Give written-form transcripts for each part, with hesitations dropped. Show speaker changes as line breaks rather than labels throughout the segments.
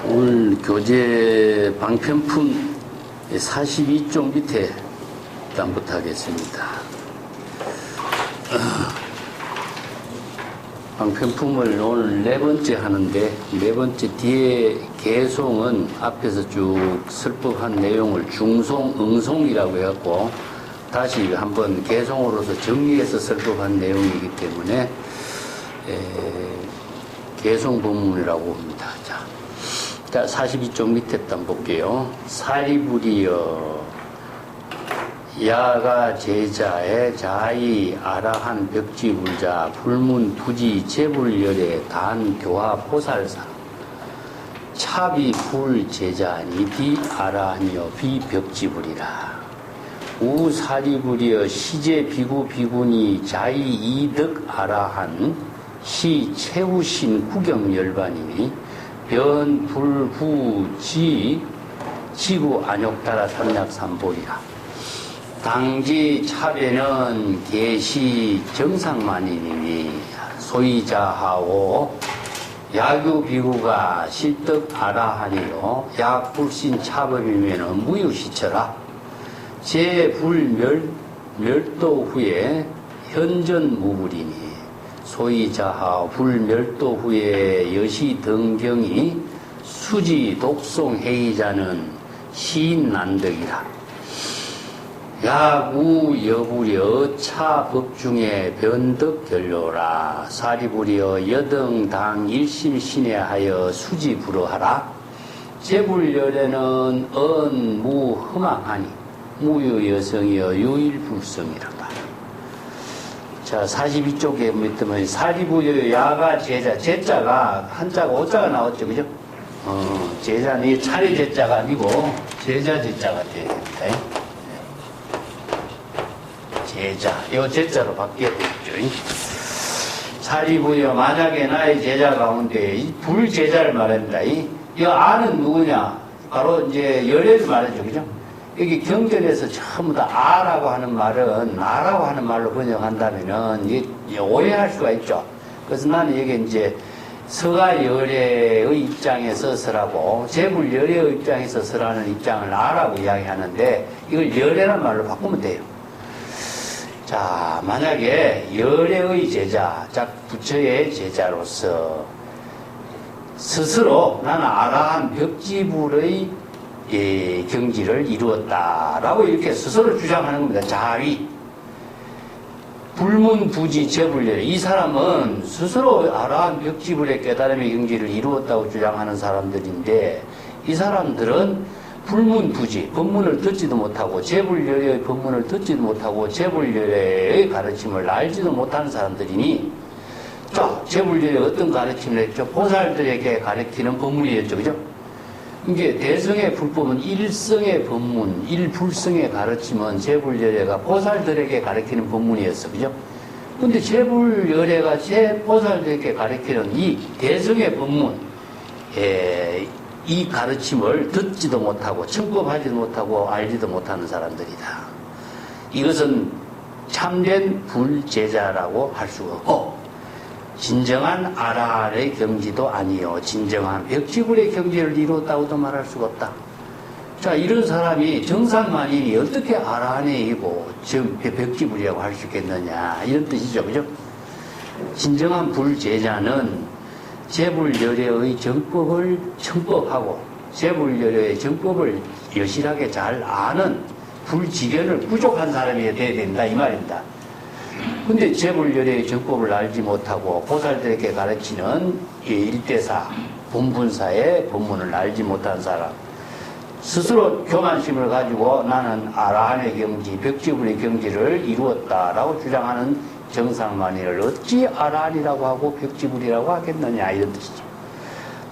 오늘 교재 방편품 42쪽 밑에 일단부터 하겠습니다. 방편품을 오늘 네 번째 하는데, 네 번째 뒤에 개송은 앞에서 쭉 설법한 내용을 중송, 응송이라고 해갖고 다시 한번 개송으로서 정리해서 설법한 내용이기 때문에 개송 본문이라고 봅니다. 자, 42쪽 밑에 일단 볼게요. 사리부리여 야가 제자의 자이 아라한 벽지불자 불문 부지 재불열의 단 교화 포살사 차비 불 제자니 비 아라하니여 비 벽지불이라 우 사리부리여 시제 비구 비구니 자이 이득 아라한 시 최후신 구경 열반이니 변, 불, 후, 지, 지구, 안욕따라 삼약삼보리라. 당지 차배는 계시 정상만이니 소이자하오 야규 비구가 실득 아라하니요 약불신 차법이면은 무유시처라. 제불멸도 후에 현전 무불이니 소이자하 불멸도 후에 여시 등경이 수지 독송 해이자는 시인 난덕이라. 야구 여부려 차 법중에 변덕 결로라. 사리부려 여등당 일심 신해하여 수지 불허하라. 제불열에는 언무 흠망하니 무유 여성이여 유일불성이라. 자, 42쪽에 보면 사리부여 야가 제자, 제자가 한자가 오자가 나왔죠, 그죠? 제자는 이 차례 제자가 아니고 제자 제자가 돼야 됩니다. 제자, 이 제자로 바뀌어야 되겠죠. 사리부여 만약에 나의 제자 가운데 이 불제자를 말합니다. 이 아는 누구냐? 바로 이제 열애를 말하죠, 그죠? 여기 경전에서 전부 다 아라고 하는 말은 아라고 하는 말로 번역한다면은 이게 오해할 수가 있죠. 그래서 나는 여기 이제 서가열애의 입장에서 서라고 재불열애의 입장에서 서라는 입장을 아라고 이야기하는데 이걸 열애란 말로 바꾸면 돼요. 자, 만약에 열애의 제자, 즉 부처의 제자로서 스스로 나는 아라한 벽지불의 경지를 이루었다라고 이렇게 스스로 주장하는 겁니다. 자위. 불문부지 재불열. 이 사람은 스스로 아라한 벽지불의 깨달음의 경지를 이루었다고 주장하는 사람들인데 이 사람들은 불문부지, 법문을 듣지도 못하고 재불열의 법문을 듣지도 못하고 재불열의 가르침을 알지도 못하는 사람들이니 자, 재불열의 어떤 가르침을 했죠? 보살들에게 가르치는 법문이었죠. 그죠? 이게 대성의 불법은 일성의 법문, 일불성의 가르침은 재불열애가 보살들에게 가르치는 법문이었어. 그죠? 근데 재불열애가 보살들에게 가르치는 이 대성의 법문, 이 가르침을 듣지도 못하고, 청법하지도 못하고, 알지도 못하는 사람들이다. 이것은 참된 불제자라고 할 수가 없고, 진정한 아라한의 경지도 아니요. 진정한 벽지불의 경지를 이루었다고도 말할 수가 없다. 자, 이런 사람이 정상만인이 어떻게 아라한에 이고 벽지불이라고 할 수 있겠느냐. 이런 뜻이죠. 그죠? 진정한 불제자는 재불열애의 정법을 청법하고 재불열애의 정법을 여실하게 잘 아는 불지견을 부족한 사람이 돼야 된다. 이 말입니다. 근데 재불열애의 정법을 알지 못하고 보살들에게 가르치는 일대사, 본분사의 본문을 알지 못한 사람, 스스로 교만심을 가지고 나는 아라한의 경지, 벽지불의 경지를 이루었다라고 주장하는 정상만이를 어찌 아라한이라고 하고 벽지불이라고 하겠느냐, 이런 뜻이죠.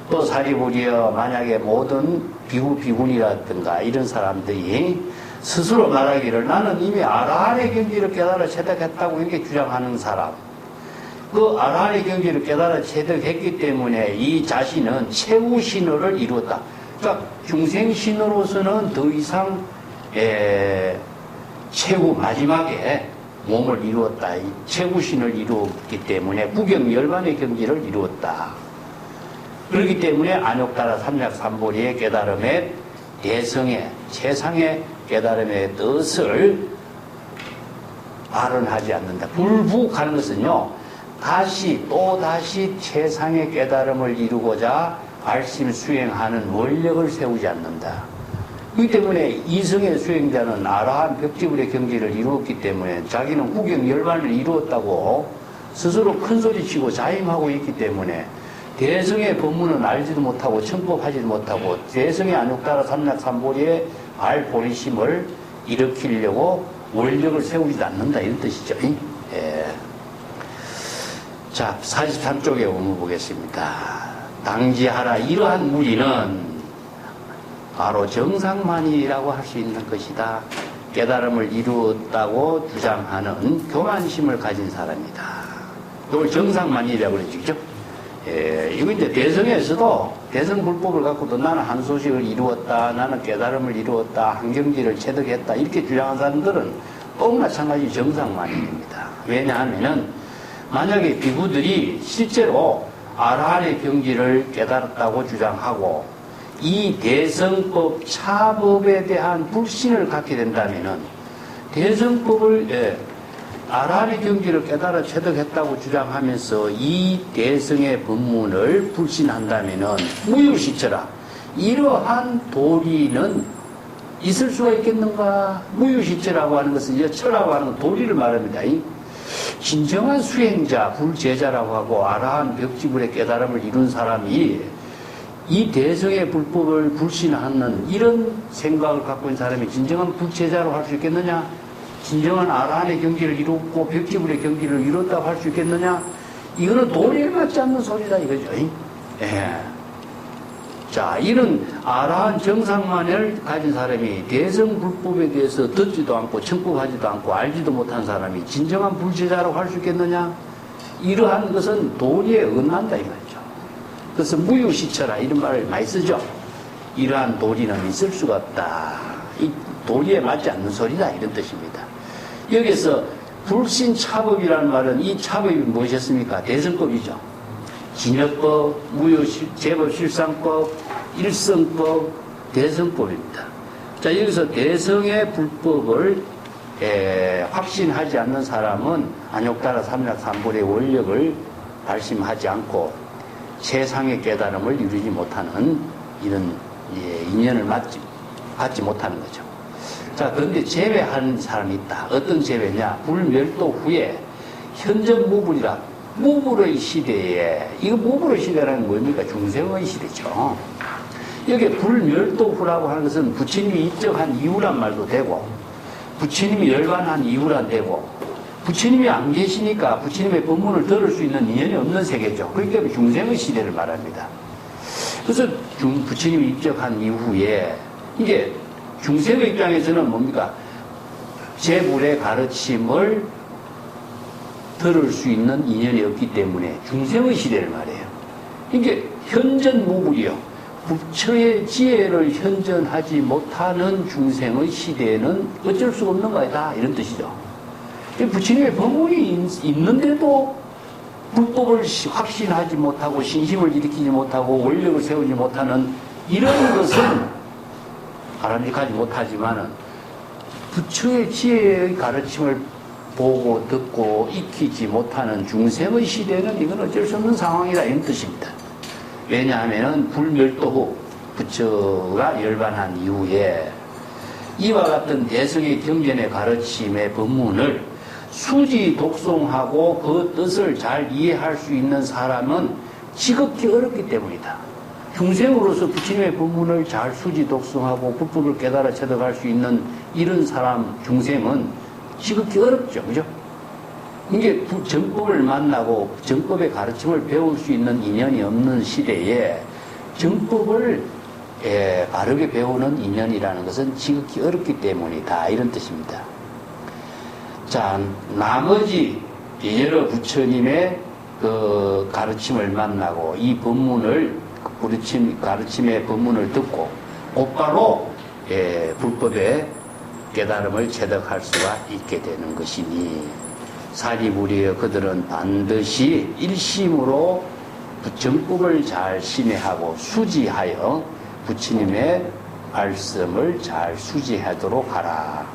또 사리부리여 만약에 모든 비구비군이라든가 이런 사람들이 스스로 말하기를 나는 이미 아라한의 경지를 깨달아 체득했다고 이렇게 주장하는 사람, 그 아라한의 경지를 깨달아 체득했기 때문에 이 자신은 최후 신호를 이루었다. 그러니까 중생 신호로서는 더 이상 최후 마지막에 몸을 이루었다. 이 최후 신을 이루었기 때문에 구경열반의 경지를 이루었다. 그렇기 때문에 안욕따라 삼략삼보리의 깨달음의 대성의 최상의 깨달음의 뜻을 발언하지 않는다. 불북하는 것은요, 또다시 최상의 깨달음을 이루고자 발심 수행하는 원력을 세우지 않는다. 그렇기 때문에 이성의 수행자는 아라한 벽지불의 경지를 이루었기 때문에 자기는 구경열반을 이루었다고 스스로 큰소리치고 자임하고 있기 때문에 대성의 법문은 알지도 못하고 청법하지도 못하고 대성의 안욕따라 삼략삼보리의 알본심을 일으키려고 원력을 세우지도 않는다, 이런 뜻이죠. 예. 자, 43쪽에 오면 보겠습니다. 당지하라. 이러한 무리는 바로 정상만이라고 할 수 있는 것이다. 깨달음을 이루었다고 주장하는 교만심을 가진 사람이다. 이걸 정상만이라고 그러죠. 이거 이제 대성에서도 대성불법을 갖고도 나는 한소식을 이루었다, 나는 깨달음을 이루었다, 한경지를 체득했다, 이렇게 주장한 사람들은 꼭 마찬가지 정상만입니다. 왜냐하면은 만약에 비구들이 실제로 아라한의 경지를 깨달았다고 주장하고 이 대성법 차법에 대한 불신을 갖게 된다면은 대성법을 아라한의 경지를 깨달아 체득했다고 주장하면서 이 대성의 법문을 불신한다면은 무유시처라. 이러한 도리는 있을 수가 있겠는가? 무유시처라고 하는 것은 이제 처라고 하는 건 도리를 말합니다. 진정한 수행자, 불제자라고 하고 아라한 벽지불의 깨달음을 이룬 사람이 이 대성의 불법을 불신하는 이런 생각을 갖고 있는 사람이 진정한 불제자로 할 수 있겠느냐? 진정한 아라한의 경지를 이뤘고 벽지불의 경지를 이뤘다고 할 수 있겠느냐? 이거는 도리에 맞지 않는 소리다 이거죠. 예. 자, 이런 아라한 정상만을 가진 사람이 대성불법에 대해서 듣지도 않고 청법하지도 않고 알지도 못한 사람이 진정한 불제자라고 할 수 있겠느냐? 이러한 것은 도리에 어긋난다 이거죠. 그래서 무유시처라 이런 말을 많이 쓰죠. 이러한 도리는 있을 수가 없다. 이 도리에 맞지 않는 소리다 이런 뜻입니다. 여기서 불신차법이라는 말은 이 차법이 무엇이었습니까? 대성법이죠. 진여법, 제법실상법, 일성법, 대성법입니다. 자, 여기서 대성의 불법을 확신하지 않는 사람은 안욕따라 삼략삼보리의 원력을 발심하지 않고 세상의 깨달음을 이루지 못하는 이런 인연을 받지 못하는 거죠. 자, 그런데 제외하는 사람이 있다. 어떤 제외냐? 불멸도 후에 현전 무불이라. 무불의 시대에, 이거 무불의 시대라는 건 뭡니까? 중생의 시대죠. 여기 불멸도 후라고 하는 것은 부처님이 입적한 이후란 말도 되고, 부처님이 열반한 이후란 되고, 부처님이 안 계시니까 부처님의 법문을 들을 수 있는 인연이 없는 세계죠. 그렇기 때문에 중생의 시대를 말합니다. 그래서 부처님이 입적한 이후에, 이게 중생의 입장에서는 뭡니까? 제불의 가르침을 들을 수 있는 인연이 없기 때문에 중생의 시대를 말해요. 이게 현전무불이요. 부처의 지혜를 현전하지 못하는 중생의 시대에는 어쩔 수 없는 거다 이런 뜻이죠. 부처님의 법문이 있는데도 불법을 확신하지 못하고 신심을 일으키지 못하고 원력을 세우지 못하는 이런 것은 바람직하지 못하지만은 부처의 지혜의 가르침을 보고 듣고 익히지 못하는 중생의 시대는 이건 어쩔 수 없는 상황이다 이런 뜻입니다. 왜냐하면 불멸도 후 부처가 열반한 이후에 이와 같은 대성의 경전의 가르침의 법문을 수지 독송하고 그 뜻을 잘 이해할 수 있는 사람은 지극히 어렵기 때문이다. 중생으로서 부처님의 법문을 잘 수지 독송하고 불법을 깨달아 체득할 수 있는 이런 사람 중생은 지극히 어렵죠. 그죠? 이게 정법을 만나고 정법의 가르침을 배울 수 있는 인연이 없는 시대에 정법을 바르게 배우는 인연이라는 것은 지극히 어렵기 때문이다. 이런 뜻입니다. 자, 나머지 여러 부처님의 그 가르침을 만나고 이 법문을 가르침의 법문을 듣고 곧바로 불법의 깨달음을 체득할 수가 있게 되는 것이니 사리부리여 그들은 반드시 일심으로 정법을 잘 신뢰하고 수지하여 부처님의 말씀을 잘 수지하도록 하라.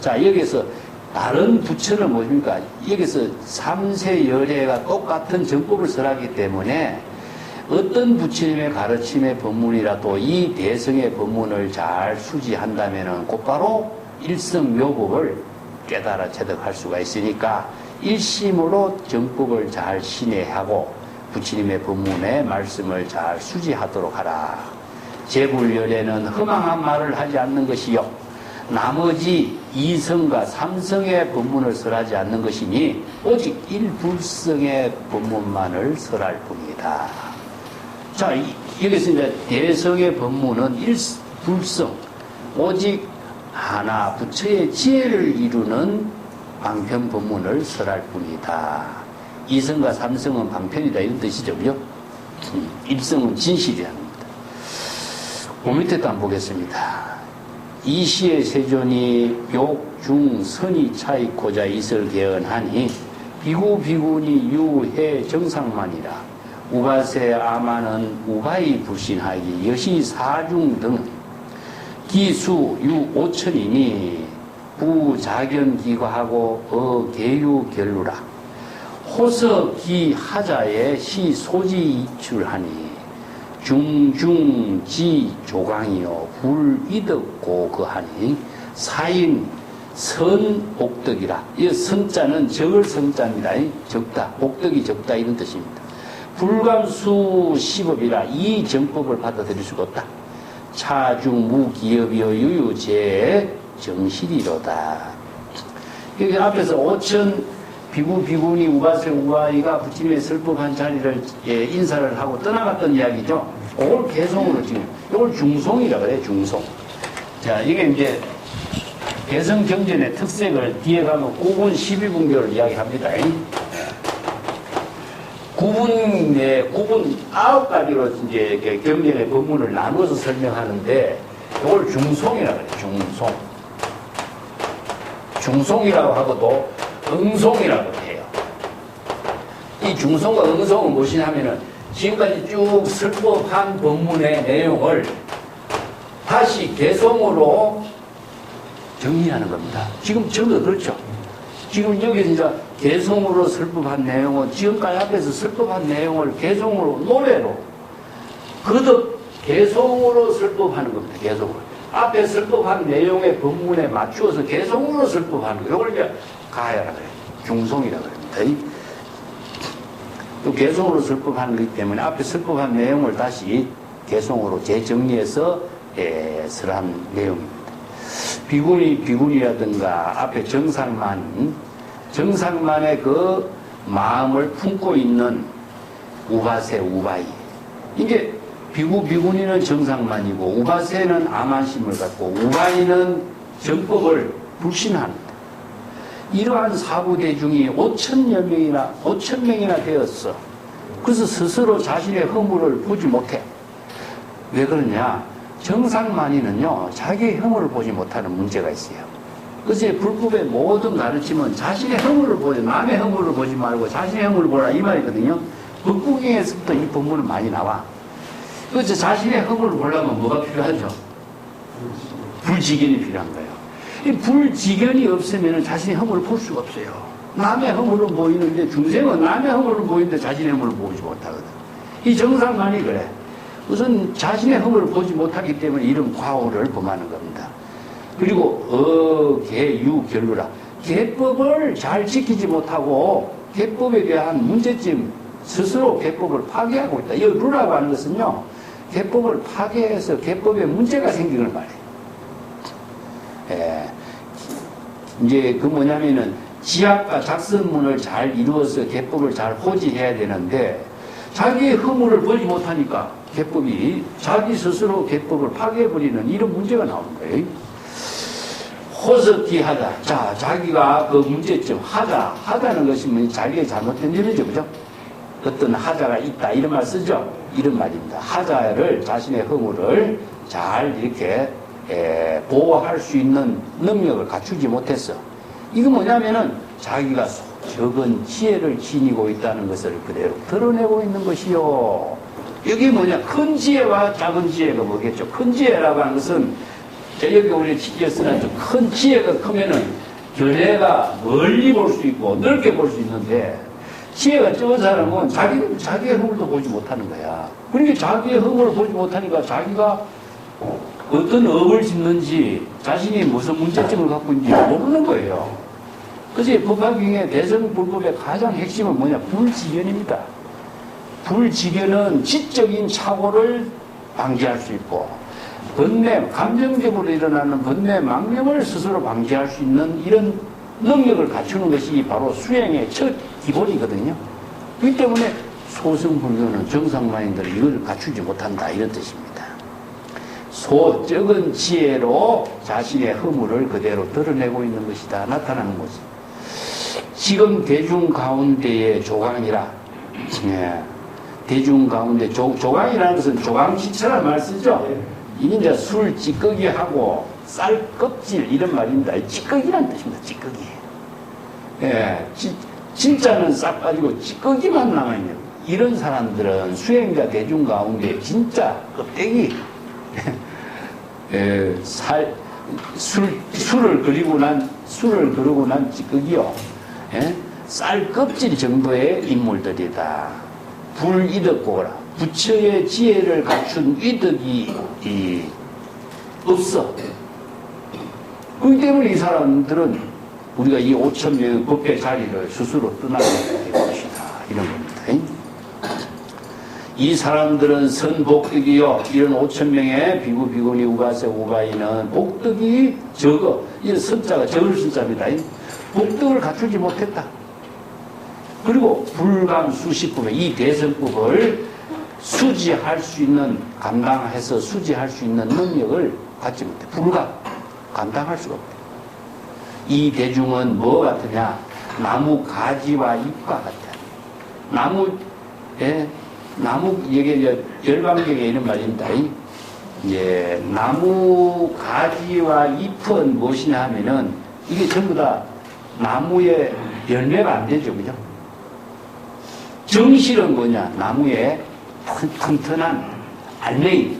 자, 여기서 다른 부처는 뭡니까? 여기서 삼세 열애가 똑같은 정법을 설하기 때문에 어떤 부처님의 가르침의 법문이라도 이 대성의 법문을 잘 수지한다면 곧바로 일성묘법을 깨달아 체득할 수가 있으니까 일심으로 정법을 잘 신뢰하고 부처님의 법문의 말씀을 잘 수지하도록 하라. 제불열애는 허망한 말을 하지 않는 것이요 나머지 이성과 삼성의 법문을 설하지 않는 것이니 오직 일불성의 법문만을 설할 뿐이다. 자, 여기서 이제 대성의 법문은 일불성, 오직 하나 부처의 지혜를 이루는 방편 법문을 설할 뿐이다. 이성과 삼성은 방편이다 이런 뜻이죠, 그죠? 일성은 진실이라는 겁니다. 그 밑에도 한번 보겠습니다. 이시의 세존이 욕, 중, 선이 차이코자 있을 개언하니 비구 비구니 유해 정상만이라 우바세 아마는 우바이 불신하기 여시 사중 등 기수 유 오천이니 부자견 기과하고 개유 결루라 호서 기 하자에 시 소지 이출하니 중중지 조강이요 불이득고 그하니 사인 선옥덕이라. 이 선자는 적을 성자입니다. 적다 옥덕이 적다 이런 뜻입니다. 불감수 시법이라 이 정법을 받아들일 수가 없다. 차중 무기업이요 유유제 정실이로다. 여기 앞에서 5천 비구 비구니 우바세 우바이가 부처님의 설법한 자리를 인사를 하고 떠나갔던 이야기죠. 그걸 개송으로 지금 이걸 중송이라 그래. 중송. 자, 이게 이제 개성경전의 특색을 뒤에 가면 9분 12분교를 이야기합니다. 9분 9가지로 이제 경전의 법문을 나눠서 설명하는데 이걸 중송이라 그래. 중송. 중송이라고 하고도 응송이라고 해요. 이 중송과 응송은 무엇이냐면은 지금까지 쭉 설법한 법문의 내용을 다시 개송으로 정리하는 겁니다. 지금 저거 그렇죠. 지금 여기 이제 개송으로 설법한 내용은 지금까지 앞에서 설법한 내용을 개송으로 노래로 거듭 개송으로 설법하는 겁니다. 개송으로. 앞에 설법한 내용의 법문에 맞추어서 개송으로 설법하는 거예요. 이걸 이제 가야라 그래요. 중송이라 그럽니다. 또 개송으로 설법하는 거기 때문에 앞에 설법한 내용을 다시 개송으로 재정리해서 설한 내용입니다. 비군이라든가 앞에 정상만의 그 마음을 품고 있는 우바세, 우바이. 이게 비군이는 정상만이고 우바세는 아만심을 갖고 우바이는 정법을 불신합니다. 이러한 사부대중이 5,000명이나 되었어. 그래서 스스로 자신의 허물을 보지 못해. 왜 그러냐? 정상만이는요, 자기의 허물을 보지 못하는 문제가 있어요. 그래서 불법의 모든 가르침은 자신의 허물을 보지, 남의 허물을 보지 말고 자신의 허물을 보라 이 말이거든요. 법국에서부터 이 법문은 많이 나와. 그래서 자신의 허물을 보려면 뭐가 필요하죠? 불지견이 필요한 거예요. 이 불지견이 없으면 자신의 허물을 볼 수가 없어요. 남의 허물을 보이는데, 중생은 남의 허물을 보이는데 자신의 허물을 보지 못하거든. 이 정상만이 그래. 우선 자신의 허물을 보지 못하기 때문에 이런 과오를 범하는 겁니다. 그리고 개,유, 결루라. 개법을 잘 지키지 못하고 개법에 대한 문제점, 스스로 개법을 파괴하고 있다. 이 루라고 하는 것은요, 개법을 파괴해서 개법에 문제가 생기는 말이에요. 이제 그 뭐냐면은 지학과 작성문을 잘 이루어서 개법을 잘 호지해야 되는데 자기의 허물을 보지 못하니까 개법이 자기 스스로 개법을 파괴해버리는 이런 문제가 나오는 거예요. 호석기 하다. 자, 자기가 그 문제점 하다는 것이 뭐 자기의 잘못된 일이죠, 그죠? 어떤 하자가 있다 이런 말 쓰죠. 이런 말입니다. 하자를 자신의 허물을 잘 이렇게 보호할 수 있는 능력을 갖추지 못했어. 이거 뭐냐면은 자기가 적은 지혜를 지니고 있다는 것을 그대로 드러내고 있는 것이요. 여기 뭐냐, 큰 지혜와 작은 지혜가 뭐겠죠. 큰 지혜라고 하는 것은 여기 우리 지혜쓰는 큰 지혜가 크면은 견해가 멀리 볼 수 있고 넓게 볼 수 있는데, 지혜가 적은 사람은 자기의 허물도 보지 못하는 거야. 그러니까 자기의 허물을 보지 못하니까 자기가 어떤 업을 짓는지, 자신이 무슨 문제점을 갖고 있는지 모르는 거예요. 그래서 법화경의 대성불법의 가장 핵심은 뭐냐? 불지견입니다. 불지견은 지적인 착오를 방지할 수 있고, 감정적으로 일어나는 번뇌, 망념을 스스로 방지할 수 있는 이런 능력을 갖추는 것이 바로 수행의 첫 기본이거든요. 그렇기 때문에 소승불교는 정상마인들은 이걸 갖추지 못한다, 이런 뜻입니다. 적은 지혜로 자신의 허물을 그대로 드러내고 있는 것이다, 나타나는 것이. 지금 대중 가운데의 조강이라, 대중 가운데 조강이라는 것은 조강지처럼 말 쓰죠. 이게 이제 술 찌꺼기하고 쌀 껍질 이런 말입니다. 찌꺼기란 뜻입니다. 찌꺼기. 진짜는 싹 빠지고 찌꺼기만 남아있는 이런 사람들은 수행자 대중 가운데 진짜 껍데기 술을 그리고 난 찌꺼기요. 쌀 껍질 정도의 인물들이다. 불이득고라. 부처의 지혜를 갖춘 이득이 없어. 그렇기 때문에 이 사람들은 우리가 이 5,000명의 법의 자리를 스스로 떠나게 될 것이다, 이런 겁니다. 이 사람들은 선복덕이요. 이런 5,000명의 비구, 비구니, 우가세, 우가이는 복덕이 적어. 이 선자가 적을 선자입니다. 복덕을 갖추지 못했다. 그리고 불감 수식법의 이 대성법을 수지할 수 있는, 감당해서 수지할 수 있는 능력을 갖지 못해. 감당할 수가 없다. 이 대중은 뭐 같으냐? 나무 가지와 잎과 같다. 이게 열반경에 이런 말입니다. 이제 나무 가지와 잎은 무엇이냐 하면은 이게 전부 다 나무에 열매가 안 되죠, 그죠? 정실은 뭐냐? 나무에 튼튼한 알맹이.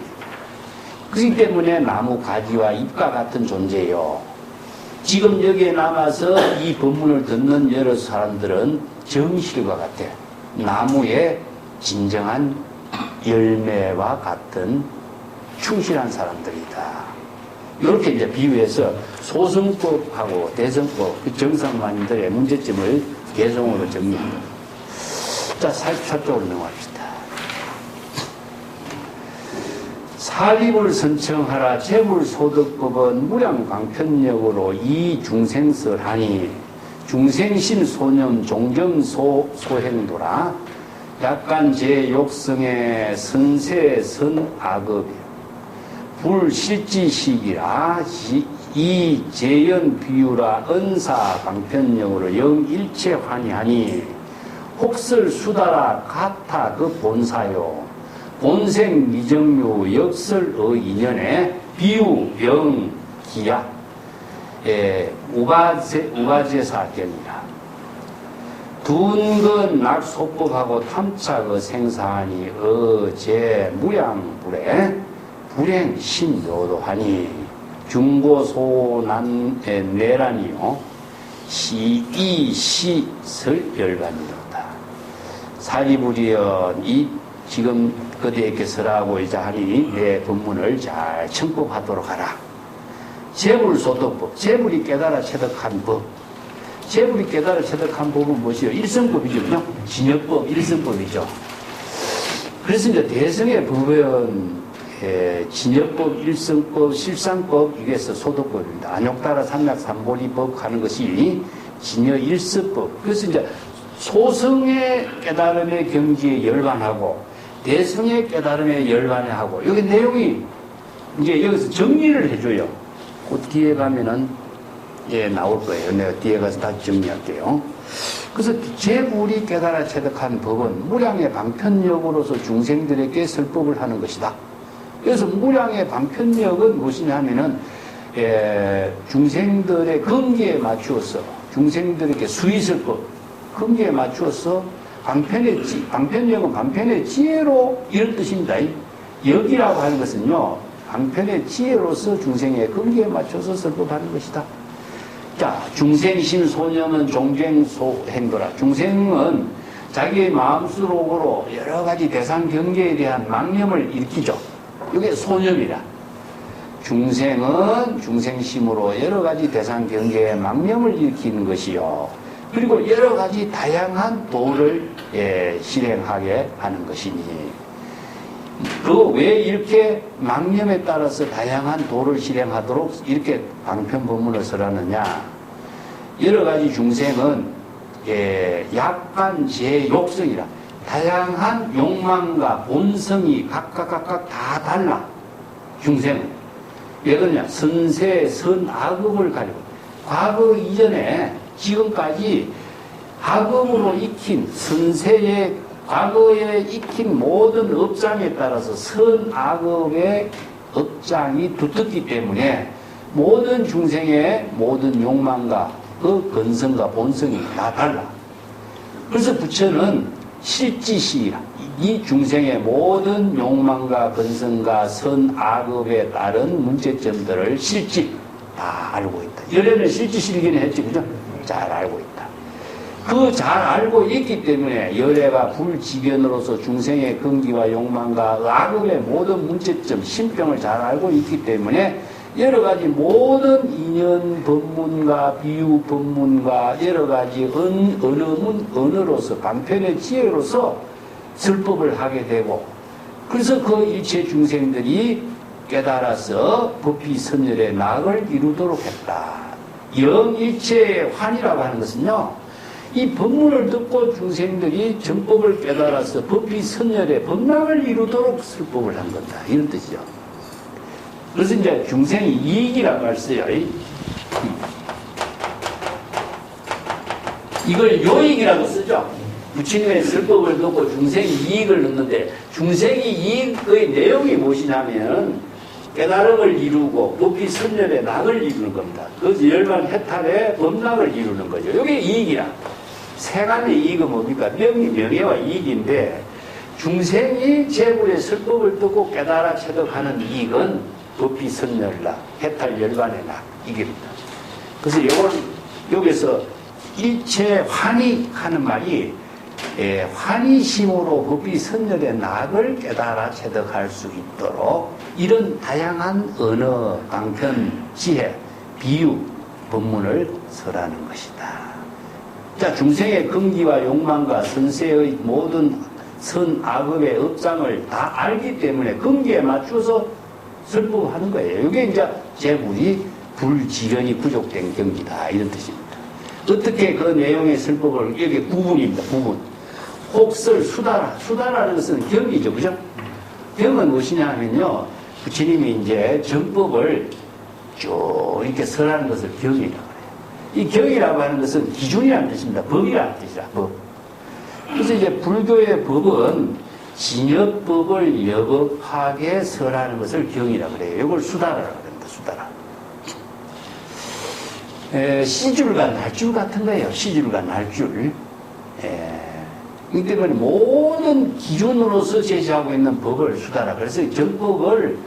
그렇기 때문에 나무 가지와 잎과 같은 존재예요. 지금 여기에 남아서 이 법문을 듣는 여러 사람들은 정실과 같아. 나무의 진정한 열매와 같은 충실한 사람들이다. 이렇게 이제 비유해서 소승법하고 대성법, 정상만들의 문제점을 개성으로 정리합니다. 자, 44쪽으로 넘어갑시다. 사립을 선청하라. 재물소득법은 무량광편력으로 이 중생설하니 중생신 소념 종경소행도라. 약간 제 욕성의 선세 선악업이라. 불실지식이라. 이 재연 비유라. 은사 광편력으로 영일체 환희하니 혹설수다라. 같아 그 본사요. 본생 미정유 역설의 인연에 비유 병기야 우가제사견이라. 둔건 낙소법하고 탐착의 생사하니 어제 무량불에 불행 신묘도하니 중고소난 내란이요 시설별반이로다. 사리불이여 이 지금 그대에게 설하고 이자 하니 내 법문을 잘 청법하도록 하라. 재물소득법, 재물이 깨달아 체득한 법. 재물이 깨달아 체득한 법은 무엇이요? 일성법이죠. 진여법, 일성법이죠. 그래서 이제 대성의 법은 진여법, 일성법, 실상법, 이게서 소득법입니다. 안욕따라 삼약 삼보리법 하는 것이 진여 일서법. 그래서 이제 소성의 깨달음의 경지에 열반하고 대성의 깨달음에 열반하고 여기 내용이 이제 여기서 정리를 해줘요. 그 뒤에 가면은 나올 거예요. 내가 뒤에 가서 다시 정리할게요. 그래서 제불이 깨달아 체득한 법은 무량의 방편력으로서 중생들에게 설법을 하는 것이다. 그래서 무량의 방편력은 무엇이냐 하면은 중생들의 근기에 맞추어서 중생들에게 수의설법 근기에 맞추어서 방편력은 방편의 지혜로 이런 뜻입니다. 여기라고 하는 것은요 방편의 지혜로서 중생의 근기에 맞춰서 설법하는 것이다. 자, 중생심 소념은 종쟁소행도라. 중생은 자기의 마음속으로 여러 가지 대상 경계에 대한 망념을 일으키죠. 이게 소념이라. 중생은 중생심으로 여러 가지 대상 경계에 망념을 일으키는 것이요. 그리고 여러 가지 다양한 도를 실행하게 하는 것이니. 그 왜 이렇게 망념에 따라서 다양한 도를 실행하도록 이렇게 방편법문을 설하느냐. 여러 가지 중생은 약간 제 욕성이라 다양한 욕망과 본성이 각각 다 달라. 중생은 왜 그러냐. 선세 선악업을 가지고 과거 이전에 지금까지 악업으로 익힌 선세의 과거에 익힌 모든 업장에 따라서 선악업의 업장이 두텁기 때문에 모든 중생의 모든 욕망과 그 근성과 본성이 다 달라. 그래서 부처는 실지시라. 이 중생의 모든 욕망과 근성과 선악업에 따른 문제점들을 실지 다 알고 있다. 열애는 실지실기는 했지, 그죠? 잘 알고 있다. 그 잘 알고 있기 때문에 열애가 불지견으로서 중생의 근기와 욕망과 악업의 모든 문제점, 신병을 잘 알고 있기 때문에 여러 가지 모든 인연 법문과 비유 법문과 여러 가지 언어로서 방편의 지혜로서 설법을 하게 되고 그래서 그 일체 중생들이 깨달아서 법비 선열의 낙을 이루도록 했다. 영일체의 환이라고 하는 것은요. 이 법문을 듣고 중생들이 정법을 깨달아서 법비 선열의 법락을 이루도록 설법을 한 거다. 이런 뜻이죠. 그래서 이제 중생이 이익이라고 했어요. 이걸 요익이라고 쓰죠. 부처님의 설법을 듣고 중생이 이익을 넣는데 중생이 이익의 내용이 무엇이냐면 깨달음을 이루고 법비 선열의 낙을 이루는 겁니다. 그래서 열반 해탈의 법락을 이루는 거죠. 이게 이익이라. 세간의 이익은 뭡니까? 명예와 이익인데 중생이 제불의 설법을 듣고 깨달아 체득하는 이익은 법비 선열락, 해탈 열반의 낙, 이깁니다. 그래서 여기서 일체 환희 하는 말이 환희심으로 법비 선열의 낙을 깨달아 체득할 수 있도록 이런 다양한 언어, 방편, 지혜, 비유, 법문을 설하는 것이다. 자, 중생의 근기와 욕망과 선세의 모든 선악업의 업장을 다 알기 때문에 근기에 맞춰서 설법하는 거예요. 이게 이제 제불이 불지련이 부족된 경지다. 이런 뜻입니다. 어떻게 그 내용의 설법을, 여기 구분입니다. 구분. 혹설 수다라. 수다라는 것은 경이죠. 그죠? 경은 무엇이냐 하면요. 부처님이 이제 정법을 쭉 이렇게 설하는 것을 경이라고 해요. 이 경이라고 하는 것은 기준이라는 뜻입니다. 법이라는 뜻이라. 법. 그래서 이제 불교의 법은 진여법을 여법하게 설하는 것을 경이라고 그래요. 이걸 수다라고 합니다. 수다라. 시줄과 날줄 같은 거예요. 시줄과 날줄. 이 때문에 모든 기준으로서 제시하고 있는 법을 수다라. 그래서 정법을,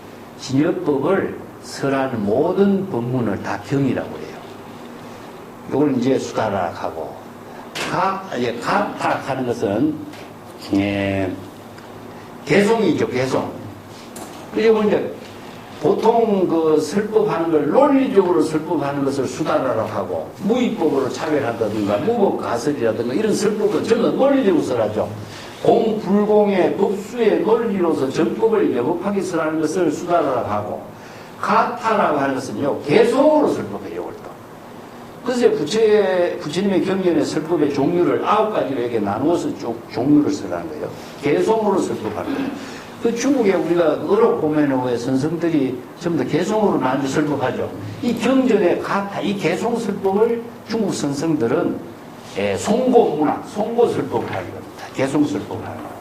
진여법을 설하는 모든 법문을 다 경이라고 해요. 이걸 이제 수다라 하고, 가탁 하는 것은, 개송이죠, 개송. 그리고 이제 보통 그 설법하는 걸 논리적으로 설법하는 것을 수다라라고 하고 무의법으로 차별한다든가 무법 가설이라든가 이런 설법은 전부 논리적으로 설하죠. 공불공의 법수의 논리로서 정법을 여법하게 설하는 것을 수다라라고 하고 가타라고 하는 것은요 개송으로 설법해요. 이걸 또. 그래서 부처님의 경전의 설법의 종류를 9가지로 이렇게 나누어서 종류를 설하는 거예요. 개송으로 설법하는 거예요. 그 중국에 우리가 어록 보면은 왜 선성들이 전부 다 개송으로 만든 설법하죠. 이 경전의 이 개송설법을 중국 선성들은 송고문화, 송고설법을 하는 겁니다. 개송설법을 하는 겁니다.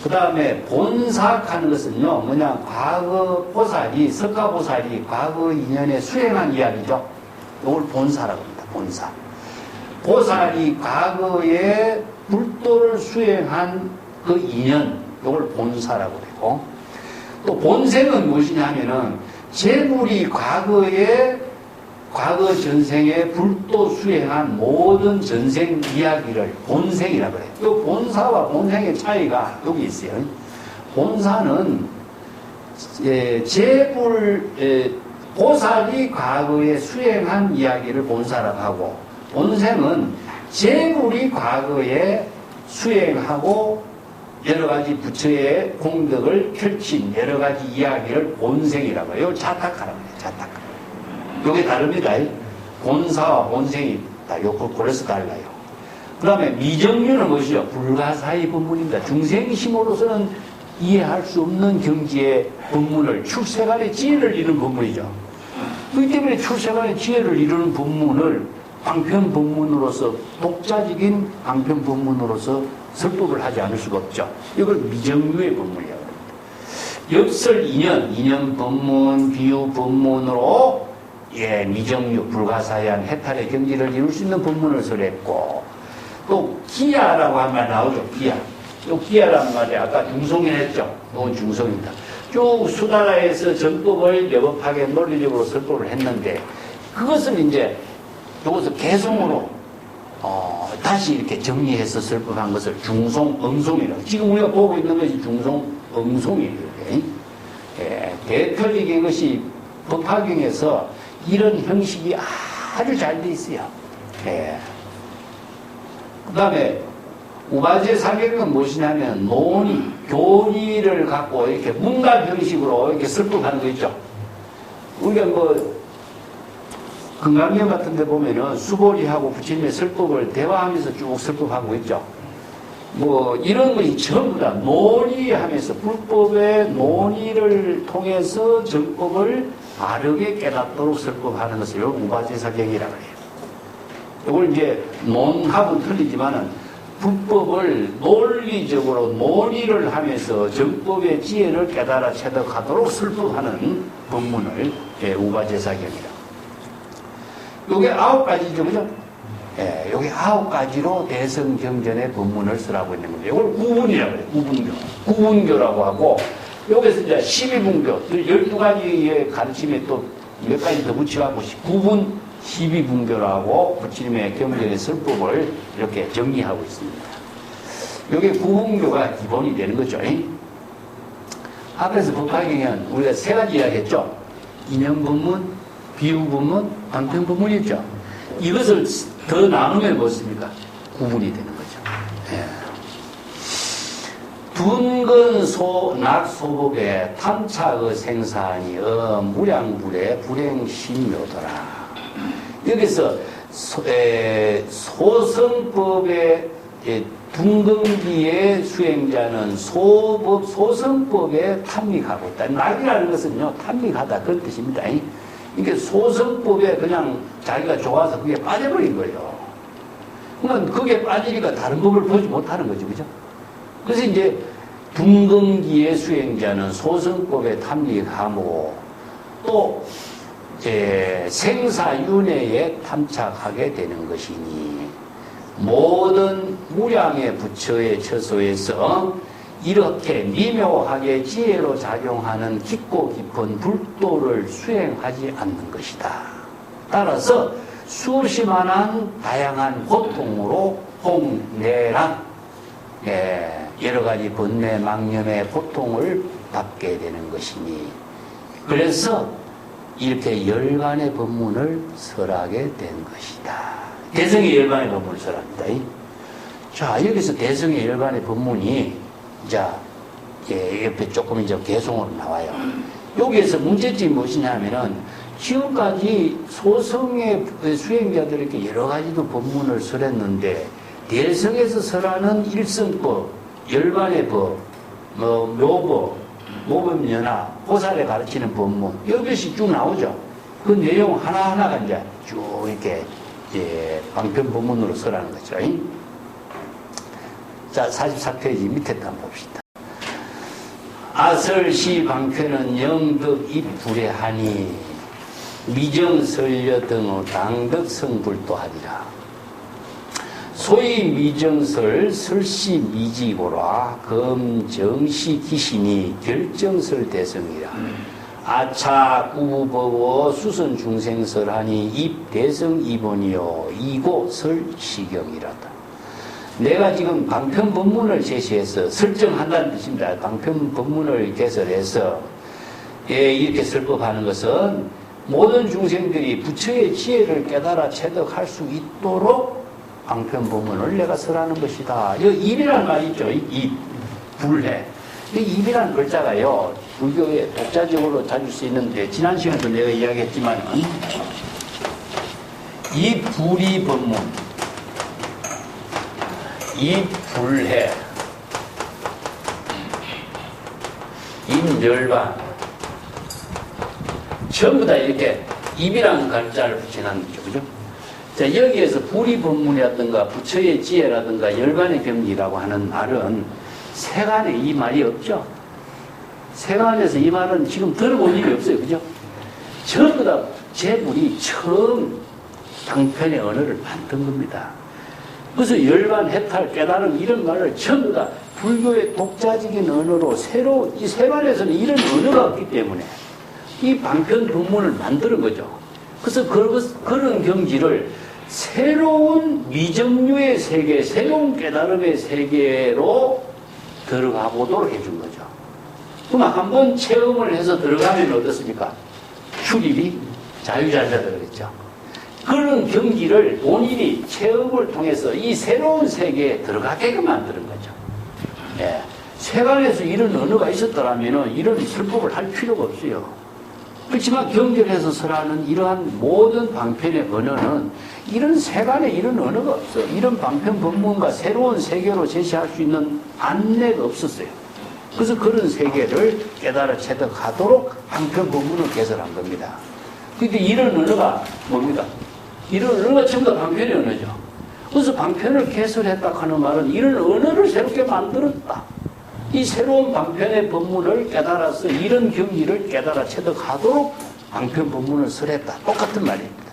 그 다음에 본사하는 것은요, 뭐냐, 과거 보살이, 석가보살이 과거 인연에 수행한 이야기죠. 이걸 본사라고 합니다. 본사. 보살이 과거에 불도를 수행한 그 인연, 이걸 본사라고 그러고, 또 본생은 무엇이냐 하면은, 재물이 과거 전생에 불도 수행한 모든 전생 이야기를 본생이라고 그래요. 이 본사와 본생의 차이가 여기 있어요. 본사는 보살이 과거에 수행한 이야기를 본사라고 하고, 본생은 재물이 과거에 수행하고 여러 가지 부처의 공덕을 펼친 여러 가지 이야기를 본생이라고 해요. 자탁하라고 해요. 자탁. 요게 다릅니다. 본사와 본생이 다 그래서 달라요. 그 다음에 미정류는 무엇이죠? 불가사의 법문입니다. 중생심으로서는 이해할 수 없는 경지의 법문을 출세간의 지혜를 이루는 법문이죠. 그렇기 때문에 출세간의 지혜를 이루는 법문을 방편 법문으로서 독자적인 방편 법문으로서 설법을 하지 않을 수가 없죠. 이걸 미정류의 법문이라고 합니다. 역설 인연 법문, 비유 법문으로 미정류, 불가사의한 해탈의 경지를 이룰 수 있는 법문을 설했고, 또 기야라고 한 말 나오죠. 기야. 요 기야라는 말이 아까 중송인 했죠. 이건 중송입니다. 쭉 수다라에서 전법을 여법하게 논리적으로 설법을 했는데, 그것을 이제 이것을 개송으로 다시 이렇게 정리해서 설법한 것을 중송응송이라고. 지금 우리가 보고 있는 것이 중송응송이에요. 대표적인 것이 법화경에서 이런 형식이 아주 잘 돼 있어요. 그 다음에 우바제 사경은 무엇이냐면 교리를 갖고 이렇게 문답 형식으로 이렇게 설법하는 거 있죠. 우리가 금강경 같은 데 보면은 수보리하고 부처님의 설법을 대화하면서 쭉 설법하고 있죠. 이런 것이 전부 다 논의하면서 불법의 논의를 통해서 정법을 바르게 깨닫도록 설법하는 것을 우바제사경이라고 해요. 이걸 이제 논합은 틀리지만은 불법을 논리적으로 논의를 하면서 정법의 지혜를 깨달아 체득하도록 설법하는 법문을 우바제사경이라고. 요게 9가지죠, 그죠? 여기 9가지로 대성경전의 법문을 쓰라고 있는 겁니다. 이걸 구분이라고 해요. 구분교라고 하고, 여기서 이제 12분교, 12가지의 가르침에 또 몇 가지 더 붙여갖고 구분 12분교라고 부처님의 경전의 설법을 이렇게 정리하고 있습니다. 이게 구분교가 기본이 되는 거죠. 앞에서 법화경은 우리가 3가지 이야기했죠. 인연법문, 비유법문, 방편법문이었죠. 이것을 더 나누면 무엇입니까? 구분이 되는 거죠. 둔건 낙소법에 탐차의 생산이여 무량불의 불행심묘더라. 여기서 소성법의 둔건기의 수행자는 소성법에 탐닉하고 있다. 낙이라는 것은요, 탐닉하다 그런 뜻입니다. 이게 소성법에 그냥 자기가 좋아서 그게 빠져버린 거예요. 그러면 그게 빠지니까 다른 법을 보지 못하는 거죠. 그죠? 그래서 이제 둔건기의 수행자는 소성법에 탐닉하고 또 생사윤회에 탐착하게 되는 것이니 모든 무량의 부처의 처소에서 이렇게 미묘하게 지혜로 작용하는 깊고 깊은 불도를 수행하지 않는 것이다. 따라서 수없이 많은 다양한 고통으로 홍내랑 여러 가지 번뇌 망념의 고통을 받게 되는 것이니 그래서 이렇게 열반의 법문을 설하게 된 것이다. 대성의 열반의 법문을 설합니다. 자, 여기서 대성의 열반의 법문이 자, 옆에 조금 이제 개송으로 나와요. 여기에서 문제점이 무엇이냐면은 지금까지 소성의 수행자들에게 여러 가지도 법문을 설했는데 대성에서 설하는 일성법, 열반의 법, 묘법, 모범연화, 호살에 가르치는 법문, 이것이 쭉 나오죠. 그 내용 하나하나가 이제 쭉 이렇게, 방편 법문으로 서라는 거죠. 자, 44페이지 밑에 한번 봅시다. 아설시 방편은 영덕 입불에하니 미정설려 등의 당덕성불도하리라. 소위 미정설 설시 미지고라 검정시 기신이 결정설 대성이라. 아차 구법어 수선 중생설하니 입 대성 이본이요 이고 설시경이라다. 내가 지금 방편 법문을 제시해서 설정한다는 뜻입니다. 방편 법문을 개설해서 이렇게 설법하는 것은 모든 중생들이 부처의 지혜를 깨달아 체득할 수 있도록 방편 법문을 내가 설하는 것이다. 이 입이라는 말이 있죠. 입, 불해. 이 입이라는 글자가요, 불교에 독자적으로 자주 쓰이는데, 지난 시간에도 내가 이야기했지만, 이 불이 법문, 이 불해, 입열반, 전부 다 이렇게 입이라는 글자를 붙여놨는 거죠. 그죠? 자, 여기에서 불이 법문이라든가 부처의 지혜라든가 열반의 경지라고 하는 말은 세간에 이 말이 없죠. 세간에서 이 말은 지금 들어본 일이 없어요. 그죠? 전부 다 제불이 처음 방편의 언어를 만든 겁니다. 그래서 열반, 해탈, 깨달음 이런 말을 전부 다 불교의 독자적인 언어로 이 세간에서는 이런 언어가 없기 때문에 이 방편 법문을 만드는 거죠. 그래서 그런 경지를 새로운 미정류의 세계, 새로운 깨달음의 세계로 들어가 보도록 해준 거죠. 그럼 한번 체험을 해서 들어가면 어떻습니까? 출입이 자유자재다 그랬죠. 그런 경지를 본인이 체험을 통해서 이 새로운 세계에 들어가게끔 만드는 거죠. 예. 세간에서 이런 언어가 있었더라면 이런 설법을 할 필요가 없어요. 그렇지만 경전에서 설하는 이러한 모든 방편의 언어는 이런 세간에 이런 언어가 없어. 이런 방편 법문과 새로운 세계로 제시할 수 있는 안내가 없었어요. 그래서 그런 세계를 깨달아 체득하도록 방편 법문을 개설한 겁니다. 그런데 이런 언어가 뭡니까? 이런 언어가 전부 다 방편의 언어죠. 그래서 방편을 개설했다 하는 말은 이런 언어를 새롭게 만들었다. 이 새로운 방편의 법문을 깨달아서 이런 경지를 깨달아 체득하도록 방편 법문을 설했다. 똑같은 말입니다.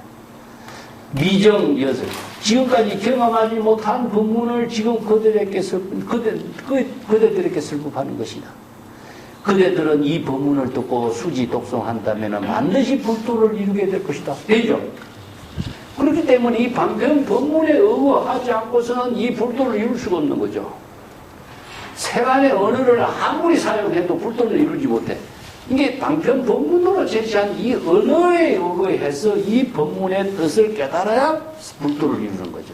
미정여설. 지금까지 경험하지 못한 법문을 지금 그들에게 설법하는 것이다. 그대들은 이 법문을 듣고 수지 독송한다면 반드시 불도를 이루게 될 것이다. 되죠? 그렇기 때문에 이 방편 법문에 의거하지 않고서는 이 불도를 이룰 수가 없는 거죠. 세간의 언어를 아무리 사용해도 불도를 이루지 못해. 이게 방편 법문으로 제시한 이 언어에 의거해서 이 법문의 뜻을 깨달아야 불도를 이루는 거죠.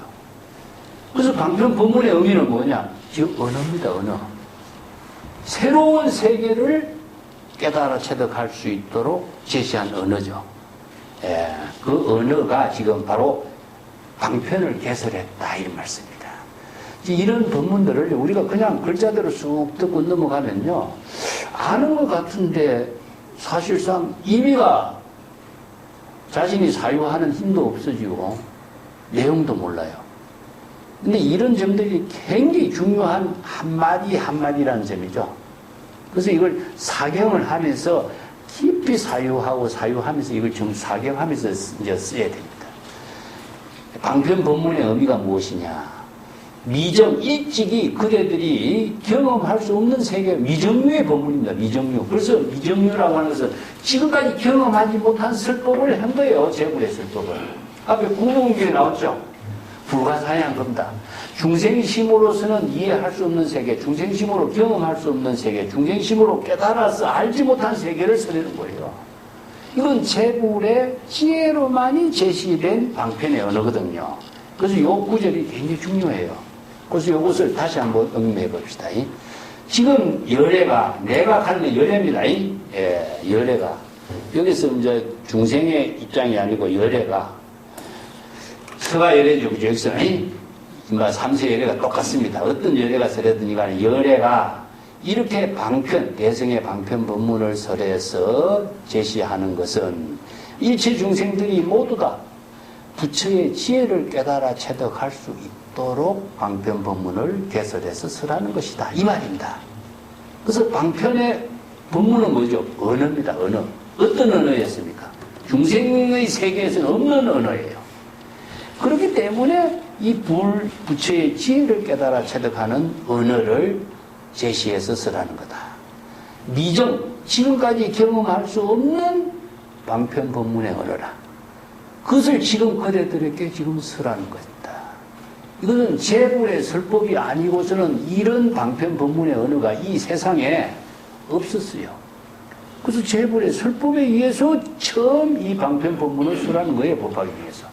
그래서 방편 법문의 의미는 뭐냐? 즉 언어입니다. 언어. 새로운 세계를 깨달아 체득할 수 있도록 제시한 언어죠. 예, 그 언어가 지금 바로 방편을 개설했다 이런 말씀입니다. 이런 법문들을 우리가 그냥 글자대로 쑥 듣고 넘어가면요, 아는 것 같은데 사실상 의미가 자신이 사유하는 힘도 없어지고 내용도 몰라요. 근데 이런 점들이 굉장히 중요한 한마디 한마디라는 점이죠. 그래서 이걸 사경을 하면서 깊이 사유하면서 이걸 좀 사경하면서 이제 써야 됩니다. 방편 법문의 의미가 무엇이냐? 미정, 일찍이 그대들이 경험할 수 없는 세계, 미정류의 법문입니다. 미정류. 그래서 미정류라고 하는 것은 지금까지 경험하지 못한 설법을 한 거예요. 제불의 설법을. 앞에 구문기에 나왔죠. 불가사의한 겁니다. 중생심으로서는 이해할 수 없는 세계, 중생심으로 경험할 수 없는 세계, 중생심으로 깨달아서 알지 못한 세계를 설하는 거예요. 이건 제불의 지혜로만이 제시된 방편의 언어거든요. 그래서 이 구절이 굉장히 중요해요. 그래서 이것을 다시 한번 응매해 봅시다. 지금 열애가, 내가 가는 열애입니다. 예, 열애가. 여기서 이제 중생의 입장이 아니고 열애가. 서가 열애죠. 그죠? 여기서는, 삼세 열애가 똑같습니다. 어떤 열애가 서래든지 간에 열애가 이렇게 방편, 대성의 방편 법문을 설해서 제시하는 것은 일체 중생들이 모두 다 부처의 지혜를 깨달아 체득할 수 있도록 방편 법문을 개설해서 설하는 것이다. 이 말입니다. 그래서 방편의 법문은 뭐죠? 언어입니다. 언어. 어떤 언어였습니까? 중생의 세계에서는 없는 언어예요. 그렇기 때문에 이 부처의 지혜를 깨달아 체득하는 언어를 제시해서 설하는 거다. 미정, 지금까지 경험할 수 없는 방편 법문의 언어라. 그것을 지금 그대들에게 지금 설하는 것이다. 이것은 제불의 설법이 아니고서는 이런 방편 법문의 언어가 이 세상에 없었어요. 그래서 제불의 설법에 의해서 처음 이 방편 법문을 설하는 거예요. 법화에 의해서.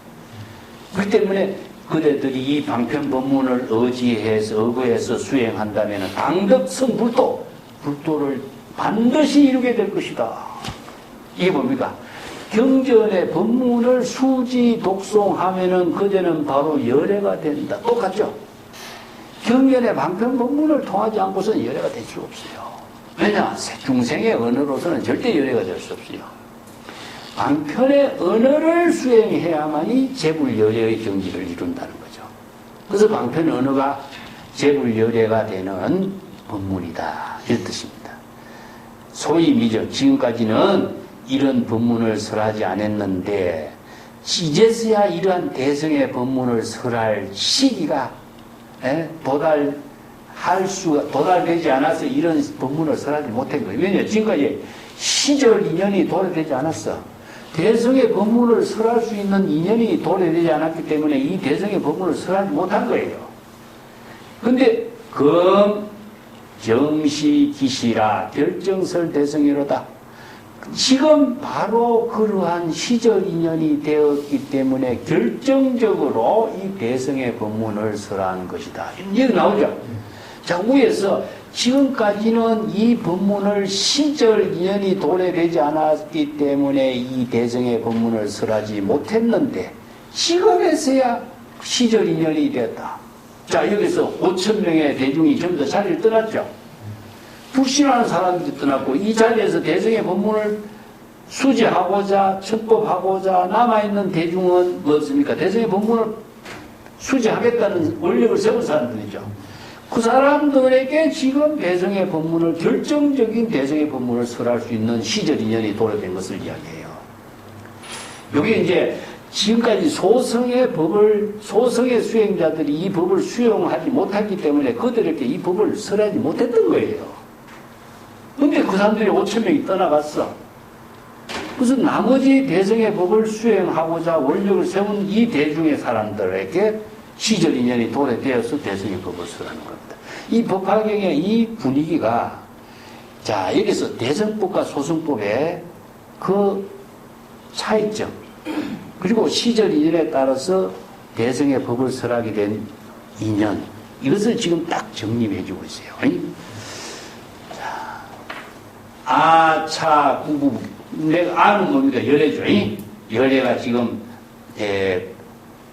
그렇기 때문에 그대들이 이 방편 법문을 의거해서 수행한다면 당덕선 불도를 반드시 이루게 될 것이다. 이게 뭡니까? 경전의 법문을 수지 독송하면은 그대는 바로 열애가 된다. 똑같죠? 경전의 방편 법문을 통하지 않고서는 열애가 될 수 없어요. 왜냐? 중생의 언어로서는 절대 열애가 될 수 없어요. 방편의 언어를 수행해야만이 제불열애의 경지를 이룬다는 거죠. 그래서 방편 언어가 제불열애가 되는 법문이다. 이런 뜻입니다. 소위 미적, 지금까지는 이런 법문을 설하지 않았는데 이제서야 이러한 대성의 법문을 설할 시기가 도달되지 않아서 이런 법문을 설하지 못한 거예요. 왜냐? 지금까지 시절 인연이 도래되지 않았어. 대성의 법문을 설할 수 있는 인연이 도래되지 않았기 때문에 이 대성의 법문을 설하지 못한 거예요. 근데 정시기시라 결정설 대성이로다. 지금 바로 그러한 시절 인연이 되었기 때문에 결정적으로 이 대성의 법문을 설한 것이다. 이런 얘기 나오죠. 자, 위에서 지금까지는 이 법문을 시절 인연이 도래되지 않았기 때문에 이 대성의 법문을 설하지 못했는데 지금에서야 시절 인연이 되었다. 자, 여기서 5,000명의 대중이 전부 다 자리를 떠났죠. 불신하는 사람들이 떠났고 이 자리에서 대성의 법문을 수지하고자 천법하고자 남아있는 대중은 무엇입니까? 대성의 법문을 수지하겠다는 원력을 세운 사람들이죠. 그 사람들에게 지금 대성의 법문을 결정적인 대성의 법문을 설할 수 있는 시절 인연이 도래된 것을 이야기해요. 여기 이제 지금까지 소성의 수행자들이 이 법을 수용하지 못했기 때문에 그들에게 이 법을 설하지 못했던 거예요. 근데 그 사람들이 5,000명이 떠나갔어. 그래서 나머지 대성의 법을 수행하고자 원력을 세운 이 대중의 사람들에게 시절 인연이 도래되어서 대성의 법을 설하는 겁니다. 이 법화경의 이 분위기가, 자, 여기서 대성법과 소승법의 그 차이점, 그리고 시절 인연에 따라서 대성의 법을 설하게 된 인연, 이것을 지금 딱 정립해 주고 있어요. 자, 아차, 구구, 내가 아는 뭡니까? 열애죠. 열애가 지금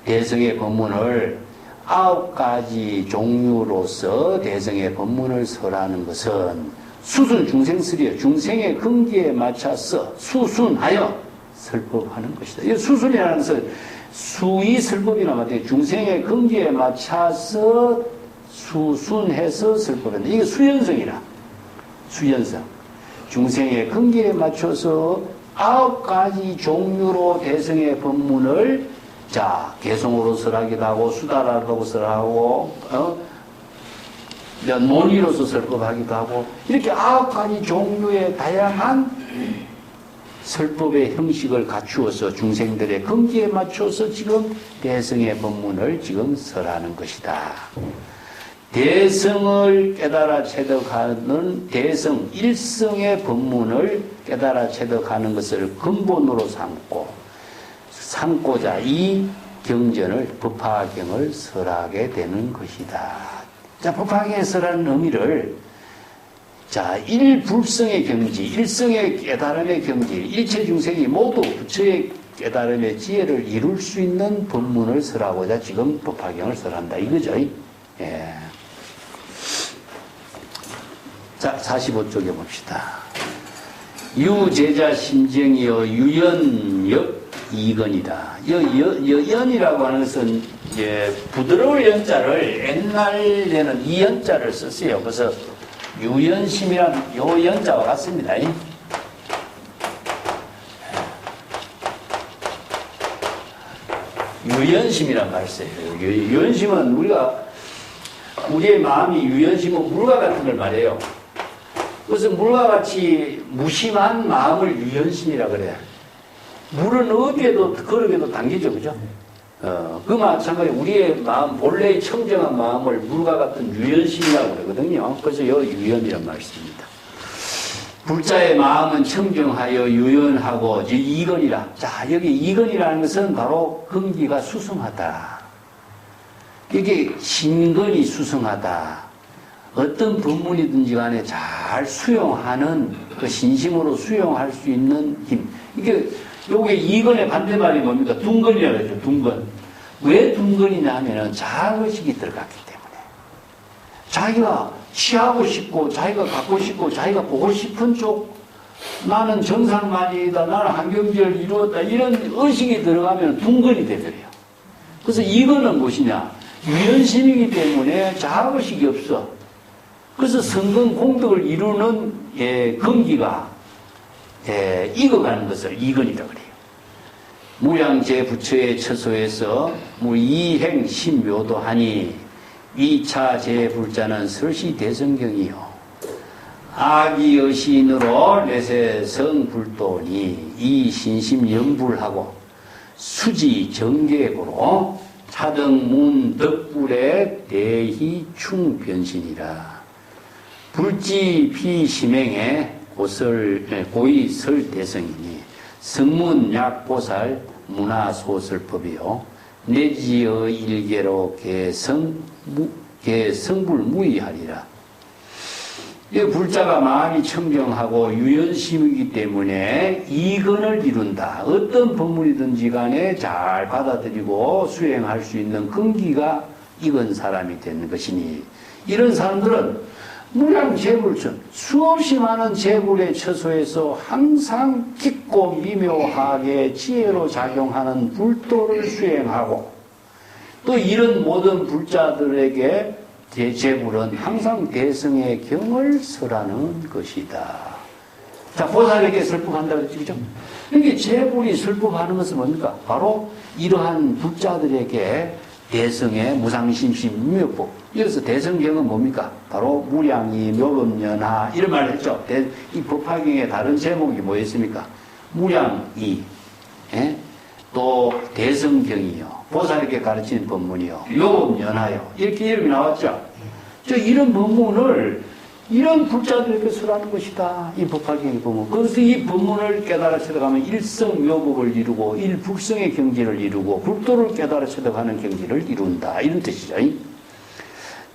대성의 법문을 9가지 종류로서 대성의 법문을 설하는 것은 수순 중생설이요. 중생의 근기에 맞춰서 수순하여 설법하는 것이다. 이 수순이라는 것은 수의 설법이나 마찬가지 중생의 근기에 맞춰서 수순해서 설법한다. 이게 수연성이라. 수연성. 중생의 근기에 맞춰서 9가지 종류로 대성의 법문을 자, 개성으로 설하기도 하고, 수다라고 설하고, 논의로서 설법하기도 하고, 이렇게 9가지 종류의 다양한 설법의 형식을 갖추어서 중생들의 근기에 맞춰서 지금 대성의 법문을 지금 설하는 것이다. 대성을 깨달아 체득하는 대성 일성의 법문을 깨달아 체득하는 것을 근본으로 삼고자 이 경전을 법화경을 설하게 되는 것이다. 자, 법화경에 설하는 의미를 자, 일불성의 경지, 일성의 깨달음의 경지, 일체 중생이 모두 부처의 깨달음의 지혜를 이룰 수 있는 법문을 설하고자 지금 법화경을 설한다. 이거죠. 예. 자, 45쪽에 봅시다. 유제자 심정이여 유연역 이건이다. 연이라고 하는 것은 이제 부드러울 연자를 옛날에는 이 연자를 썼어요. 그래서 유연심이란 요 연자와 같습니다. 유연심이란 말을 써요. 유연심은 우리의 마음이 유연심은 물과 같은 걸 말해요. 그래서 물과 같이 무심한 마음을 유연심이라 그래요. 물은 어디에도 거룩에도 당기죠, 그죠? 그 마찬가지 우리의 마음, 본래의 청정한 마음을 물과 같은 유연심이라고 그러거든요. 그래서 요 유연이란 말을 씁니다. 불자의 마음은 청정하여 유연하고 이건이라. 자, 여기 이건이라는 것은 바로 근기가 수승하다. 이게 신건이 수승하다. 어떤 법문이든지 간에 잘 수용하는 그 신심으로 수용할 수 있는 힘. 이게 요게 이건의 반대말이 뭡니까? 둔건이라고 그러죠. 둔건. 왜 둔건이냐 하면은 자의식이 들어갔기 때문에. 자기가 취하고 싶고, 자기가 갖고 싶고, 자기가 보고 싶은 쪽, 나는 정상만이다, 나는 한경지를 이루었다, 이런 의식이 들어가면 둔건이 되더래요. 그래서 이거는 무엇이냐? 유연심이기 때문에 자의식이 없어. 그래서 성공 공덕을 이루는 근기가 익어가는 것을 이건이라고 그래요. 무량제 부처의 처소에서 이행 신묘도하니 위차 제불자는 설시 대성경이요. 악이 여신으로 내세 성불도니 이 신심 영불하고 수지 정계고로 차등문 덕불의 대희 충변신이라. 불지 피심행에 고의 설대성이니 성문 약보살 문화소설법이요 내지의 일계로 개성불무의하리라. 이 불자가 마음이 청정하고 유연심이기 때문에 이건을 이룬다. 어떤 법문이든지 간에 잘 받아들이고 수행할 수 있는 근기가 익은 사람이 되는 것이니 이런 사람들은 무량재불천 수없이 많은 재불의 처소에서 항상 깊고 미묘하게 지혜로 작용하는 불도를 수행하고 또 이런 모든 불자들에게 재불은 항상 대성의 경을 설하는 것이다. 자, 보살에게 설법한다고 했죠, 그죠? 이게 재불이 설법하는 것은 뭡니까? 바로 이러한 불자들에게 대성의 무상심심 묘법. 여기서 대성경은 뭡니까? 바로 무량이 묘법연하 이런 말을 했죠. 이 법화경의 다른 제목이 뭐였습니까? 무량이 또 대성경이요. 보살에게 가르치는 법문이요. 묘법연하요. 이렇게 이름이 나왔죠. 이런 법문을 이런 불자들에게 설하는 것이다. 이 법화경의 법문. 그래서 이 법문을 깨달아 쳐들어가면 일성묘법을 이루고 일불성의 경지를 이루고 불도를 깨달아 쳐들어가는 경지를 이룬다. 이런 뜻이죠.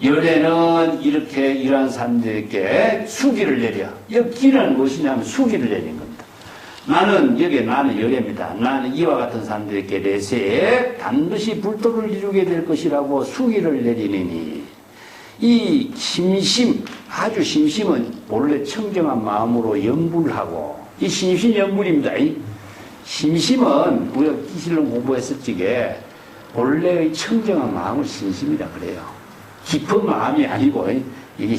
열애는 이렇게 이러한 사람들에게 수기를 내려. 기는 무엇이냐면 수기를 내린 겁니다. 나는 열애입니다. 나는 이와 같은 사람들에게 내세에 반드시 불도를 이루게 될 것이라고 수기를 내리니 이 심심, 아주 심심은 본래 청정한 마음으로 염불하고, 이 심심 염불입니다. 심심은 우리가 기실론 공부했었지게 본래의 청정한 마음을 심심이라 그래요. 깊은 마음이 아니고, 이게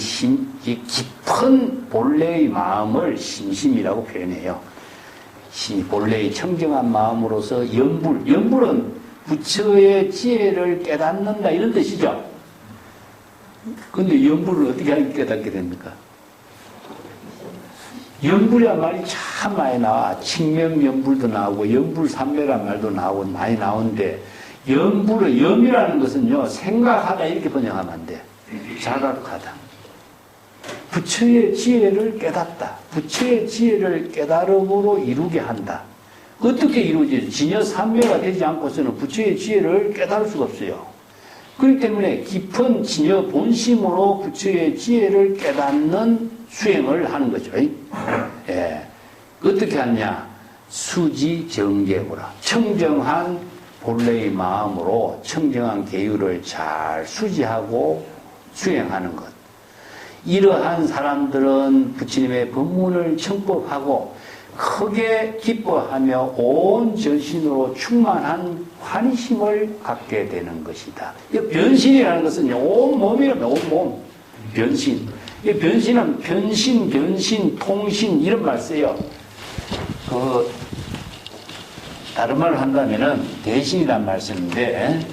깊은 본래의 마음을 심심이라고 표현해요. 본래의 청정한 마음으로서 염불은 부처의 지혜를 깨닫는다 이런 뜻이죠. 근데 염불을 어떻게 하게 깨닫게 됩니까? 염불이란 말이 참 많이 나와. 칭명염불도 나오고 염불삼매란 말도 나오고 많이 나오는데 염이라는 것은요 생각하다 이렇게 번역하면 안 돼. 자각하다. 부처의 지혜를 깨닫다. 부처의 지혜를 깨달음으로 이루게 한다. 어떻게 이루어지지? 진여 삼매가 되지 않고서는 부처의 지혜를 깨달을 수가 없어요. 그렇기 때문에 깊은 진여 본심으로 부처의 지혜를 깨닫는 수행을 하는 거죠. 예. 어떻게 하냐? 수지 정계고라. 청정한 본래의 마음으로 청정한 계율을 잘 수지하고 수행하는 것. 이러한 사람들은 부처님의 법문을 청법하고 크게 기뻐하며 온 전신으로 충만한 환희심을 갖게 되는 것이다. 이 변신이라는 것은 온 몸이랍니다. 온 몸. 변신. 이 변신은 변신, 변신, 통신 이런 말 써요. 다른 말을 한다면은 대신이란 말 쓰는데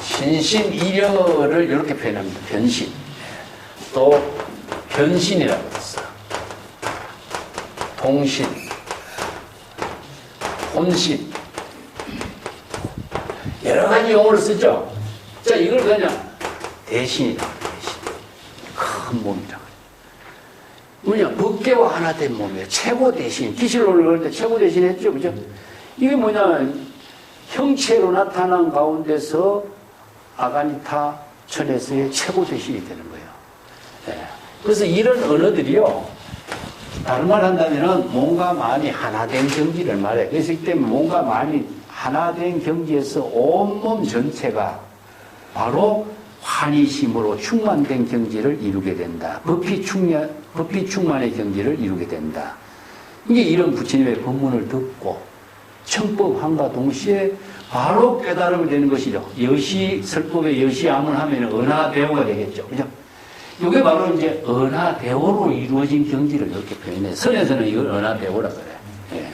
신신이려를 이렇게 표현합니다. 변신. 또 변신이라고 했어. 통신, 혼신. 여러 가지 용어를 쓰죠. 자, 이걸 그냥 대신이다. 대신. 큰 몸이다. 뭐냐, 법계와 하나 된 몸이에요. 최고 대신. 기실을 올릴 때 최고 대신 했죠. 그죠? 이게 뭐냐면, 형체로 나타난 가운데서 아가니타 천에서의 최고 대신이 되는 거예요. 예. 그래서 이런 언어들이요, 다른 말 한다면은 몸과 마음이 하나 된 경지를 말해. 그래서 이때 몸과 마음이 하나 된 경지에서 온몸 전체가 바로 환희심으로 충만된 경지를 이루게 된다. 법희 충만의 경지를 이루게 된다. 이게 이런 부처님의 법문을 듣고 청법함과 동시에 바로 깨달음이 되는 것이죠. 여시, 설법의 여시암을 하면 은하대오가 되겠죠. 그죠? 이게 바로 이제 은하대오로 이루어진 경지를 이렇게 표현해. 선에서는 이걸 은하대오라 그래. 예.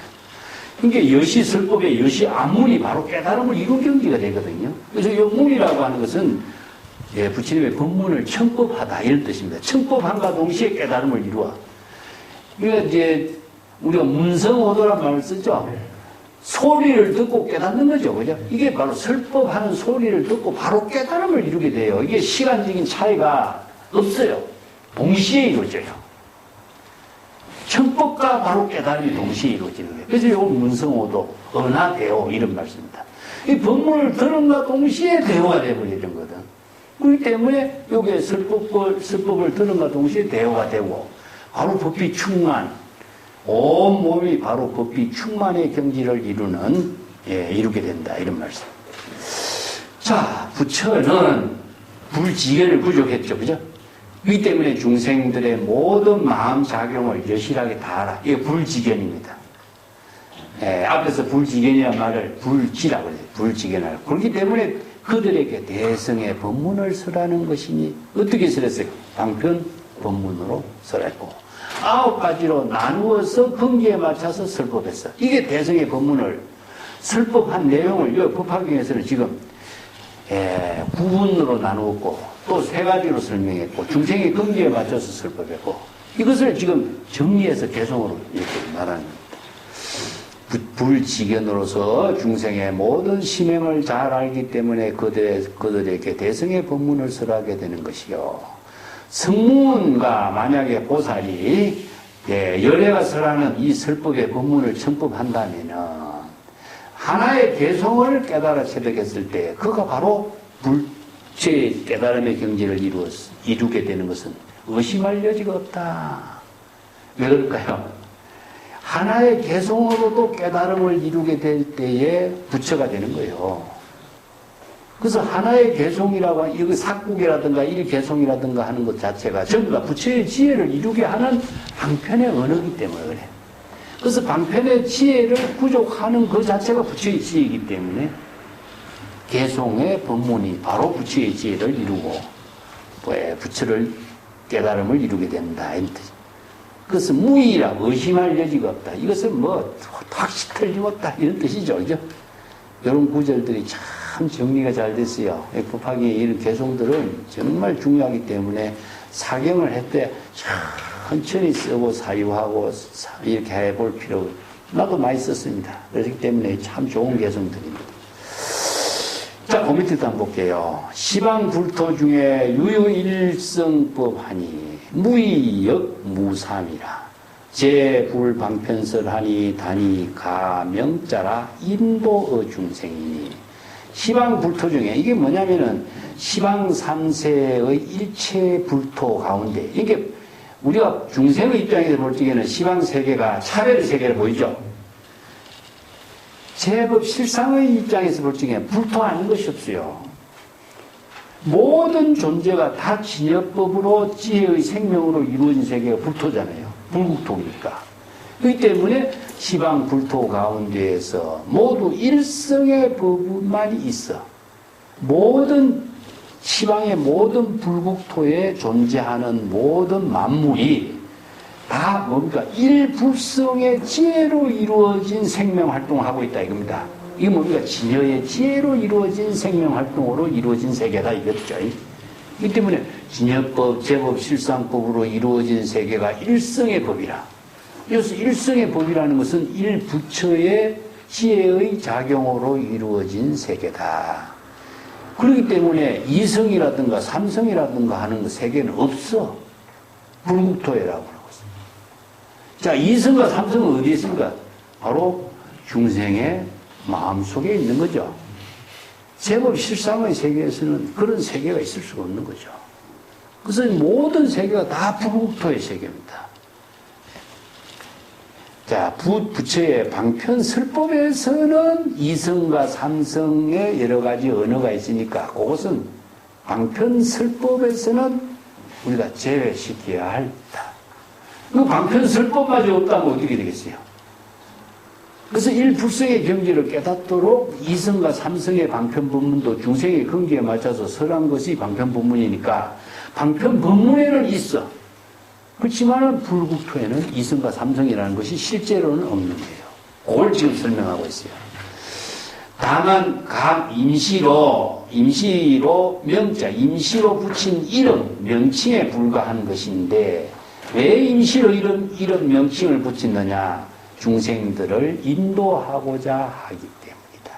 이게 여시, 설법의 여시암문이 바로 깨달음을 이룬 경지가 되거든요. 그래서 이 문이라고 하는 것은 예, 부처님의 법문을 청법하다 이런 뜻입니다. 청법함과 동시에 깨달음을 이루어. 그러니까 이제 우리가 문성호도란 말을 쓰죠. 소리를 듣고 깨닫는 거죠. 그죠? 이게 바로 설법하는 소리를 듣고 바로 깨달음을 이루게 돼요. 이게 시간적인 차이가 없어요. 동시에 이루어져요. 청법과 바로 깨달음이 동시에 이루어지는 거예요. 그래서 이건 문성호도, 은하대오 이런 말씀입니다. 이 법문을 들은과 동시에 대오가 되어버리는 거거든. 그렇기 때문에 여기에 설법을 들은과 동시에 대오가 되고 바로 법이 충만, 온 몸이 바로 법이 충만의 경지를 이루게 된다. 이런 말씀. 자, 부처는 불지견을 부족했죠. 그죠? 이 때문에 중생들의 모든 마음 작용을 여실하게 다 알아. 이게 불지견입니다. 예, 앞에서 불지견이라는 말을 불지라고 해요. 불지견을. 그렇기 때문에 그들에게 대성의 법문을 설하는 것이니 어떻게 설했어요? 방편 법문으로 설했고 9가지로 나누어서 근기에 맞춰서 설법했어. 이게 대성의 법문을 설법한 내용을 이 법화경에서는 지금 9분으로 나누었고 또 3가지로 설명했고 중생의 근기에 맞춰서 설법했고 이것을 지금 정리해서 개성으로 이렇게 말하는 겁니다. 불지견으로서 중생의 모든 심행을 잘 알기 때문에 그들에게 대성의 법문을 설하게 되는 것이요. 성문과 만약에 보살이 열애가 설하는 이 설법의 법문을 청법한다면은 하나의 개성을 깨달아 체득했을 때 그가 바로 불체의 깨달음의 경지를 이루게 되는 것은 의심할 여지가 없다. 왜 그럴까요? 하나의 개성으로도 깨달음을 이루게 될 때에 부처가 되는 거예요. 그래서 하나의 개성이라고 하는, 이거 삭국이라든가 일개성이라든가 하는 것 자체가 전부 다 부처의 지혜를 이루게 하는 방편의 언어이기 때문에 그래. 그래서 방편의 지혜를 부족하는 그 자체가 부처의 지혜이기 때문에 개성의 법문이 바로 부처의 지혜를 이루고 부처를 깨달음을 이루게 된다. 그것은 무의라 의심할 여지가 없다. 이것은 확실히 틀림없다. 이런 뜻이죠. 그죠? 이런 구절들이 참 정리가 잘 됐어요. 법화기의 이런 개성들은 정말 중요하기 때문에 사경을 할 때 천천히 쓰고 사유하고 이렇게 해볼 필요, 나도 많이 썼습니다. 그렇기 때문에 참 좋은 개성들입니다. 자, 그 밑에도 한번 볼게요. 시방불토 중에 유유일성법하니 무의역 무삼이라 제불방편설하니 단이 가명자라 인도의 중생이니 시방불토 중에 이게 뭐냐면은 시방삼세의 일체불토 가운데 이게 우리가 중생의 입장에서 볼 적에는 시방세계가 차별의 세계를 보이죠. 제법 실상의 입장에서 볼 적에 불토 아닌 것이 없어요. 모든 존재가 다 진여법으로 지혜의 생명으로 이루어진 세계가 불토잖아요. 불국토니까. 그렇기 때문에 시방 불토 가운데에서 모두 일성의 법만이 있어. 모든 시방의 모든 불국토에 존재하는 모든 만물이 다 뭡니까? 일불성의 지혜로 이루어진 생명활동을 하고 있다 이겁니다. 이게 뭡니까? 진여의 지혜로 이루어진 생명활동으로 이루어진 세계다 이거죠. 이 때문에 진여법, 제법, 실상법으로 이루어진 세계가 일성의 법이라. 그래서 일성의 법이라는 것은 일부처의 지혜의 작용으로 이루어진 세계다. 그렇기 때문에 이성이라든가 삼성이라든가 하는 세계는 없어. 불국토해라고 하고 있습니다. 자, 이성과 삼성은 어디에 있습니까? 바로 중생의 마음속에 있는 거죠. 제법 실상의 세계에서는 그런 세계가 있을 수가 없는 거죠. 그래서 모든 세계가 다 불국토의 세계입니다. 자, 부처의 방편설법에서는 이성과 삼성의 여러 가지 언어가 있으니까 그것은 방편설법에서는 우리가 제외시켜야 한다. 그 방편설법마저 없다면 어떻게 되겠어요? 그래서 일불성의 경지를 깨닫도록 이성과 삼성의 방편법문도 중생의 근기에 맞춰서 설한 것이 방편법문이니까 방편법문에는 있어. 그렇지만 불국토에는 이성과 삼성이라는 것이 실제로는 없는 거예요. 그걸 지금 설명하고 있어요. 다만 각 임시로 명자, 임시로 붙인 이름, 명칭에 불과한 것인데 왜 임시로 이런 명칭을 붙이느냐? 중생들을 인도하고자 하기 때문이다.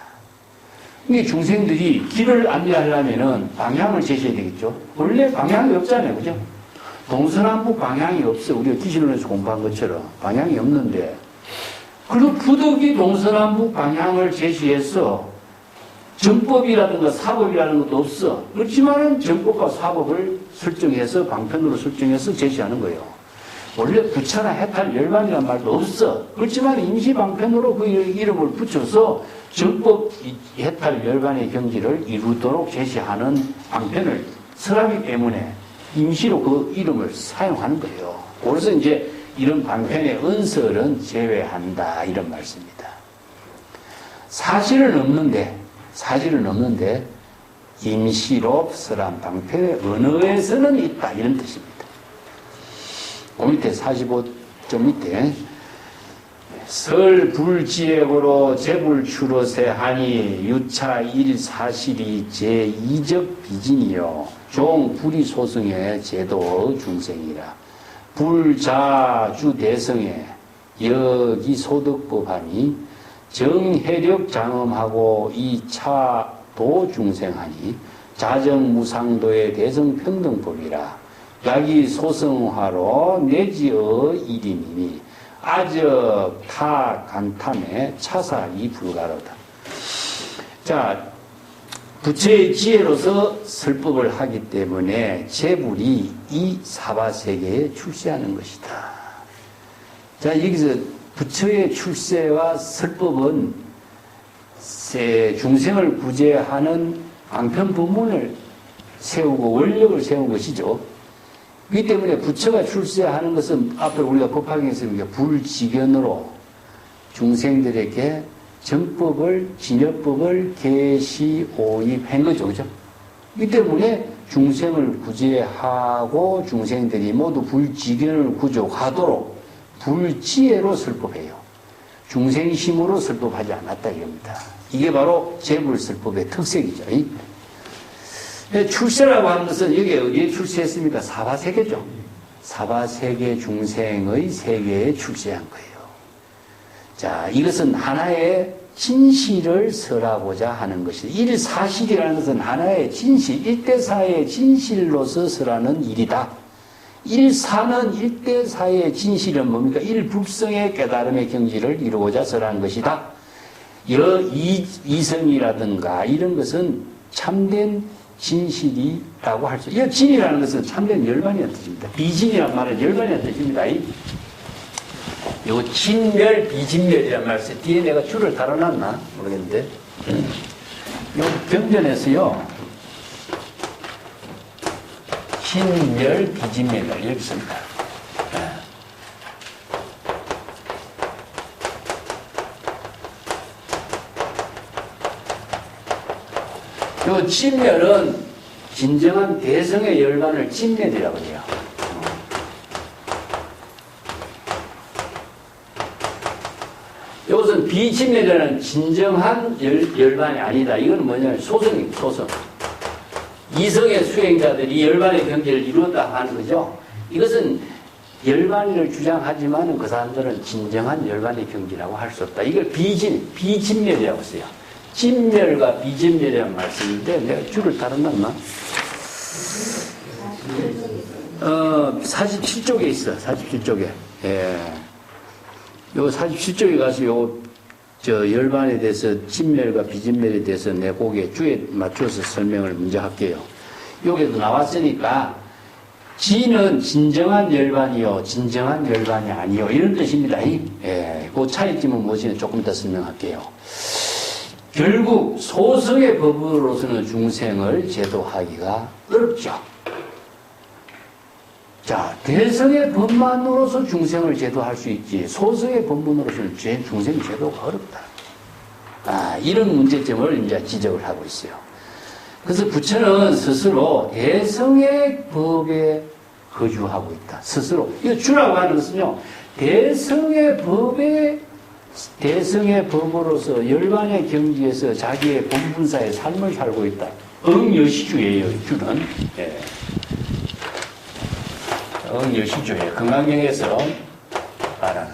이게 중생들이 길을 안내하려면은 방향을 제시해야 되겠죠. 원래 방향이 없잖아요. 그죠? 동서남북 방향이 없어. 우리가 기신론에서 공부한 것처럼 방향이 없는데 그리고 부득이 동서남북 방향을 제시해서 정법이라든가 사법이라는 것도 없어. 그렇지만은 정법과 사법을 설정해서 방편으로 설정해서 제시하는 거예요. 원래 부처나 해탈 열반이라는 말도 없어. 그렇지만 임시방편으로 그 이름을 붙여서 정법 해탈 열반의 경지를 이루도록 제시하는 방편을 설하기 때문에 임시로 그 이름을 사용하는 거예요. 그래서 이제 이런 방편의 은설은 제외한다 이런 말씀입니다. 사실은 없는데 임시로 설한 방편의 언어에서는 있다 이런 뜻입니다. 그 밑에 45점 밑에 설불지액으로 재불추로세 하니 유차 일사실이 제2적 비진이요 종 불이소승의 제도 중생이라 불자주 대성에 여기 소득법하니 정해력 장엄하고 이차도 중생하니 자정무상도의 대성평등법이라 야기 소성화로 내지의 일임이니 아적 타 간탐에 차사이 불가로다. 자, 부처의 지혜로서 설법을 하기 때문에 재불이 이 사바세계에 출세하는 것이다. 자, 여기서 부처의 출세와 설법은 중생을 구제하는 방편법문을 세우고 원력을 세운 것이죠. 그렇기 때문에 부처가 출세하는 것은 앞에 우리가 법화경에서 불지견으로 중생들에게 정법을, 진여법을 계시 오입한 거죠. 그죠? 그렇기 때문에 중생을 구제하고 중생들이 모두 불지견을 구족하도록 불지혜로 설법해요. 중생심으로 설법하지 않았다 이겁니다. 이게 바로 재불설법의 특색이죠. 출세라고 하는 것은 여기에 어디에 출세했습니까? 사바세계죠. 사바세계 중생의 세계에 출세한 거예요. 자, 이것은 하나의 진실을 설하고자 하는 것이다. 일사실이라는 것은 하나의 진실, 일대사의 진실로서 설하는 일이다. 일사는 일대사의 진실은 뭡니까? 일불성의 깨달음의 경지를 이루고자 설하는 것이다. 이성이라든가 이런 것은 참된 진실이라고 할 수 있어요. 진이라는 것은 참된 열반이라는 뜻입니다. 비진이란 말은 열반이라는 뜻입니다.
요 진멸, 비진멸이란 말 있어요. 뒤에 내가 줄을 달아놨나? 모르겠는데. 요 경전에서요, 진멸, 비진멸, 이렇게 씁니다. 요 진멸은 진정한 대성의 열반을 진멸이라고 해요. 이것은 비진멸이라는 진정한 열반이 아니다. 이건 뭐냐면 소성입니다. 소성. 이성의 수행자들이 열반의 경지를 이루었다 하는 거죠. 이것은 열반을 주장하지만 그 사람들은 진정한 열반의 경지라고 할 수 없다. 이걸 비진멸이라고 써요. 진멸과 비진멸이라는 말씀인데 내가 줄을 달아놨나? 47쪽에 있어. 47쪽에. 예. 요 47쪽에 가서 열반에 대해서 진멸과 비진멸에 대해서 내 거기에 주에 맞춰서 설명을 먼저 할게요. 여기도 나왔으니까 진은 진정한 열반이요, 진정한 열반이 아니요, 이런 뜻입니다. 예. 그 차이점은 무엇인지 조금 더 설명할게요. 결국 소성의 법으로서는 중생을 제도하기가 어렵죠. 자, 대성의 법만으로서 중생을 제도할 수 있지, 소성의 법문으로서는 중생 제도가 어렵다. 이런 문제점을 이제 지적을 하고 있어요. 그래서 부처는 스스로 대성의 법에 거주하고 있다. 스스로. 이거 주라고 하는 것은요, 대성의 법으로서 열반의 경지에서 자기의 본분사의 삶을 살고 있다. 응여시주예요, 주는. 예. 응여시주예요. 금강경에서 말하는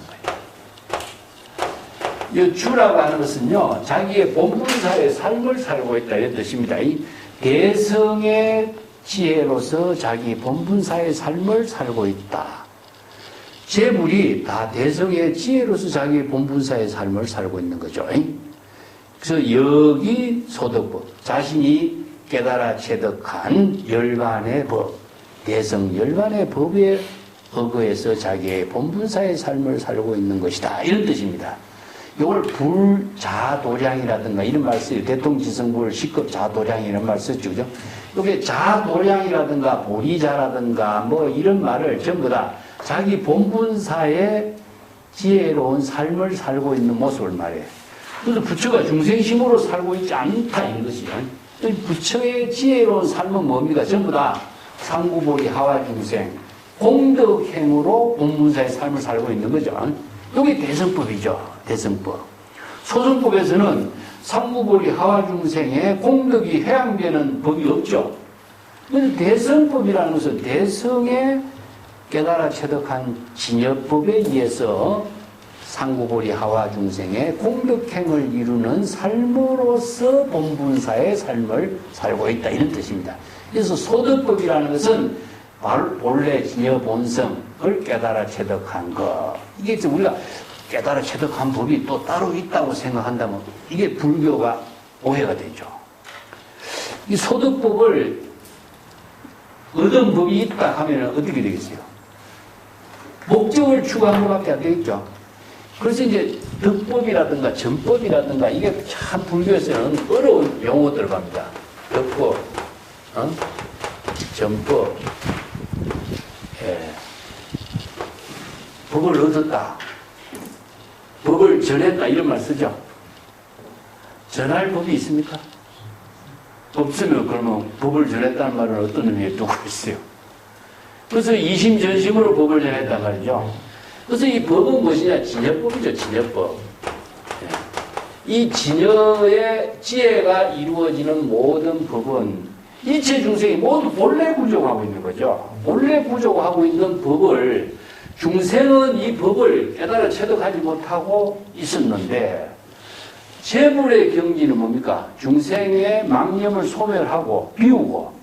거예요. 이 주라고 하는 것은요, 자기의 본분사의 삶을 살고 있다, 이런 뜻입니다. 이 대성의 지혜로서 자기 본분사의 삶을 살고 있다. 재물이 다 대성의 지혜로서 자기 본분사의 삶을 살고 있는 거죠. 그래서 여기 소득법, 자신이 깨달아 체득한 열반의 법, 대성 열반의 법에 의거해서 자기의 본분사의 삶을 살고 있는 것이다, 이런 뜻입니다. 이걸 불자도량이라든가 이런 말 써요. 대통지성불 식급자도량 이런 말 썼죠. 그죠? 이게 자도량이라든가 보리자라든가 뭐 이런 말을 전부 다 자기 본분사의 지혜로운 삶을 살고 있는 모습을 말해요. 그래서 부처가 중생심으로 살고 있지 않다, 이런 것이죠. 부처의 지혜로운 삶은 뭡니까? 전부 다 상구보리 하와중생, 공덕행으로 본분사의 삶을 살고 있는 거죠. 이게 대성법이죠. 대성법. 소성법에서는 상구보리 하와중생의 공덕이 해양되는 법이 없죠. 그래서 대성법이라는 것은 대성의 깨달아 체득한 진여법에 의해서 상구보리 하와중생의 공덕행을 이루는 삶으로서 본분사의 삶을 살고 있다, 이런 뜻입니다. 그래서 소득법이라는 것은 본래 진여 본성을 깨달아 체득한 것. 이게 우리가 깨달아 체득한 법이 또 따로 있다고 생각한다면 이게 불교가 오해가 되죠. 이 소득법을 얻은 법이 있다 하면 어떻게 되겠어요? 목적을 추구한 것밖에 안 되겠죠. 그래서 이제 덕법이라든가 전법이라든가 이게 참 불교에서는 어려운 용어들 갑니다. 덕법, 전법, 예. 법을 얻었다, 법을 전했다, 이런 말 쓰죠. 전할 법이 있습니까? 없으면 그러면 법을 전했다는 말은 어떤 의미에 두고 있어요? 그래서 이심전심으로 법을 전했단 말이죠. 그래서 이 법은 무엇이냐? 진여법이죠, 진여법. 이 진여의 지혜가 이루어지는 모든 법은 일체 중생이 모두 본래 구조하고 있는 거죠. 본래 구조하고 있는 법을 중생은 이 법을 깨달아 체득하지 못하고 있었는데, 재물의 경지는 뭡니까? 중생의 망념을 소멸하고 비우고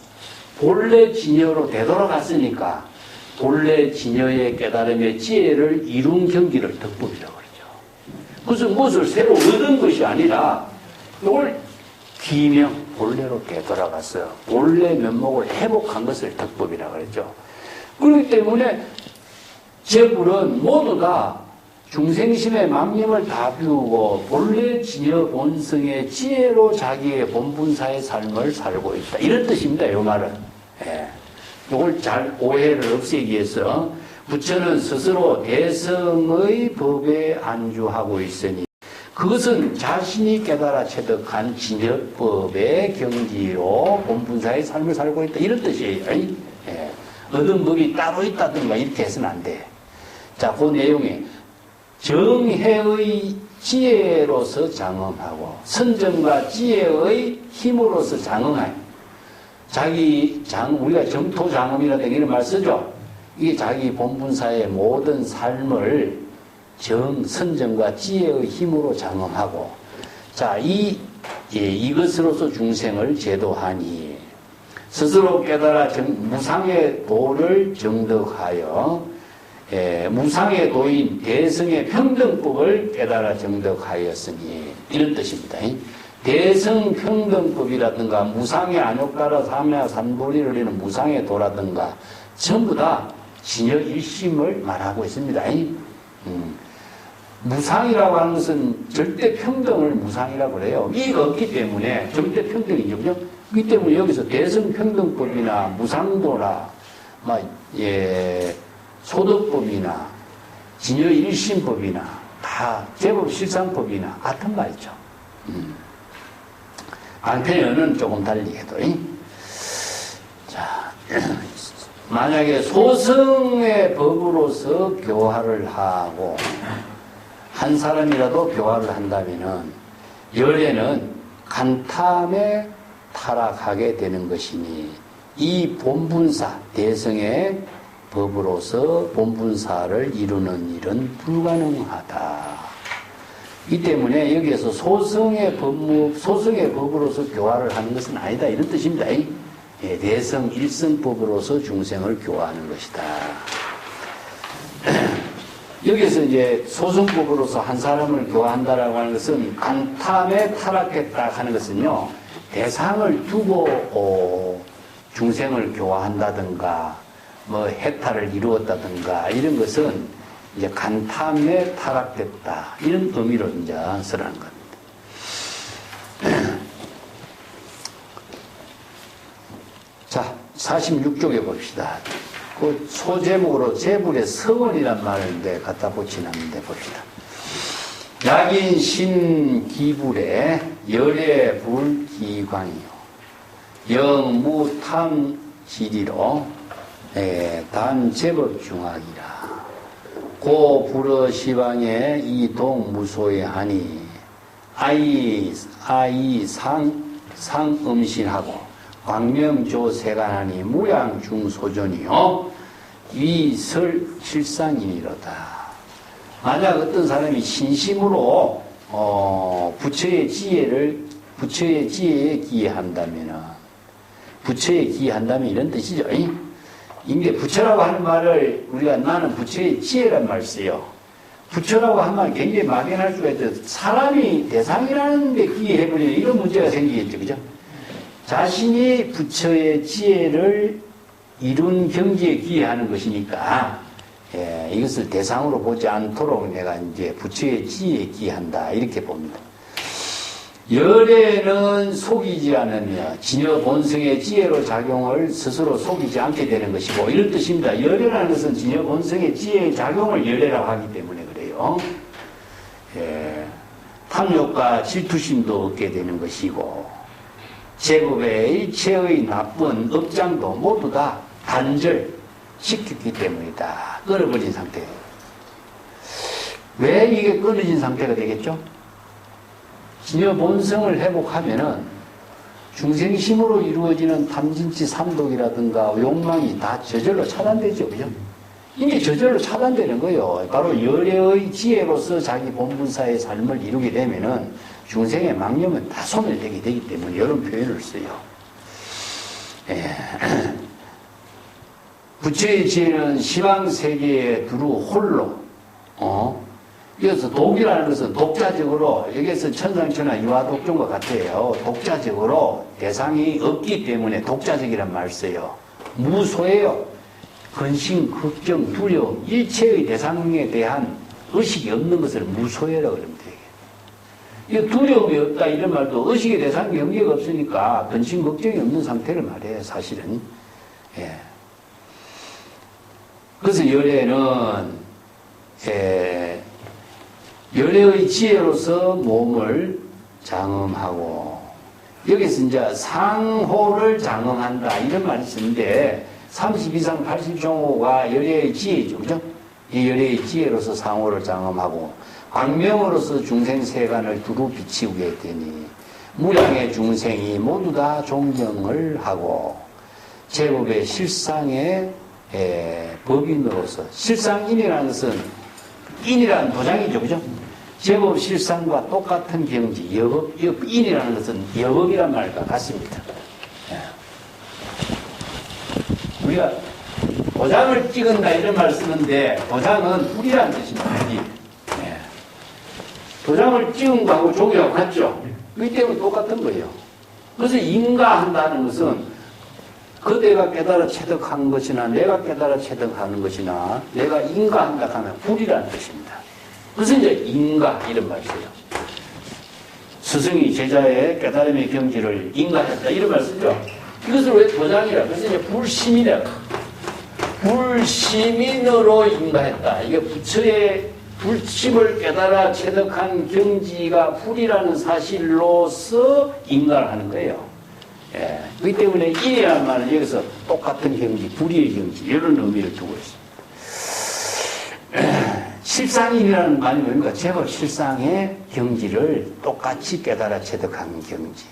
본래 진여로 되돌아갔으니까 본래 진여의 깨달음의 지혜를 이룬 경지를 덕법이라고 그러죠. 그래서 무엇을 새로 얻은 것이 아니라 이걸 기명, 본래로 되돌아갔어요. 본래 면목을 회복한 것을 덕법이라고 그러죠. 그렇기 때문에 재물은 모두 다
중생심의 망념을 다 비우고 본래 진여 본성의 지혜로 자기의 본분사의 삶을 살고 있다. 이런 뜻입니다. 이 말은. 예. 이걸 잘 오해를 없애기 위해서 부처는 스스로 대성의 법에 안주하고 있으니 그것은 자신이 깨달아 체득한 진여법의 경지로 본분사의 삶을 살고 있다. 이런 뜻이에요. 예. 얻은 법이 따로 있다든가 이렇게 해서는 안 돼. 자, 그 내용에 정해의 지혜로서 장엄하고 선정과 지혜의 힘으로서 장엄하여 우리가 정토장엄이라든가 이런 말 쓰죠. 이게 자기 본분사의 모든 삶을 선정과 지혜의 힘으로 장엄하고 자, 이것으로서 중생을 제도하니 스스로 깨달아 무상의 도를 정득하여 무상의 도인 대성의 평등법을 깨달아 정득하였으니 이런 뜻입니다. 대성평등법이라든가 무상의 안욕따라 삼야 산보리를 이루는 무상의 도라든가 전부 다 진여일심을 말하고 있습니다. 무상이라고 하는 것은 절대 평등을 무상이라고 그래요. 이가 없기 때문에 절대 평등이죠. 그죠? 그렇기 때문에 여기서 대성평등법이나 무상도나 소득법이나 진여일심법이나 다 제법실상법이나 같은 말이죠. 방편에는 조금 달리 해도. 자, 만약에 소승의 법으로서 교화를 하고 한 사람이라도 교화를 한다면은 열애는 간탐에 타락하게 되는 것이니 이 본분사 대성의 법으로서 본분사를 이루는 일은 불가능하다. 이 때문에 여기에서 소승의 법으로서 교화를 하는 것은 아니다. 이런 뜻입니다. 대성 일성법으로서 중생을 교화하는 것이다. 여기서 이제 소승법으로서 한 사람을 교화한다라고 하는 것은 간탐에 타락했다 하는 것은요, 대상을 두고 중생을 교화한다든가 해탈을 이루었다든가 이런 것은 이제 간탐에 타락됐다 이런 의미로 이제 쓰라는 겁니다. 자, 46쪽에 봅시다. 그 소제목으로 제불의 서원이란 말인데 갖다 붙이는데 봅시다. 약인 신기불의 열의 불기광이요 영무탐지리로 단 제법 중학이라 고 불어 시방에 이동 무소에 하니 아이 상음신하고 광명조 세간하니 무양 중소전이요 위설 실상이니로다. 만약 어떤 사람이 신심으로 부처의 지혜에 기한다면은 부처에 기한다면 이런 뜻이죠. 이게 부처라고 하는 말을 우리가 나는 부처의 지혜란 말 써요. 부처라고 하면 굉장히 막연할 수가 있죠. 사람이 대상이라는 데 기해버리는 이런 문제가 생기겠죠. 그죠? 자신이 부처의 지혜를 이룬 경지에 기하는 것이니까, 이것을 대상으로 보지 않도록 내가 이제 부처의 지혜에 기한다. 이렇게 봅니다. 열애는 속이지 않으며 진여 본성의 지혜로 작용을 스스로 속이지 않게 되는 것이고 이런 뜻입니다. 열애라는 것은 진여 본성의 지혜의 작용을 열애라고 하기 때문에 그래요. 탐욕과 질투심도 얻게 되는 것이고 제법의 일체의 나쁜 업장도 모두 다 단절시켰기 때문이다. 끊어버린 상태예요. 왜 이게 끊어진 상태가 되겠죠? 진여 본성을 회복하면은 중생심으로 이루어지는 탐진치 삼독이라든가 욕망이 다 저절로 차단되죠. 그죠? 이게 저절로 차단되는 거예요. 바로 열애의 지혜로서 자기 본분사의 삶을 이루게 되면은 중생의 망념은 다 소멸되게 되기 때문에 이런 표현을 써요. 부처의 지혜는 시방세계에 두루 홀로, 여기서 독이라는 것은 독자적으로, 여기에서 천상천하 유아독존과 같아요. 독자적으로 대상이 없기 때문에 독자적이란 말 써요. 무소예요. 근심, 걱정, 두려움, 일체의 대상에 대한
의식이 없는 것을 무소해라고 그럽니다. 이게 두려움이 없다 이런 말도 의식의 대상 경계가 없으니까 근심 걱정이 없는 상태를 말해요, 사실은. 예. 그래서 열애는 열애의 지혜로서 몸을 장엄하고, 여기서 이제 상호를 장엄한다 이런 말이 있는데 32상 80종호가 열애의 지혜죠, 그죠? 이 열애의 지혜로서 상호를 장엄하고 광명으로서 중생 세간을 두루 비치우게 되니 무량의 중생이 모두 다 존경을 하고 제법의 실상의 법인으로서, 실상인이라는 것은 인이라는 도장이죠, 그죠? 제법 실상과 똑같은 경지, 여법, 인이라는 것은 여법이란 말과 같습니다. 우리가 도장을 찍은다 이런 말 쓰는데 도장은 불이라는 뜻입니다. 불이. 도장을 찍은 거하고 조기하고 같죠? 그렇기 때문에 똑같은 거예요. 그래서 인가한다는 것은 그대가 깨달아 체득한 것이나 내가 깨달아 체득하는 것이나 내가 인가한다 하면 불이라는 뜻입니다. 그래서 이제 인가 이런 말을 써요. 스승이 제자의 깨달음의 경지를 인가했다 이런 말 쓰죠. 이것을 왜 도장이라? 그래서 이제 불시민이라. 불시민으로 인가했다. 이게 부처의 불침을 깨달아 체득한 경지가 불이라는 사실로서 인가를 하는 거예요. 예. 그렇기 때문에 인이라는 말은 여기서 똑같은 경지, 불의의 경지 이런 의미를 두고 있습니다. 실상인이라는 말이 뭡니까? 제법 실상의 경지를 똑같이 깨달아 체득한 경지.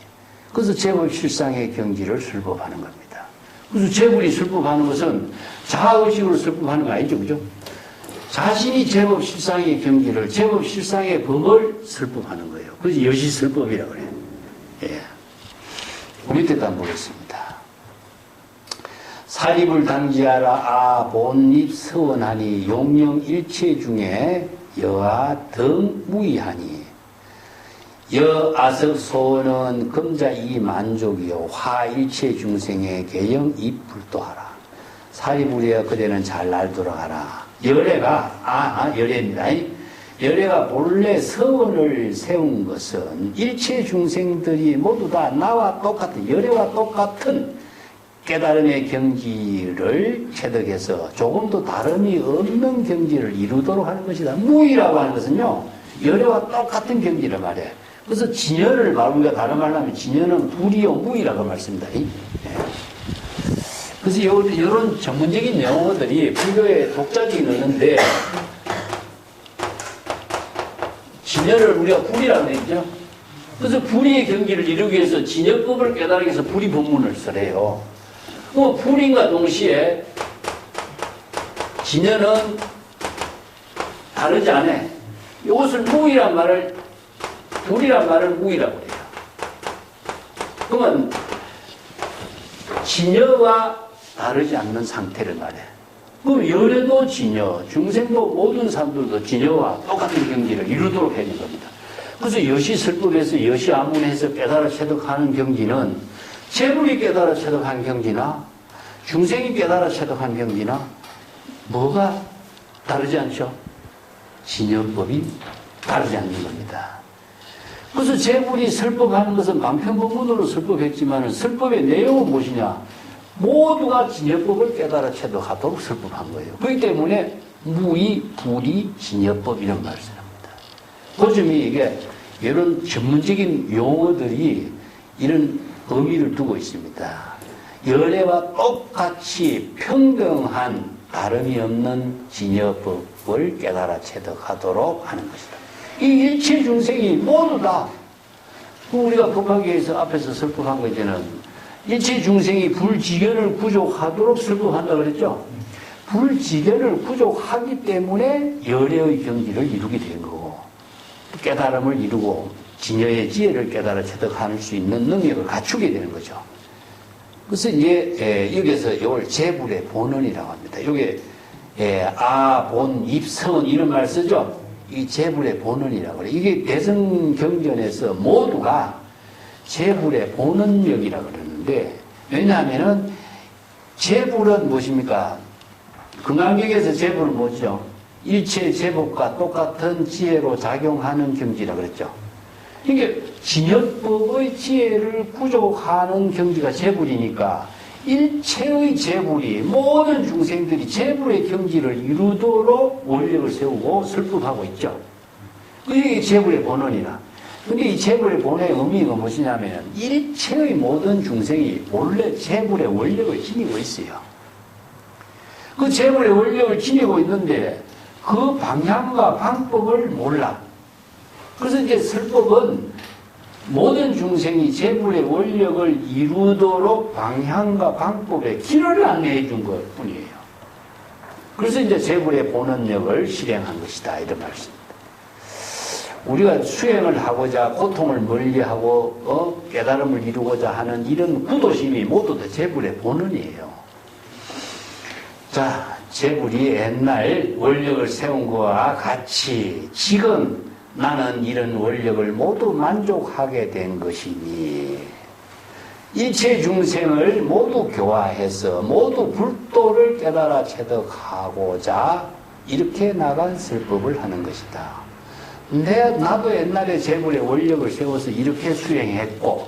그래서 제법 실상의 경지를 설법하는 겁니다. 그래서 제불이 설법하는 것은 자아의식으로 설법하는 거 아니죠, 그죠? 자신이 제법 실상의 경지를, 제법 실상의 법을 설법하는 거예요. 그래서 여시설법이라고 그래요. 예. 밑에도 한번 보겠습니다. 사립을 당지하라. 아 본입 서원하니 용령 일체 중에 여아 등 무의하니 여아석 소원은 금자 이 만족이요 화 일체 중생의 개영 입불도하라. 사리불이여 그대는 잘 날 돌아가라. 열애가 열애입니다. 열애가 본래 서원을 세운 것은 일체 중생들이 모두 다 나와 똑같은, 열애와 똑같은 깨달음의 경지를 체득해서 조금도 다름이 없는 경지를 이루도록 하는 것이다. 무의라고 하는 것은요, 열애와 똑같은 경지를 말해. 그래서 진여를 말하면, 다른 말로 하면 진여는 불이요 무의라고 말씀입니다. 그래서 이런 전문적인 용어들이 불교에 독자적인 언어인데, 진여를 우리가 불이라고 했죠. 그래서 불의의 경지를 이루기 위해서 진여법을 깨달기 위해서 불의 법문을 쓰래요. 불인과 동시에 진여는 다르지 않아. 이것을 무의란 말을, 불이란 말을 무의라고 해요. 그러면 진여와 다르지 않는 상태를 말해. 그럼 열애도 진여, 중생도 모든 사람들도 진여와 똑같은 경지를 이루도록 해야 되는 겁니다. 그래서 여시설법에서 여시아문에서 깨달아 체득하는 경지는 제불이 깨달아 체득한 경지나 중생이 깨달아 체득한 경지나 뭐가 다르지 않죠? 진여법이 다르지 않는 겁니다. 그래서 제불이 설법하는 것은 방편법문으로 설법했지만 설법의 내용은 무엇이냐? 모두가 진여법을 깨달아 체득하도록 설법한 거예요. 그렇기 때문에 무의, 불의, 진여법 이런 말을 합니다. 그 점이 이게 이런 전문적인 용어들이 이런 의미를 두고 있습니다. 열애와 똑같이 평등한 다름이 없는 진여법을 깨달아 체득하도록 하는 것이다. 이 일체 중생이 모두 다 우리가 법화계에서 앞에서 설법한 거에는 일체 중생이 불지견을 구족하도록 설법한다고 그랬죠. 불지견을 구족하기 때문에 열애의 경지를 이루게 된 거고 깨달음을 이루고 진여의 지혜를 깨달아 체득할 수 있는 능력을 갖추게 되는 거죠. 그래서 이제 여기서 이걸 제불의 본원이라고 합니다. 이게 본, 입선 이런 말 쓰죠. 이 제불의 본원이라고 그래요. 이게 대성경전에서 모두가 제불의 본원력이라고 그러는데, 왜냐하면은 제불은 무엇입니까? 금강경에서 제불은 뭐죠?
일체 제법과 똑같은 지혜로 작용하는 경지라 그랬죠. 이게 진여법의 지혜를 구족하는 경지가 재불이니까 일체의 재불이 모든 중생들이 재불의 경지를 이루도록 원력을 세우고 설법하고 있죠. 이게 재불의 본원이라. 근데 이 재불의 본원의 의미가 무엇이냐면 일체의 모든 중생이 원래 재불의 원력을 지니고 있어요. 그 재불의 원력을 지니고 있는데 그 방향과 방법을 몰라. 그래서 이제 설법은 모든 중생이 재불의 원력을 이루도록 방향과 방법에 길을 안내해 준 것 뿐이에요. 그래서 이제 재불의 본원력을 실행한 것이다. 이런 말씀입니다. 우리가 수행을 하고자 고통을 멀리하고 깨달음을 이루고자 하는 이런 구도심이 모두 다 재불의 본원이에요. 자, 재불이 옛날 원력을 세운 것과 같이 지금 나는 이런 원력을 모두 만족하게 된 것이니 일체 중생을 모두 교화해서 모두 불도를 깨달아 체득하고자 이렇게 나간 설법을 하는 것이다. 나도 옛날에 재불의 원력을 세워서 이렇게 수행했고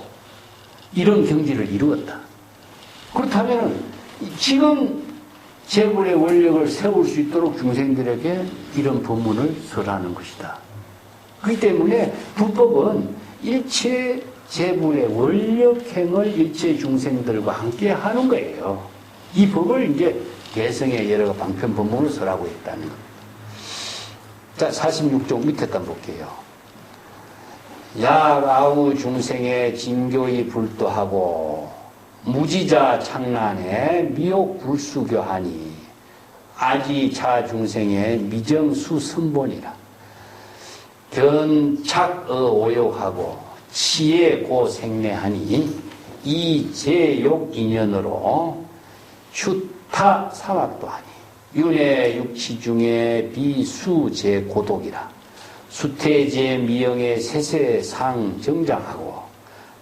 이런 경지를 이루었다. 그렇다면 지금 재불의 원력을 세울 수 있도록 중생들에게 이런 법문을 설하는 것이다. 그렇기 때문에 불법은 일체 재불의 원력행을 일체 중생들과 함께 하는 거예요. 이 법을 이제 개성의 여러 방편 법문을 설하고 있다는 겁니다. 자, 46쪽 밑에 단 볼게요. 약아우 중생의 진교의 불도하고 무지자 창란에 미혹 불수교하니 아지차 중생의 미정수 선본이라. 견착어 오욕하고 치에 고생내하니 이 제욕 인연으로 추타 사막도 하니 윤회 육치 중에 비수제 고독이라. 수태제 미영의 세세상 정장하고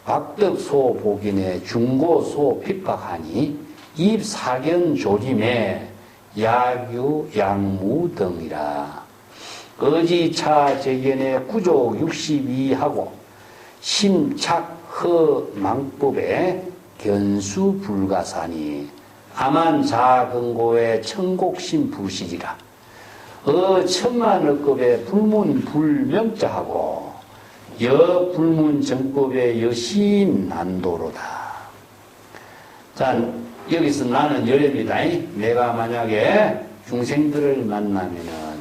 박덕소 복인의 중고소 핍박하니 입사견 조림에 야규 양무 등이라. 거지차 재견의 구족 62하고 심착허 망법에 견수 불가사니 아만자근고의 천곡심 부실이라. 천만억급의 불문 불명자하고 여불문 정법의 여신 난도로다. 자, 여기서 나는 열입니다. 내가 만약에 중생들을 만나면은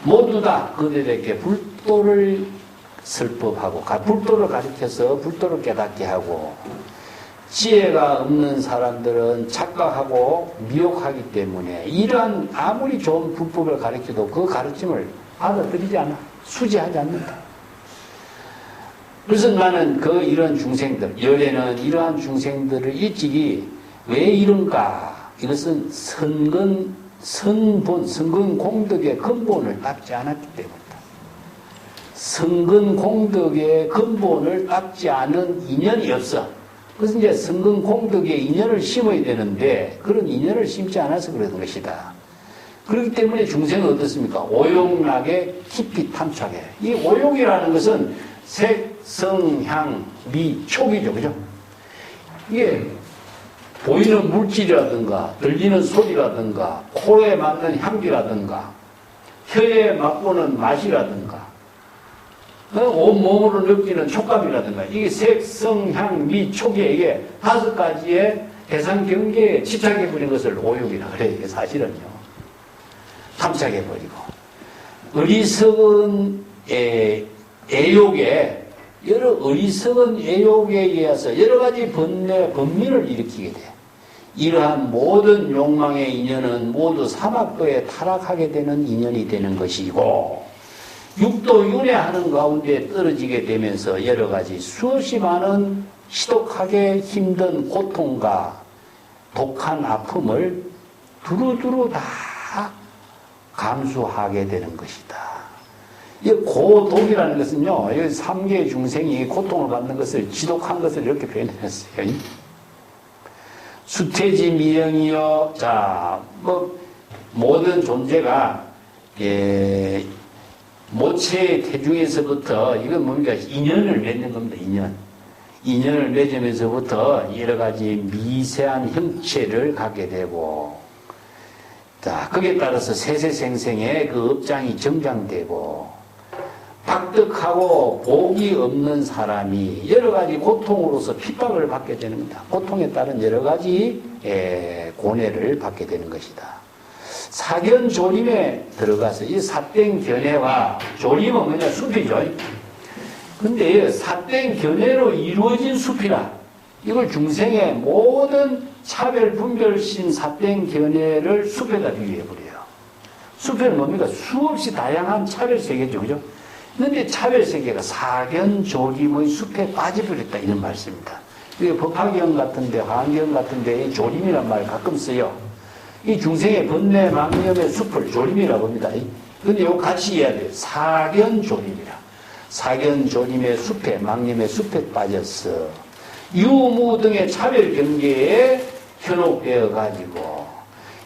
모두 다 그들에게 불도를 설법하고 불도를 가르쳐서 불도를 깨닫게 하고 지혜가 없는 사람들은 착각하고 미혹하기 때문에 이러한 아무리 좋은 불법을 가르쳐도 그 가르침을 받아들이지 않아. 수지하지 않는다. 그래서 나는 이런 중생들, 열애는 이러한 중생들을 일찍이 왜 이런가? 이것은 선근 공덕의 근본을 닦지 않았기 때문이다. 선근 공덕의 근본을 닦지 않은 인연이 없어. 그래서 이제 선근 공덕의 인연을 심어야 되는데 그런 인연을 심지 않아서 그런 것이다. 그렇기 때문에 중생은 어떻습니까? 오용락에 깊이 탐착해. 이 오용이라는 것은 색, 성, 향, 미, 촉이죠. 그죠? 이게 보이는 물질이라든가 들리는 소리라든가 코에 맞는 향기라든가 혀에 맛보는 맛이라든가 온몸으로 느끼는 촉감이라든가 이게 색, 성, 향, 미, 촉에 이게 5가지의 대상 경계에 집착해버린 것을 오욕이라 그래요. 이게 사실은요. 탐착해버리고 어리석은 애욕에 여러 어리석은 애욕에 의해서 여러 가지 번민을 일으키게 돼. 이러한 모든 욕망의 인연은 모두 사막도에 타락하게 되는 인연이 되는 것이고 육도 윤회하는 가운데 떨어지게 되면서 여러 가지 수없이 많은 시독하게 힘든 고통과 독한 아픔을 두루두루 다 감수하게 되는 것이다. 이 고독이라는 것은요, 이 3계 중생이 고통을 받는 것을 지독한 것을 이렇게 표현했어요. 수태지 미영이여, 자, 모든 존재가
모체 태중에서부터 이건 뭡니까? 인연을 맺는 겁니다. 인연을 맺으면서부터 여러 가지 미세한 형체를 갖게 되고, 자, 거기에 따라서 세세생생의 그 업장이 정장되고, 박득하고 복이 없는 사람이 여러 가지 고통으로서 핍박을 받게 되는 겁니다. 고통에 따른 여러 가지 고뇌를 받게 되는 것이다. 사견조림에 들어가서 이 사땡견해와 조림은 뭐냐? 숲이죠. 근데 사땡견해로 이루어진 숲이라 이걸 중생의 모든 차별 분별심 사땡견해를 숲에다 비유해버려요. 숲에는 뭡니까? 수없이 다양한 차별 세계죠. 그죠? 그런데 차별 세계가 사견조림의 숲에 빠져버렸다 이런 말씀입니다. 이게 법화경 같은데 화경경 같은데 이 조림이란 말을 가끔 써요. 이 중생의 번뇌 망념의 숲을 조림이라고 합니다. 근데 이거 같이 이해해야 돼요. 사견조림이라. 사견조림의 숲에 망념의 숲에 빠졌어. 유무 등의 차별 경계에 현혹되어 가지고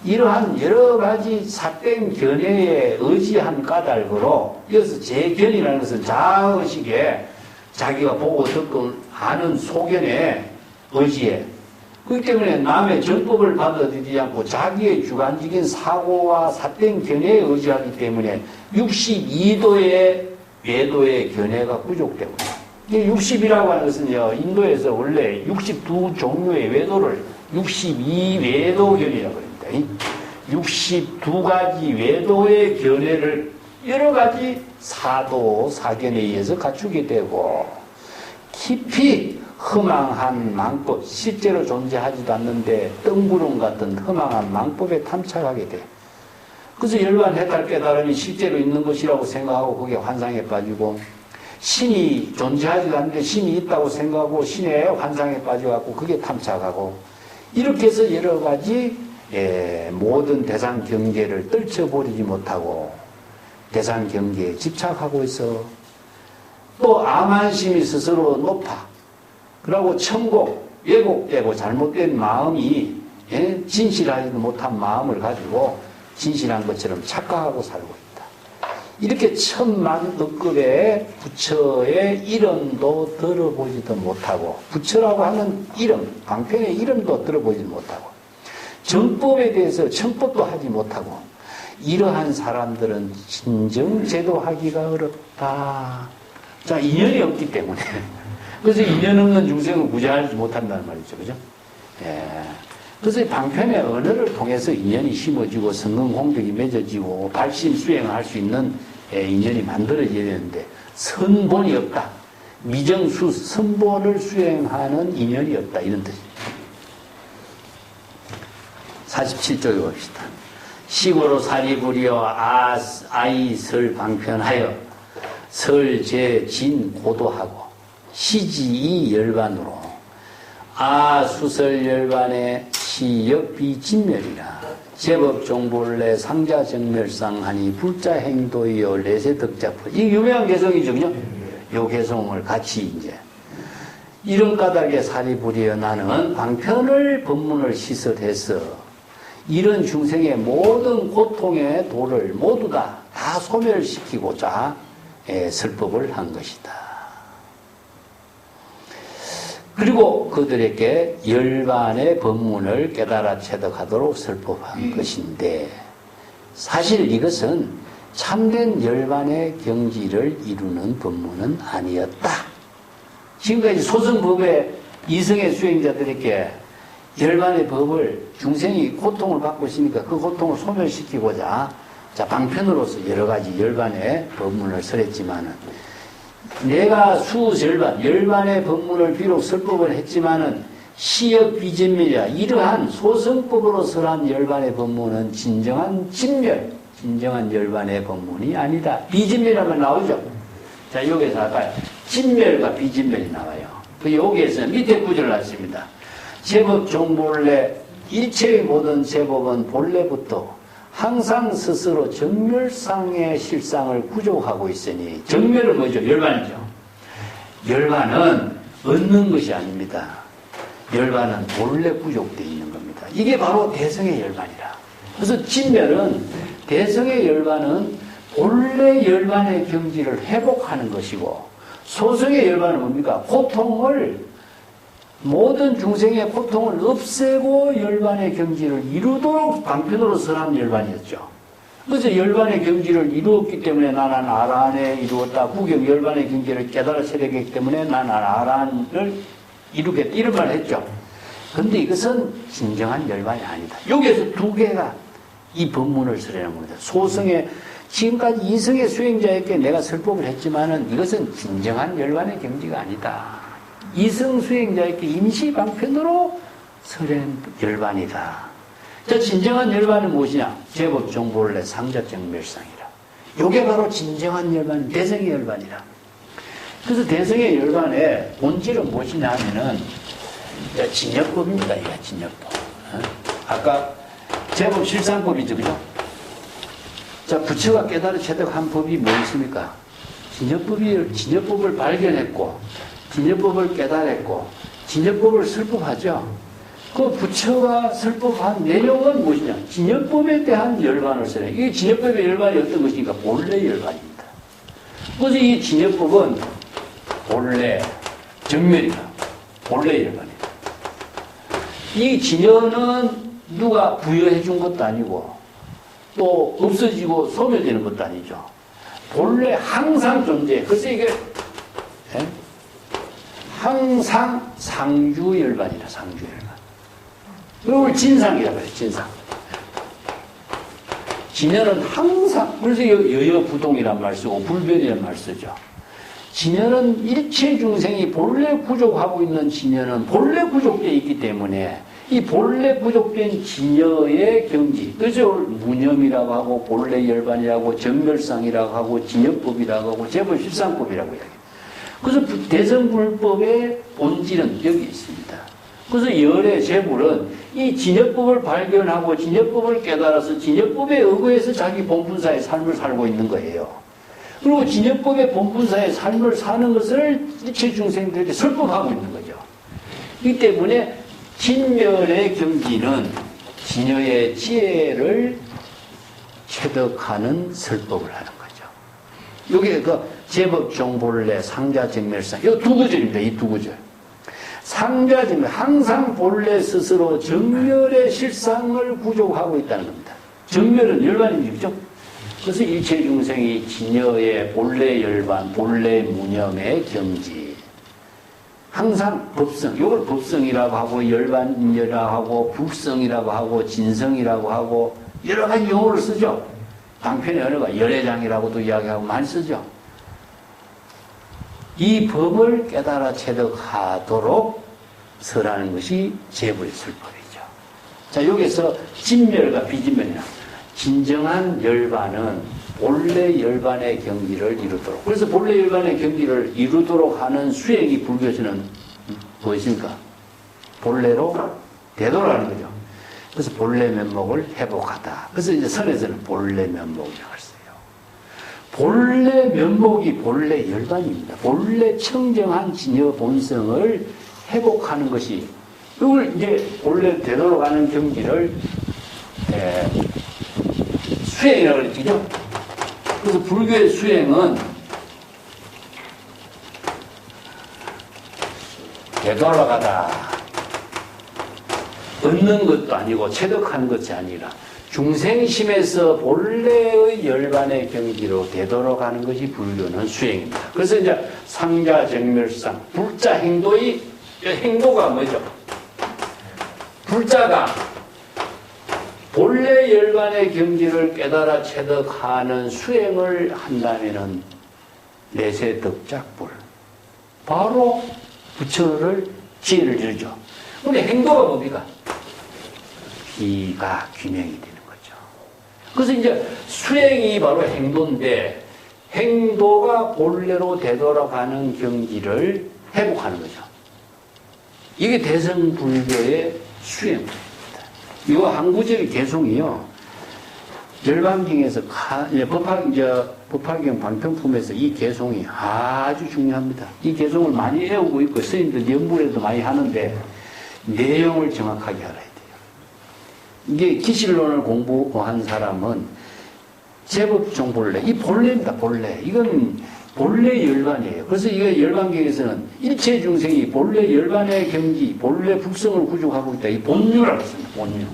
이러한 여러 가지 사땡 견해에 의지한 까닭으로 이어서 재견이라는 것은 자의식에 자기가 보고 듣고 아는 소견에 의지해. 그렇기 때문에 남의 정법을 받아들이지 않고 자기의 주관적인 사고와 사땡 견해에 의지하기 때문에 62도의 외도의 견해가 부족되고, 이 60이라고 하는 것은요, 인도에서 원래 62종류의 외도를 62외도견이라고 합니다. 62가지 외도의 견해를 여러 가지 사도, 사견에 의해서 갖추게 되고, 깊이 허망한 망법, 실제로 존재하지도 않는데 뜬구름 같은 허망한 망법에 탐착하게 돼. 그래서 열반 해탈 깨달음이 실제로 있는 것이라고 생각하고 거기에 환상에 빠지고, 신이 존재하지도 않는데 신이 있다고 생각하고 신의 환상에 빠져갖고 그게 탐착하고, 이렇게 해서 여러 가지 모든 대상 경계를 떨쳐버리지 못하고 대상 경계에 집착하고 있어. 또 암한심이 스스로 높아. 그러고 천곡, 왜곡되고 잘못된 마음이 진실하지도 못한 마음을 가지고 진실한 것처럼 착각하고 살고 있다. 이렇게 천만억급의 부처의 이름도 들어보지도 못하고, 부처라고 하는 이름, 방편의 이름도 들어보지 못하고, 정법에 대해서 청법도 하지 못하고, 이러한 사람들은 진정 제도하기가 어렵다. 자, 인연이 없기 때문에. 그래서 인연 없는 중생은 구제하지 못한다는 말이죠. 그죠? 예. 그래서 이 방편의 언어를 통해서 인연이 심어지고 성공 공덕이 맺어지고 발심 수행을 할 수 있는 인연이 만들어져야 되는데 선본이 없다. 미정수 선본을 수행하는 인연이 없다. 이런 뜻입니다. 47쪽에 봅시다. 시고로 사리부리어 아이설 방편하여 설제진 고도하고 시지이 열반으로 수설 열반의 시역비 진멸이라 제법 종본래 상자 정멸상하니 불자 행도이요 내세 덕자포. 이 유명한 개성이죠, 그죠? 요 개성을 같이 이제 이런 까닭에 사리부리어 나는 방편을 법문을 시설해서 이런 중생의 모든 고통의 도를 모두 다 소멸시키고자 설법을 한 것이다. 그리고 그들에게 열반의 법문을 깨달아 체득하도록 설법한 것인데, 사실 이것은 참된 열반의 경지를 이루는 법문은 아니었다. 지금까지 소승법의 이성의 수행자들에게 열반의 법을 중생이 고통을 받고 있으니까 그 고통을 소멸시키고자 방편으로서 여러 가지 열반의 법문을 설했지만은, 내가 열반의 법문을 비록 설법을 했지만은 시역 비진멸이야. 이러한 소승법으로 설한 열반의 법문은 진정한 진멸, 진정한 열반의 법문이 아니다. 비진멸하면 나오죠. 자, 여기에서 아까 진멸과 비진멸이 나와요. 그 여기에서 밑에 구절을 놨습니다. 제법 종본래 일체의 모든 제법은 본래부터 항상 스스로 정멸상의 실상을 구족하고 있으니, 정멸은 뭐죠? 열반이죠. 열반은 얻는 것이 아닙니다. 열반은 본래 구족되어 있는 겁니다. 이게 바로 대성의 열반이라. 그래서 진멸은, 대성의 열반은 본래 열반의 경지를 회복하는 것이고, 소승의 열반은 뭡니까? 고통을, 모든 중생의 고통을 없애고 열반의 경지를 이루도록 방편으로 선한 열반이었죠. 그래서 열반의 경지를 이루었기 때문에 나는 아라한에 이루었다. 구경 열반의 경지를 깨달아 체득했기 때문에 나는 아라한을 이루겠다. 이런 말을 했죠. 근데 이것은 진정한 열반이 아니다. 여기에서 두 개가 이 법문을 설하는 겁니다. 소승의, 지금까지 이승의 수행자에게 내가 설법을 했지만은 이것은 진정한 열반의 경지가 아니다. 이승 수행자에게 임시 방편으로 설한 열반이다. 저 진정한 열반은 무엇이냐? 제법 정보를 내 상자정멸상이라. 요게 바로 진정한 열반, 대성의 열반이라. 그래서 대성의 열반의 본질은 무엇이냐 하면은 진여법입니다. 이게 진여법. 아까 제법 실상법이죠, 그죠? 자, 부처가 깨달아 체득한 법이 무엇입니까? 진여법을 발견했고, 진여법을 깨달았고, 진여법을 설법하죠. 그 부처가 설법한 내용은 무엇이냐? 진여법에 대한 열반을 써요. 이게 진여법의 열반이 어떤 것입니까? 본래 열반입니다. 그래서 이 진여법은 본래, 정멸이다. 본래 열반이다. 이 진여는 누가 부여해 준 것도 아니고, 또 없어지고 소멸되는 것도 아니죠. 본래 항상 존재. 그래서 이게, 항상 상주열반이다. 상주열반. 이걸 진상이라고 해요. 진상. 진여는 항상, 그래서 여여부동이란 말 쓰고 불변이란 말 쓰죠. 진여는 일체 중생이 본래 부족하고 있는 진여는 본래 부족되어 있기 때문에 이 본래 부족된 진여의 경지, 그저 무념이라고 하고 본래 열반이라고 정멸상이라고 하고 진여법이라고 하고 제법 실상법이라고 이야기해요. 그래서 대성불법의 본질은 여기 있습니다. 그래서 열의 재물은 이 진여법을 발견하고 진여법을 깨달아서 진여법에 의거해서 자기 본분사의 삶을 살고 있는 거예요. 그리고 진여법의 본분사의 삶을 사는 것을 일체 중생들에게 설법하고 있는 거죠. 이 때문에 진멸의 경지는 진여의 지혜를 체득하는 설법을 하는 거죠. 이게 그 제법종본래 상자정멸상, 이 두 구절입니다. 이 두 구절. 상자정멸, 항상 본래 스스로 정멸의 실상을 구족하고 있다는 겁니다. 정멸은 열반입니다. 그죠? 그래서 일체 중생이 진여의 본래 열반, 본래 무념의 경지. 항상 법성, 이걸 법성이라고 하고 열반이라고 하고 북성이라고 하고 진성이라고 하고 여러 가지 용어를 쓰죠. 방편의 언어가 열애장이라고도 이야기하고 많이 쓰죠. 이 법을 깨달아 체득하도록 설하는 것이 제불의 설법이죠. 자, 여기서 진멸과 비진멸이나 진정한 열반은 본래 열반의 경지를 이루도록. 그래서 본래 열반의 경지를 이루도록 하는 수행이 불교에서는 무엇입니까? 본래로 되돌아가는 거죠. 그래서 본래 면목을 회복하다. 그래서 이제 선에서는 본래 면목이라고 했어요. 본래 면목이 본래 열반입니다. 본래 청정한 진여 본성을 회복하는 것이, 이걸 이제 본래 되돌아가는 경지를 수행이라고 그랬죠. 그래서 불교의 수행은 되돌아가다. 얻는 것도 아니고 체득하는 것이 아니라 중생심에서 본래의 열반의 경지로 되돌아가는 것이 불교는 수행입니다. 그래서 이제 상자정멸상, 불자 행도가 뭐죠? 불자가 본래 열반의 경지를 깨달아 체득하는 수행을 한다면은 내세덕작불, 바로 부처를 지혜를 이루죠. 근데 행도가 뭡니까? 비가 귀명이 되는 거죠. 그래서 이제 수행이 바로 행도인데, 행도가 본래로 되돌아가는 경지를 회복하는 거죠. 이게 대성불교의 수행입니다. 이거 한 구절의 개송이요. 열반경에서 법화경 방편품에서 이 개송이 아주 중요합니다. 이 개송을 많이 외우고 있고 스님들 연불에도 많이 하는데 내용을 정확하게 알아야 돼요. 이게 기실론을 공부한 사람은 제법종 본래. 이 본래입니다, 본래. 이건 본래 열반이에요. 그래서 이거 열반경에서는 일체 중생이 본래 열반의 경지, 본래 북성을 구족하고 있다. 이 본유라고 했습니다, 본유.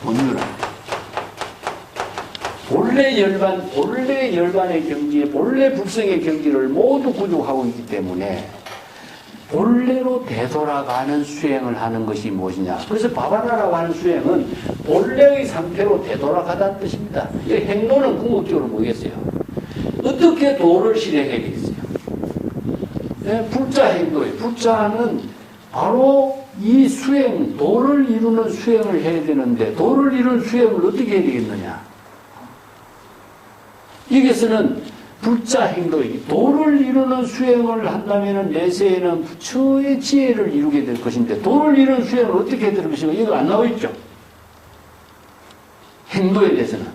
본유라. 본래 열반의 경지에 본래 북성의 경지를 모두 구족하고 있기 때문에 본래로 되돌아가는 수행을 하는 것이 무엇이냐. 그래서 바바나라고 하는 수행은 본래의 상태로 되돌아가다는 뜻입니다. 이 행도는 궁극적으로 뭐겠어요? 어떻게 도를 실행해야 되겠어요? 네, 불자 행도예요. 불자는 바로 이 수행, 도를 이루는 수행을 해야 되는데 도를 이루는 수행을 어떻게 해야 되겠느냐. 여기서는 불자 행도이 도를 이루는 수행을 한다면 내세에는 부처의 지혜를 이루게 될 것인데 도를 이루는 수행을 어떻게 해야 될 것인가 이거 안 나와 있죠. 행도에 대해서는.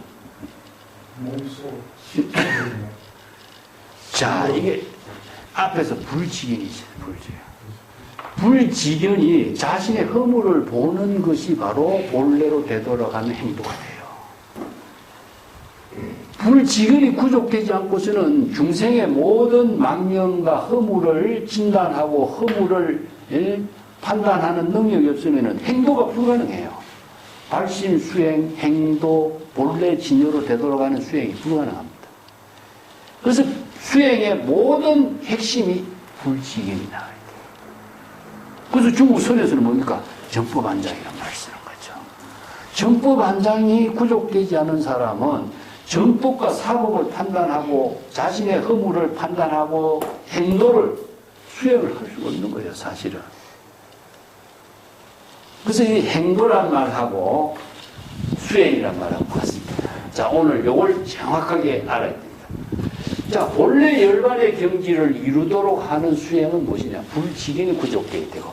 자, 이게 앞에서 불지견이 있어요. 불지견이 자신의 허물을 보는 것이 바로 본래로 되돌아가는 행도가 돼요. 불지근이 구족되지 않고서는 중생의 모든 망념과 허물을 진단하고 허물을 판단하는 능력이 없으면 행도가 불가능해요. 발심, 수행, 행도, 본래 진여로 되돌아가는 수행이 불가능합니다. 그래서 수행의 모든 핵심이 불지근이 나와요. 그래서 중국 선에서는 뭡니까? 정법안장이라는 말을 쓰는 거죠. 정법안장이 구족되지 않은 사람은 정법과 사법을 판단하고 자신의 허물을 판단하고 행도를 수행을 할 수가 없는 거예요, 사실은. 그래서 이 행도란 말하고 수행이란 말하고 같습니다. 자, 오늘 이걸 정확하게 알아야 됩니다. 자, 본래 열반의 경지를 이루도록 하는 수행은 무엇이냐? 불지견이 구족되게 되고,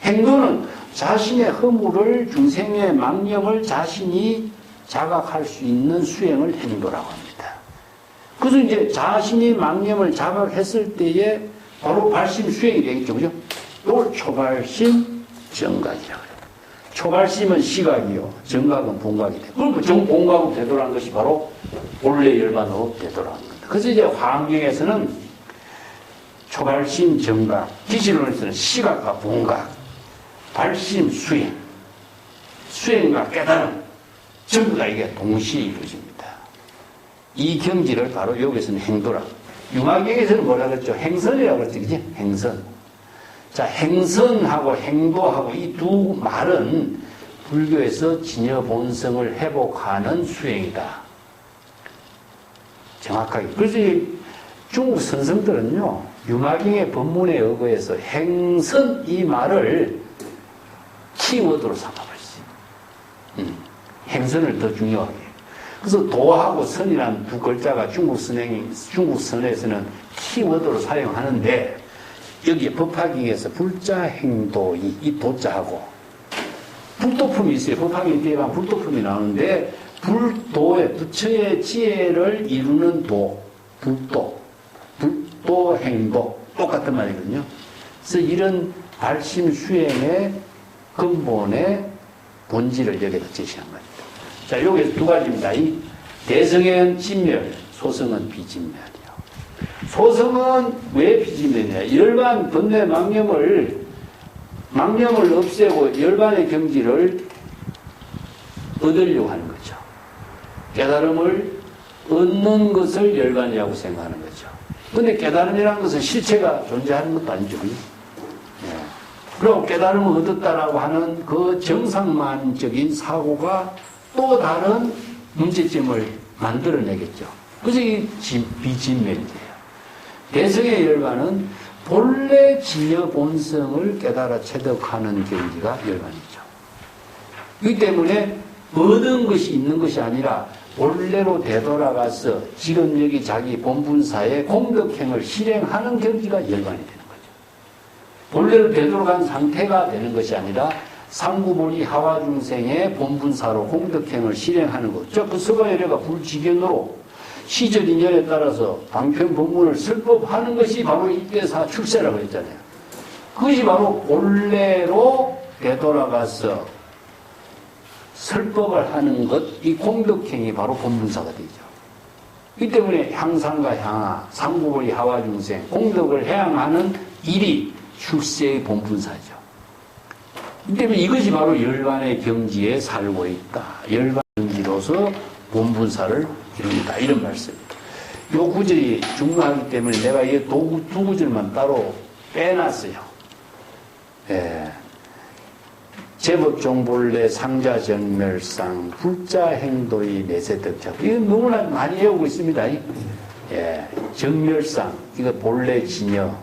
행도는 자신의 허물을, 중생의 망념을 자신이 자각할 수 있는 수행을 행도라고 합니다. 그래서 이제 자신이 망념을 자각했을 때에 바로 발심 수행이 되겠죠. 그죠? 이걸 초발심 정각이라고 해요. 초발심은 시각이요. 정각은 본각이 돼요. 그럼 정본각으로 되돌아간 것이 바로 본래 열반으로 되돌아간 겁니다. 그래서 이제 화엄경에서는 초발심 정각, 기시론에서는 시각과 본각, 발심 수행, 수행과 깨달음, 전부 다 이게 동시에 이루어집니다. 이 경지를 바로 여기서는 행도라. 융화경에서는 뭐라 그랬죠? 행선이라고 그랬죠. 그지? 행선. 자, 행선하고 행도하고 이 두 말은 불교에서 진여 본성을 회복하는 수행이다. 정확하게. 그래서 중국 선성들은요, 융화경의 법문에 의거해서 행선 이 말을 키워드로 삼아버렸어요. 행선을 더 중요하게. 그래서 도하고 선이라는 두 글자가 중국 선에서는 키워드로 사용하는데, 여기에 법화경에서 불자 행도 이 도자하고 불도품이 있어요. 법화경 뒤에 가면 불도품이 나오는데, 불도의 부처의 지혜를 이루는 도, 불도 행도 똑같은 말이거든요. 그래서 이런 발심 수행의 근본의 본질을 여기다 제시한 겁니다. 자, 여기 두 가지입니다. 이 대성은 진멸, 소성은 비진멸이요. 소성은 왜 비진멸이냐? 열반 번뇌 망념을 없애고 열반의 경지를 얻으려고 하는 거죠. 깨달음을 얻는 것을 열반이라고 생각하는 거죠. 근데 깨달음이라는 것은 실체가 존재하는 것도 아니죠. 그리고 깨달음을 얻었다라고 하는 그 정상만적인 사고가 또 다른 문제점을 만들어내겠죠. 그래서 이 비진멸이에요. 대성의 열반은 본래 진여 본성을 깨달아 체득하는 경지가 열반이죠. 그렇기 때문에 얻은 것이 있는 것이 아니라 본래로 되돌아가서 지금 여기 자기 본분사의 공덕행을 실행하는 경지가 열반이 되는 거죠. 본래로 되돌아간 상태가 되는 것이 아니라 상구본이 하와중생의 본분사로 공덕행을 실행하는 것. 그 서가열애가 불지견으로 시절 인연에 따라서 방편 본문을 설법하는 것이 바로 일대사 출세라고 했잖아요. 그것이 바로 본래로 되돌아가서 설법을 하는 것, 이 공덕행이 바로 본분사가 되죠. 이 때문에 향상과 향하, 상구의 하와 중생, 공덕을 해양하는 일이 출세의 본분사죠. 이 때문에 이것이 바로 열반의 경지에 살고 있다. 열반 경지로서 본분사를 이룬다. 이런 말씀입니다. 요 구절이 중요하기 때문에 내가 이 두 구절만 따로 빼놨어요. 예. 제법종본래 상자정멸상 불자행도의 내세덕착. 이건 너무나 많이 외우고 있습니다. 예. 정멸상, 이거 본래 진여.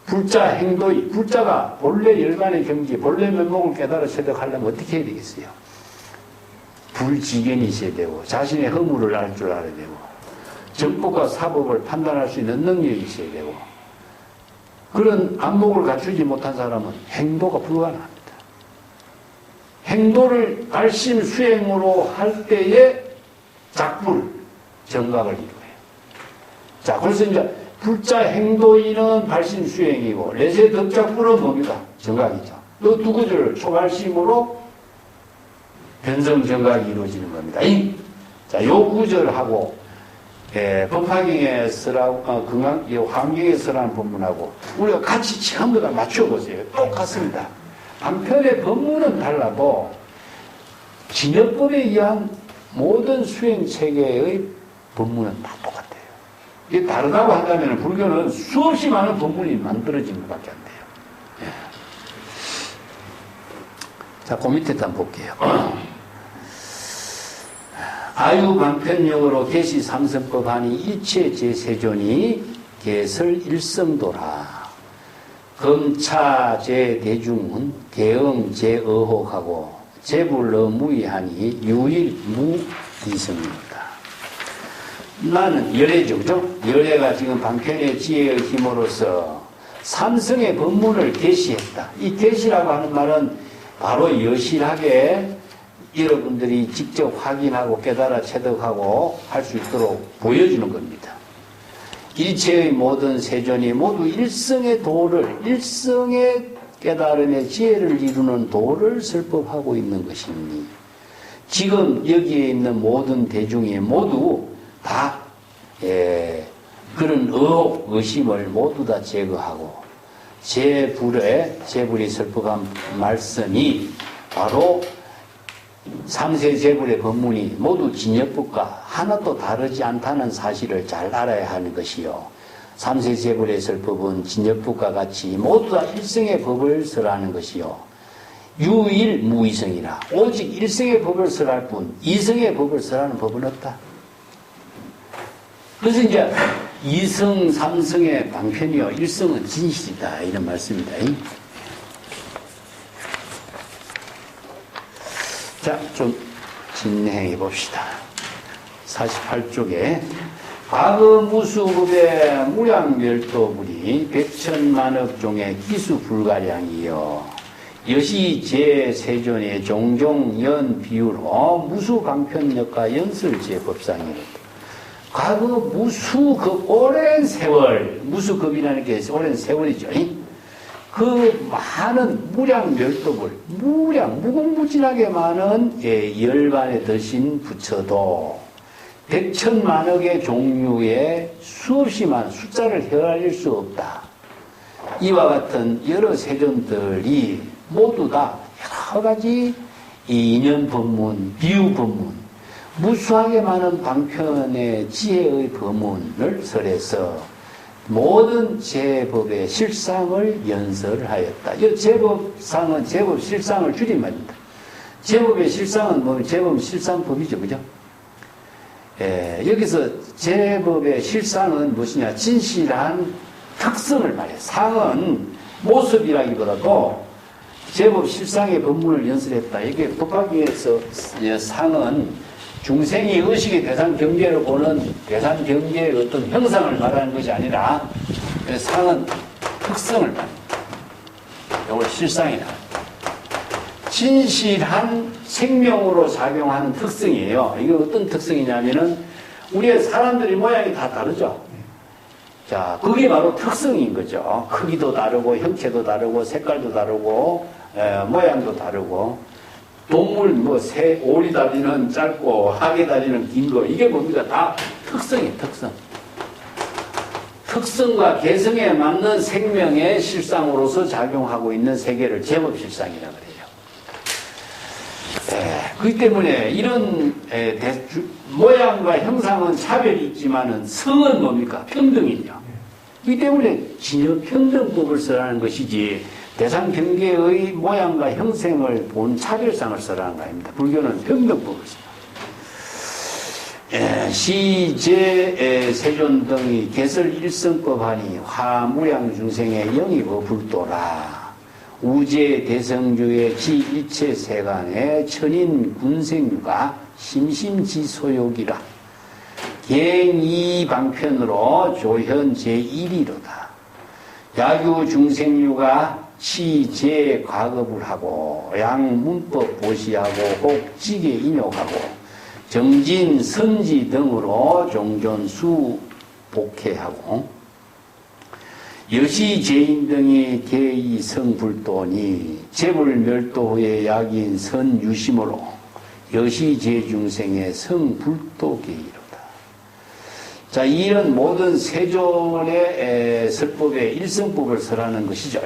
불자행도의, 불자가 본래 열반의 경지, 본래 면목을 깨달아 체득하려면 어떻게 해야 되겠어요? 불지견이 있어야 되고, 자신의 허물을 알 줄 알아야 되고, 정법과 사법을 판단할 수 있는 능력이 있어야 되고, 그런 안목을 갖추지 못한 사람은 행도가 불가능합니다. 행도를 발심 수행으로 할 때에 작불, 정각을 이루어요. 자, 그래서 이제 불자 행도인은 발심 수행이고, 내세 덕작불은 뭡니까? 정각이죠. 이 두 구절을 초발심으로 변성 정각이 이루어지는 겁니다. 자, 요 구절하고, 법화경에 쓰라고, 환경에 쓰라는 법문하고, 우리가 같이 전부 다 맞춰보세요. 똑같습니다. 한편의 법문은 달라도, 진여법에 의한 모든 수행체계의 법문은 다 똑같아요. 이게 다르다고 한다면 불교는 수없이 많은 법문이 만들어진 것밖에 안 돼요. 예. 자, 그 밑에 한번 볼게요. 아유방편역으로 계시 삼성법하니 일체 제세존이 개설 일성도라. 검차 제대중은 대응 제의혹하고 제불러 무의하니 유일 무이성입니다. 나는 열애죠, 그죠? 열애가 지금 방편의 지혜의 힘으로써 삼성의 법문을 계시했다. 이 계시라고 하는 말은 바로 여실하게 여러분들이 직접 확인하고 깨달아 체득하고 할 수 있도록 보여주는 겁니다. 일체의 모든 세존이 모두 일성의 도를, 일성의 깨달음의 지혜를 이루는 도를 설법하고 있는 것이니, 지금 여기에 있는 모든 대중이 모두 다 그런 의혹, 의심을 모두 다 제거하고 제불이 설법한 말씀이 바로 삼세 제불의 법문이 모두 진여법과 하나도 다르지 않다는 사실을 잘 알아야 하는 것이요. 삼세 제불의 설법은 진여법과 같이 모두 다 일성의 법을 설하는 것이요. 유일 무이성이라. 오직 일성의 법을 설할 뿐 이성의 법을 설하는 법은 없다. 그래서 이제 이성, 삼성의 방편이요. 일성은 진실이다. 이런 말씀입니다. 자, 좀 진행해 봅시다. 48쪽에 과거 무수급의 무량멸도불이 백천만억 종의 기수불가량이요. 여시 제세존의 종종 연 비유로 무수방편력과 연설제법상이로다. 과거 무수급 오랜 세월, 무수급이라는 게 오랜 세월이죠. 그 많은 무량멸도불, 무궁무진하게 많은 열반에 드신 부처도 백천만억의 종류의 수없이 많은 숫자를 헤아릴 수 없다. 이와 같은 여러 세존들이 모두 다 여러 가지 인연 법문, 비유 법문, 무수하게 많은 방편의 지혜의 법문을 설해서 모든 제법의 실상을 연설하였다. 이 제법상은 제법 실상을 줄임말입니다. 제법의 실상은 뭐 제법 실상법이죠, 그죠? 여기서 제법의 실상은 무엇이냐? 진실한 특성을 말해요. 상은 모습이라기보다도 제법 실상의 법문을 연설했다. 이게 법화경에서 상은 중생이 의식의 대상 경계로 보는 대상 경계의 어떤 형상을 말하는 것이 아니라 상은 특성을 말합니다. 이걸 실상이라. 진실한 생명으로 작용하는 특성이에요. 이게 어떤 특성이냐면은 우리의 사람들이 모양이 다 다르죠. 자, 그게 바로 특성인 거죠. 크기도 다르고 형체도 다르고 색깔도 다르고 모양도 다르고 동물 뭐 새, 오리 다리는 짧고 하게 다리는 긴 거 이게 뭡니까? 다 특성이에요. 특성. 특성과 개성에 맞는 생명의 실상으로서 작용하고 있는 세계를 제법실상이라고 그래요. 그렇기 때문에 이런 모양과 형상은 차별이 있지만은 성은 뭡니까? 평등이죠. 그렇기 때문에 진여평등법을 쓰라는 것이지 대상 경계의 모양과 형상을 본 차별상을 쓰라는 거 아닙니다. 불교는 평등법을 씁니다. 시제 세존 등이 개설 일성법하니 화무량 중생의 영이고 불도라. 우제 대성주의 지일체 세간의 천인 군생유가 심심지소욕이라. 갱이 방편으로 조현 제1이로다. 야규 중생유가 시제 과급을 하고 양문법 보시하고 혹지게 인욕하고 정진, 선지 등으로 종존수 복해하고 여시 제인 등이 개이 성불도니 재불 멸도 후에 약인 선유심으로 여시 제중생의 성불도계이로다. 자, 이런 모든 세존의 설법의 일성법을 설하는 것이죠.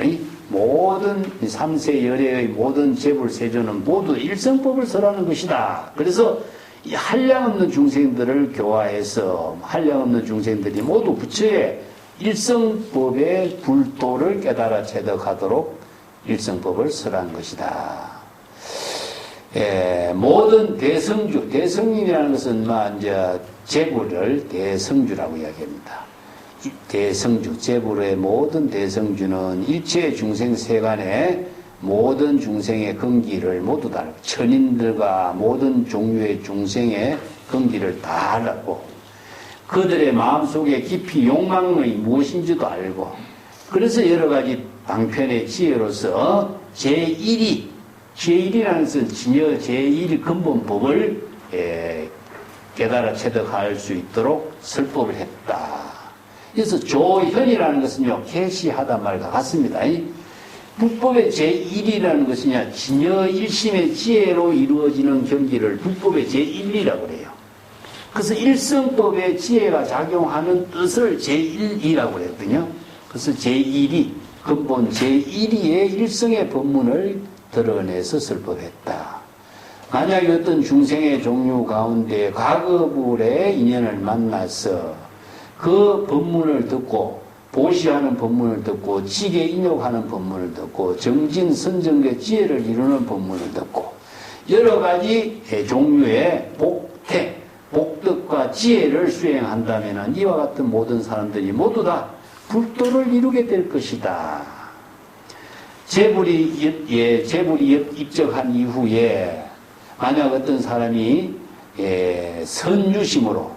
모든 삼세 열애의 모든 재불 세존은 모두 일성법을 설하는 것이다. 그래서 이 한량없는 중생들을 교화해서 한량없는 중생들이 모두 부처의 일성법의 불도를 깨달아 체득하도록 일성법을 설한 것이다. 모든 대성주, 대성인이라는 것은 이제 재불을 대성주라고 이야기합니다. 대성주, 재불의 모든 대성주는 일체 중생 세간의 모든 중생의 근기를 모두 다 알고 천인들과 모든 종류의 중생의 근기를 다 알고 그들의 마음속에 깊이 욕망의 무엇인지도 알고 그래서 여러 가지 방편의 지혜로서 제1이라는 것은 진여 제1이 근본법을 깨달아 체득할 수 있도록 설법을 했다. 그래서 조현이라는 것은요 계시하다 말과 같습니다. 불법의 제1이라는 것이냐 진여 일심의 지혜로 이루어지는 경기를 불법의 제1이라고 그래요. 그래서 일성법의 지혜가 작용하는 뜻을 제1이라고 그랬거든요. 그래서 제1이 근본 제1이의 일성의 법문을 드러내서 설법했다. 만약에 어떤 중생의 종류 가운데 과거불의 인연을 만나서 그 법문을 듣고 보시하는 법문을 듣고 지게 인욕하는 법문을 듣고 정진 선정의 지혜를 이루는 법문을 듣고 여러 가지 종류의 복덕과 지혜를 수행한다면 이와 같은 모든 사람들이 모두 다 불도를 이루게 될 것이다. 재불이 입적한 이후에 만약 어떤 사람이 선유심으로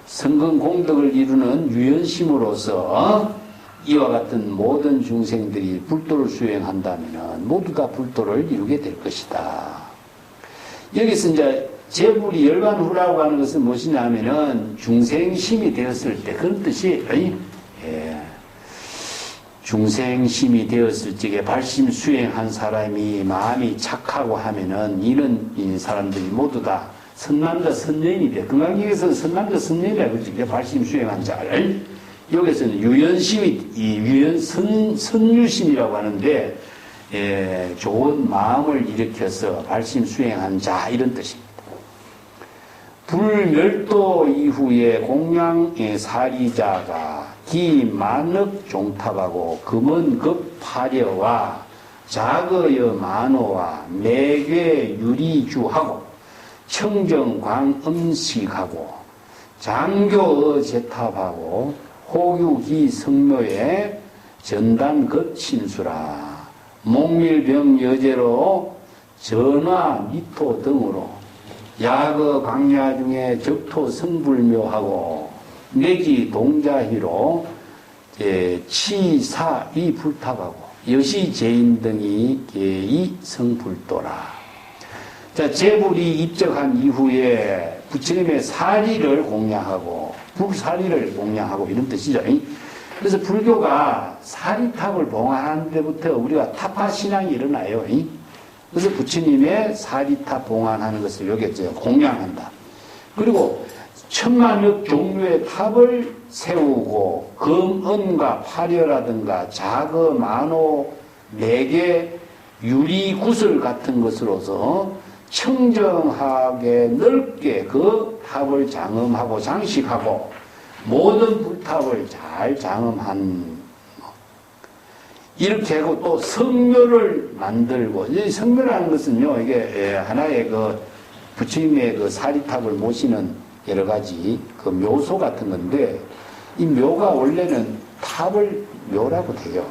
성근 공덕을 이루는 유연심으로서 이와 같은 모든 중생들이 불도를 수행한다면 모두 다 불도를 이루게 될 것이다. 여기서 이제 재불이 열반후라고 하는 것은 무엇이냐 하면은 중생심이 되었을 때 그런 뜻이 중생심이 되었을 적에 발심 수행한 사람이 마음이 착하고 하면은 이런 사람들이 모두 다 선남자 선녀인이 돼. 금강경에서는 선남자 선녀인이라고 그러죠. 발심 수행한 자를. 여기서는 유연심이, 선유심이라고 하는데, 좋은 마음을 일으켜서 발심 수행한 자, 이런 뜻입니다. 불멸도 이후에 공양 사리자가 기만억 종탑하고 금은급 파려와 자거여 만호와 매괴 유리주하고 청정광음식하고 장교어 제탑하고 호유기 성묘에 전단급침수라 목밀병 여제로 전화 미토 등으로 야거 광야 중에 적토 성불묘하고 내지 동자희로 치사위 불탑하고 여시제인 등이 개이 성불도라. 자, 재불이 입적한 이후에 부처님의 사리를 공양하고 불사리를 공양하고 이런 뜻이죠. 그래서 불교가 사리탑을 봉안하는 데부터 우리가 타파신앙이 일어나요.
그래서 부처님의 사리탑 봉안하는 것을 여겼죠. 공양한다. 그리고 천만억 종류의 탑을 세우고 금, 은과 화려라든가 자거, 만호, 매개, 유리, 구슬 같은 것으로서 청정하게 넓게 그 탑을 장엄하고 장식하고 모든 불탑을 잘 장엄한 이렇게 하고 또 성묘를 만들고 이 성묘라는 것은요 이게 하나의 그 부처님의 그 사리탑을 모시는 여러 가지 그 묘소 같은 건데 이 묘가 원래는 탑을 묘라고 돼요.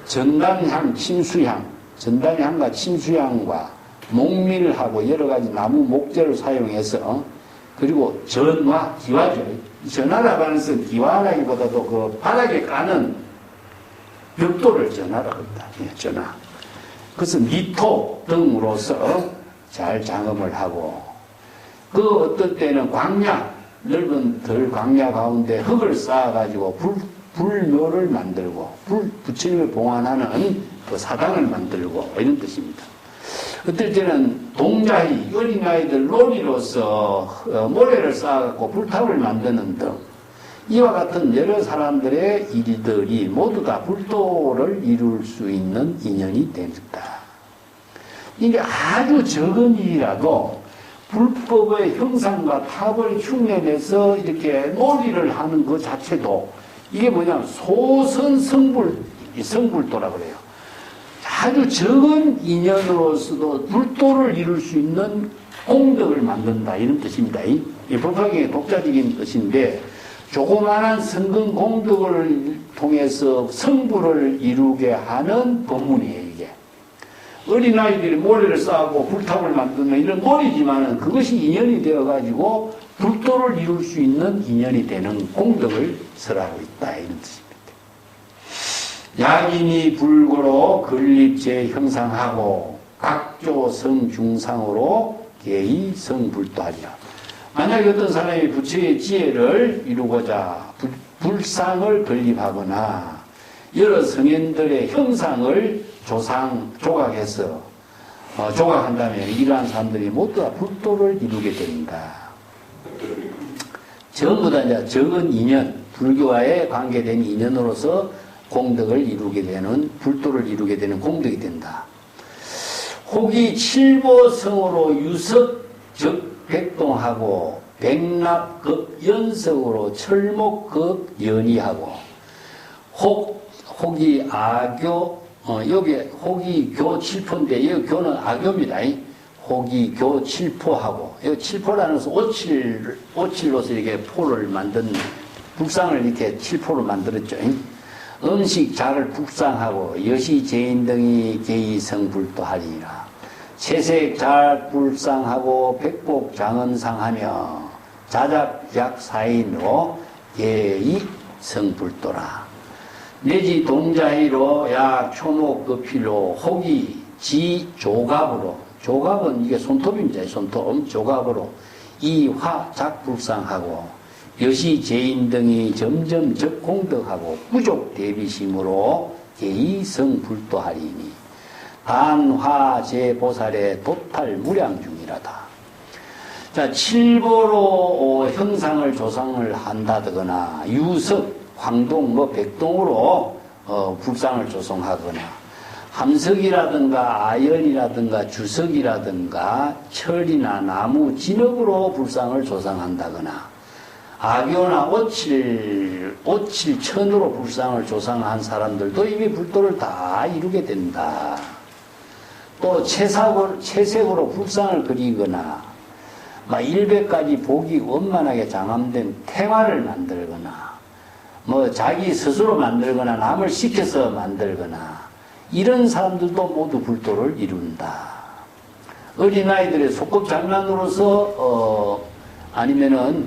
전단향, 침수향, 전단향과 침수향과 목밀하고 여러 가지 나무 목재를 사용해서 그리고 전화, 기와죠. 전화라고 하는 것은 기와라기보다도 그 바닥에 까는 벽돌을 전화라고 합니다. 전화. 그래서 미토 등으로서 잘 장엄을 하고 그 어떤 때는 광야, 넓은 덜 광야 가운데 흙을 쌓아가지고 불묘를 만들고 부처님을 봉안하는 그 사당을 만들고 이런 뜻입니다. 어떨 때는 동자희, 어린아이들 놀이로서 모래를 쌓아갖고 불탑을 만드는 등 이와 같은 여러 사람들의 일들이 모두 다 불도를 이룰 수 있는 인연이 됩니다. 이게 아주 적은 일이라도 불법의 형상과 탑을 흉내내서 이렇게 놀이를 하는 것 자체도 이게 뭐냐면 성불도라고 그래요. 아주 적은 인연으로서도 불도를 이룰 수 있는 공덕을 만든다 이런 뜻입니다. 이 법화경의 독자적인 뜻인데 조그마한 성근 공덕을 통해서 성불을 이루게 하는 법문이에요. 이게 어린아이들이 모래를 쌓고 불탑을 만드는 이런 놀이지만은 그것이 인연이 되어가지고 불도를 이룰 수 있는 인연이 되는 공덕을 설하고 있다 이런 뜻입니다. 약인이 불고로 건립제 형상하고 각조 성중상으로 개의 성불도하리라. 만약에 어떤 사람이 부처의 지혜를 이루고자 불상을 건립하거나 여러 성인들의 형상을 조각해서 조각한다면 이러한 사람들이 모두 다 불도를 이루게 됩니다. 전부 다 이제 적은 인연, 불교와의 관계된 인연으로서 공덕을 이루게 되는, 불도를 이루게 되는 공덕이 된다. 혹이 칠보성으로 유석적 백동하고 백납급 연석으로 철목급 연이하고 혹이 아교 여기 혹이 교 칠포인데 여기 교는 아교입니다. 혹이 교 칠포하고 여기 칠포라는 것은 오칠로서 이렇게 포를 만든 북상을 이렇게 칠포로 만들었죠. 음식 자를 북상하고 여시 제인 등이 개의성불도하리라. 채색 잘 불상하고 백복 장언상하며 자작약 사인으로 예의 성불도라. 내지 동자희로 약 초목급필로 혹이 지 조갑으로 조갑은 이게 손톱입니다. 손톱 조갑으로 이화 작불상하고 여시 제인 등이 점점 적공덕하고 부족 대비심으로 예의 성불도하리니 단화제보살의 도탈 무량 중이라다. 자, 칠보로 형상을 조상을 한다거나 유석, 황동, 백동으로 불상을 조성하거나 함석이라든가 아연이라든가 주석이라든가 철이나 나무, 진흙으로 불상을 조상한다거나 악교나 오칠천으로 불상을 조상한 사람들도 이미 불도를 다 이루게 된다. 또 채색으로 불상을 그리거나 일백가지 복이 원만하게 장엄된 태화를 만들거나 자기 스스로 만들거나 남을 시켜서 만들거나 이런 사람들도 모두 불도를 이룬다. 어린아이들의 소꿉장난으로서 아니면은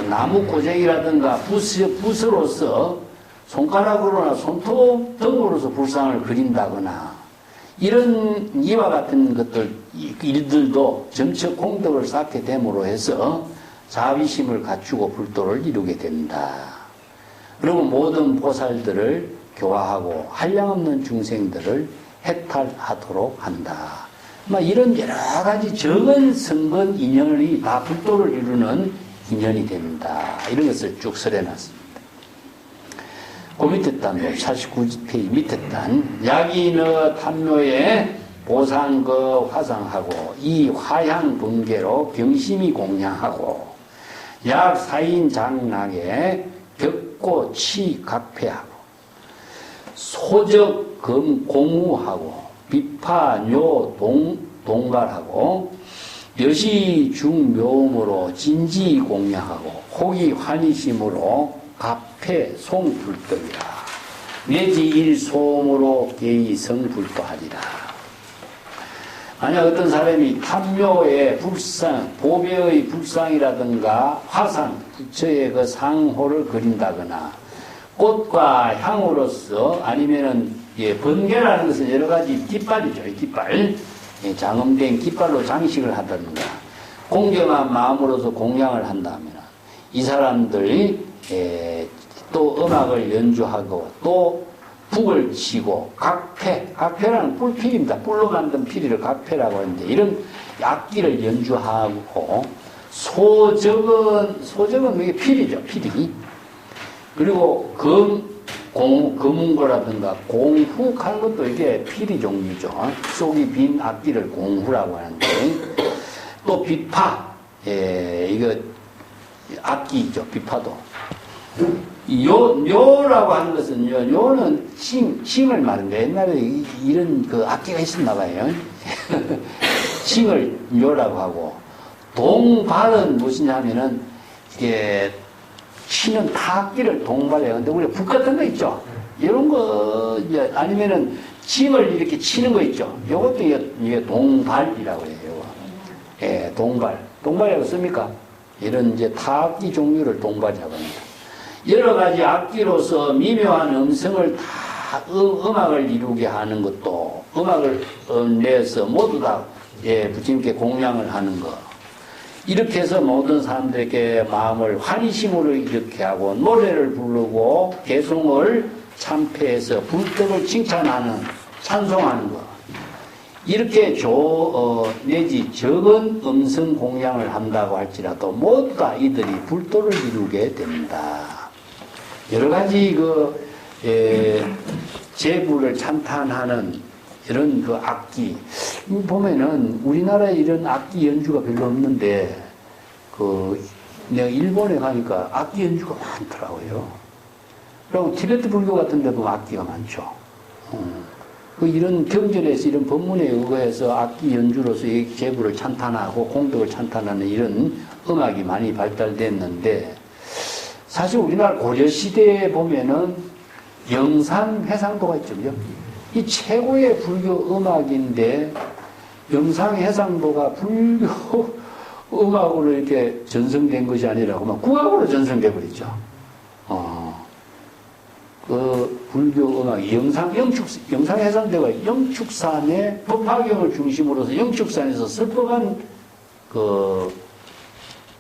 나무 고쟁이라든가 붓으로서 손가락으로나 손톱 등으로서 불상을 그린다거나 이런 이와 같은 일들도 점차 공덕을 쌓게 됨으로 해서 자비심을 갖추고 불도를 이루게 된다. 그리고 모든 보살들을 교화하고 한량없는 중생들을 해탈하도록 한다. 이런 여러 가지 적은 선건 인연이 다 불도를 이루는 인연이 된다. 이런 것을 쭉 설해놨습니다. 그 밑에 단도 49페이지 밑에 단 약인의 탐묘에 보상거 화상하고 이 화향 분계로 병심이 공양하고 약 사인 장락에 벽고 치 각패하고 소적 금 공우하고 비파 뇨 동발하고 여시 중묘음으로 진지 공양하고 혹이 환희심으로 갑패 송불떡이라 내지 일소음으로 개의 성불떡하리라. 만약 어떤 사람이 탐묘의 불상, 보배의 불상이라든가 화상, 부처의 그 상호를 그린다거나 꽃과 향으로서 아니면은 번개라는 것은 여러 가지 깃발이죠. 깃발. 장엄된 깃발로 장식을 하다든가 공경한 마음으로서 공양을 한다면 이 사람들이 또 음악을 연주하고 또 북을 치고 각패라는 뿔필입니다. 뿔로 만든 피리를 각패라고 하는데 이런 악기를 연주하고 소적은 이게 필이죠. 필이. 그리고 금운고라든가 공후하는 것도 이게 필이 종류죠. 속이 빈 악기를 공후라고 하는데 또 비파 이거 악기죠. 비파도. 뇨라고 하는 것은요, 뇨는 칭을 말합니다. 옛날에 이런 그 악기가 있었나 봐요. 칭을 뇨라고 하고, 동발은 무엇이냐 하면은, 이게, 치는 타악기를 동발해요. 근데 우리가 북 같은 거 있죠? 이런 거, 아니면은, 칭을 이렇게 치는 거 있죠? 요것도 이게 동발이라고 해요, 요거. 예, 동발. 동발이라고 씁니까? 이런 이제 타악기 종류를 동발이라고 합니다. 여러 가지 악기로서 미묘한 음성을 다 음악을 이루게 하는 것도 음악을 내서 모두 다 부처님께 공양을 하는 것 이렇게 해서 모든 사람들에게 마음을 환희심으로 이렇게 하고 노래를 부르고 개송을 참패해서 불떡을 칭찬하는 찬송하는 것 이렇게 내지 적은 음성 공양을 한다고 할지라도 모두 다 이들이 불도를 이루게 됩니다. 여러 가지 제부를 찬탄하는 이런 그 악기. 보면은 우리나라에 이런 악기 연주가 별로 없는데, 내가 일본에 가니까 악기 연주가 많더라고요. 그리고 티베트 불교 같은 데도 악기가 많죠. 이런 경전에서 이런 법문에 의거해서 악기 연주로서 이 제부를 찬탄하고 공덕을 찬탄하는 이런 음악이 많이 발달됐는데, 사실 우리나라 고려시대에 보면은 영상해상도가 있죠. 그죠? 이 최고의 불교 음악인데 영상해상도가 불교 음악으로 이렇게 전성된 것이 아니라 그만 국악으로 전성돼 버리죠. 불교 음악, 영상해상도가 영축산의 법화경을 중심으로서 영축산에서 슬퍼간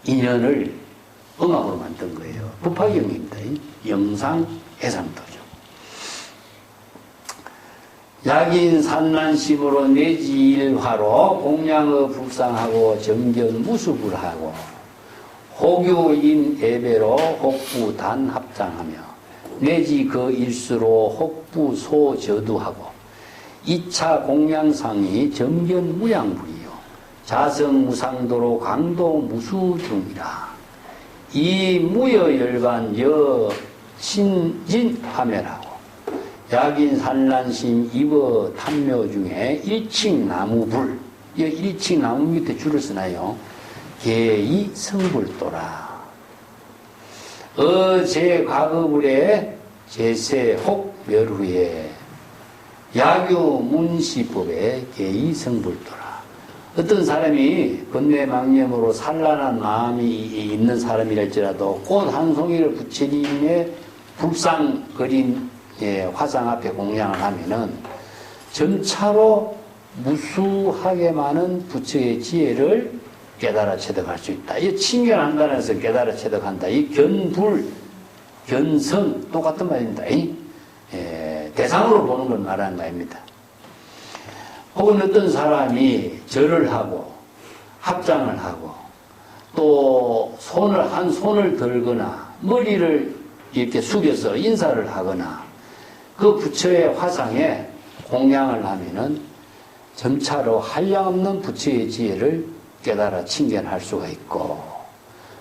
인연을 음악으로 만든 거예요. 법화경입니다. 영상해상도죠. 약인 산란심으로 내지 일화로 공양의 불상하고 정견 무수불 하고 호교인 예배로 혹부 단 합장하며 내지 그 일수로 혹부 소저두하고 2차 공양상이 정견 무량불이요 자성 무상도로 강도 무수중이라 이 무여열반 여 신진파멸하고 약인 산란심 입어 탐묘 중에 일칭 나무불 이 일칭 나무 밑에 줄을 쓰나요? 개이 성불도라 어제 과거불에 제세 혹 멸후에 야교 문시법에 개이 성불도라 어떤 사람이 건매망념으로 산란한 마음이 있는 사람이랄지라도 꽃 한 송이를 부처님의 불상 그린 화상 앞에 공양을 하면은 전차로 무수하게 많은 부처의 지혜를 깨달아 체득할 수 있다. 이 칭견한다는 것은 깨달아 체득한다. 이 견불, 견성 똑같은 말입니다. 대상으로 보는 걸 말하는 말입니다. 혹은 어떤 사람이 절을 하고 합장을 하고 또 한 손을 들거나 머리를 이렇게 숙여서 인사를 하거나 그 부처의 화상에 공양을 하면은 점차로 한량없는 부처의 지혜를 깨달아 칭견할 수가 있고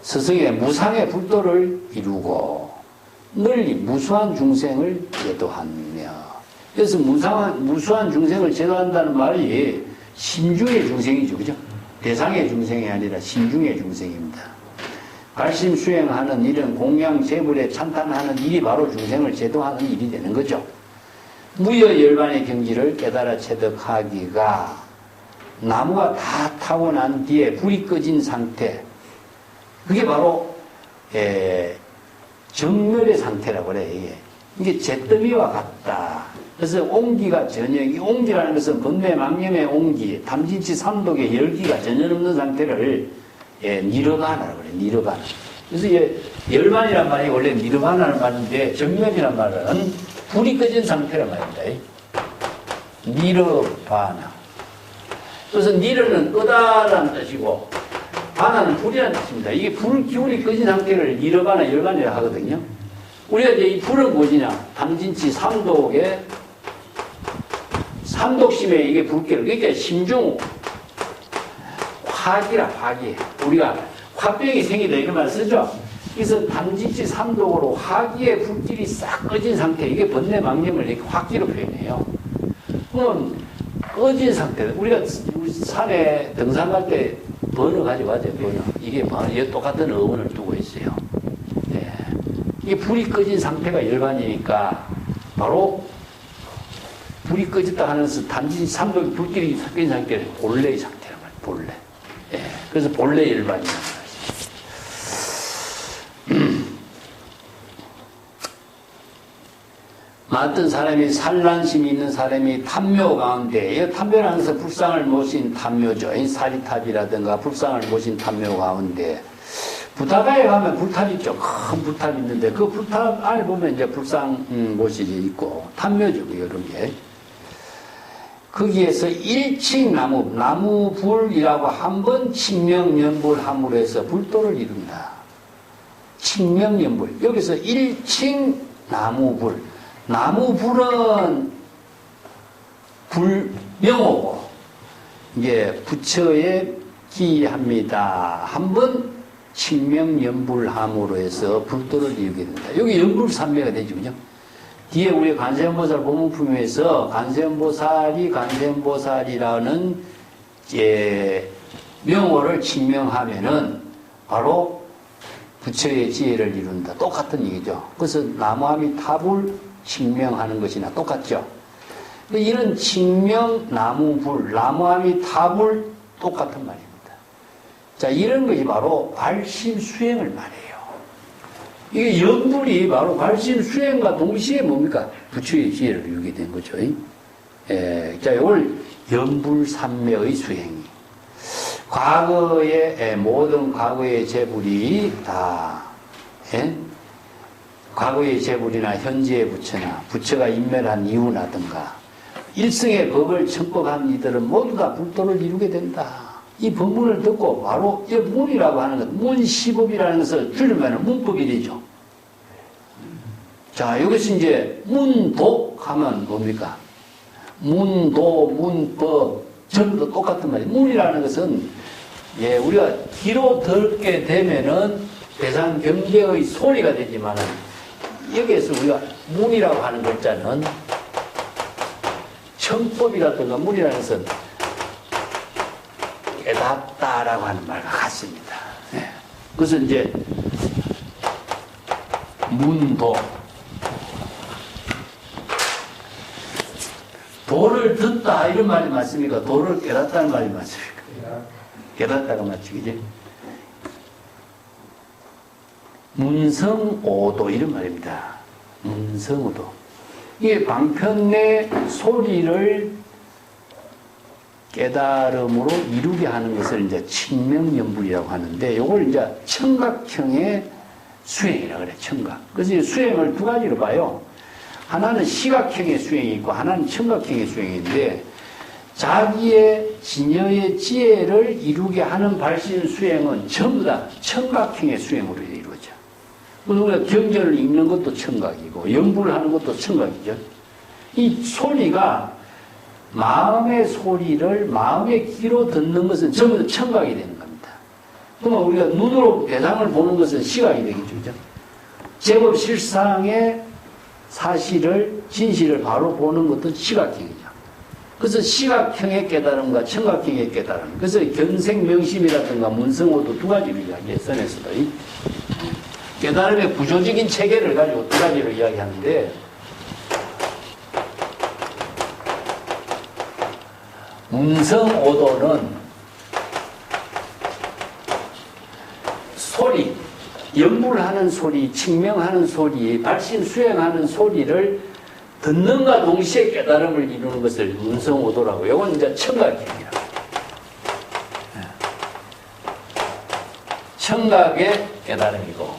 스승의 무상의 불도를 이루고 널리 무수한 중생을 제도하며 그래서 무수한 중생을 제도한다는 말이 신중의 중생이죠. 그죠? 대상의 중생이 아니라 신중의 중생입니다. 발심 수행하는 일은 공양 재불에 찬탄하는 일이 바로 중생을 제도하는 일이 되는 거죠. 무여 열반의 경지를 깨달아 체득하기가 나무가 다 타고 난 뒤에 불이 꺼진 상태 그게 바로 정멸의 상태라고 그래요. 이게 잿더미와 같다. 그래서 옹기가 전혀 이 옹기라는 것은 번뇌망념의 옹기 탐진치 삼독의 열기가 전혀 없는 상태를 니르바나라고 그래요. 니르바나. 그래서 열반이란 말이 원래 니르바나라는 말인데 정멸이란 말은 불이 꺼진 상태란 말입니다. 니르바나. 그래서 니르는 끄다라는 뜻이고 바나는 불이라는 뜻입니다. 이게 불 기운이 꺼진 상태를 니르바나 열반이라 하거든요. 우리가 이제 이 불은 뭐지냐? 탐진치 삼독의 삼독심에 이게 불길을 그러니까 심중 화기라 화기. 우리가 화병이 생기다 이런 말 쓰죠. 그래서 탐진치 삼독으로 화기의 불길이 싹 꺼진 상태 이게 번뇌망념을 이렇게 화기로 표현해요. 그러면 꺼진 상태 우리가 산에 등산 갈 때 번호 가져가죠. 번호. 이게 똑같은 어원을 두고 있어요. 네. 이게 불이 꺼진 상태가 열반이니까 바로 불이 꺼졌다 하면서 단지 삼독 불길이 섞인 상태를 본래의 상태란 말이에요. 본래. 예. 그래서 본래 열반이라는 말이죠. 어떤 사람이 산란심이 있는 사람이 탐묘 가운데, 이 탐묘라는 것은 불상을 모신 탐묘죠. 사리탑이라든가 불상을 모신 탐묘 가운데 부타가에 가면 불탑이 있죠. 큰 불탑이 있는데 그 불탑 안에 보면 이제 불상 모실이 있고 탐묘죠. 이런 게. 거기에서 일칭 나무불이라고 한번 칭명연불함으로 해서 불도를 이룬다. 칭명연불. 여기서 일칭 나무불. 나무불은 불명호고, 이제 부처에 기합니다. 한번 칭명연불함으로 해서 불도를 이루게 된다. 여기 연불삼매가 되죠. 그죠? 뒤에 우리 관세음보살 법문품에서 관세음보살이 관세음보살이라는 명호를 칭명하면은 바로 부처의 지혜를 이룬다. 똑같은 얘기죠. 그래서 나무아미타불 칭명하는 것이나 똑같죠. 이런 칭명, 나무불, 나무아미타불 똑같은 말입니다. 자, 이런 것이 바로 발심수행을 말해요. 이게 연불이 바로 발심수행과 동시에 뭡니까? 부처의 지혜를 이루게 된 거죠. 자, 이걸 연불삼매의 수행이. 모든 과거의 재불이 다, 과거의 재불이나 현재의 부처나 부처가 인멸한 이유나든가 일생의 법을 청법한 이들은 모두 다 불도를 이루게 된다. 이 법문을 듣고 바로 이 문이라고 하는 것, 문시법이라는 것을 줄이면 문법이 되죠. 자, 이것이 이제 문독 하면 뭡니까? 문도, 문법, 전부 똑같은 말이에요. 문이라는 것은, 우리가 귀로 듣게 되면은 대상 경계의 소리가 되지만은 여기에서 우리가 문이라고 하는 글자는 청법이라든가 문이라는 것은 깨닫다라고 하는 말과 같습니다. 그래서 이제 문도 도를 듣다 이런 말이 맞습니까? 도를 깨닫다는 말이 맞습니까? 깨닫다가 맞지, 그지? 문성오도 이런 말입니다. 문성오도. 이게 방편의 소리를 깨달음으로 이루게 하는 것을 이제 칭명연불이라고 하는데, 이걸 이제 청각형의 수행이라고 그래, 청각. 그래서 수행을 두 가지로 봐요. 하나는 시각형의 수행이 있고, 하나는 청각형의 수행인데,
자기의 진여의 지혜를 이루게 하는 발신 수행은 전부 다 청각형의 수행으로 이루어져. 그래서 우리가 경전을 읽는 것도 청각이고 연불을 하는 것도 청각이죠. 이 소리가 마음의 소리를 마음의 귀로 듣는 것은 전부 다 청각이 되는 겁니다. 그러면 우리가 눈으로 대상을 보는 것은 시각이 되겠죠. 그죠? 제법 실상의 사실을, 진실을 바로 보는 것도 시각형이죠. 그래서 시각형의 깨달음과 청각형의 깨달음. 그래서 견생명심이라든가 문성호도 두 가지로 이야기해, 선에서도. 깨달음의 구조적인 체계를 가지고 두 가지로 이야기하는데, 문성오도는 소리, 연불하는 소리, 칭명하는 소리, 발신 수행하는 소리를 듣는가 동시에 깨달음을 이루는 것을 문성오도라고. 이건 이제 청각형이라고. 청각의 깨달음이고,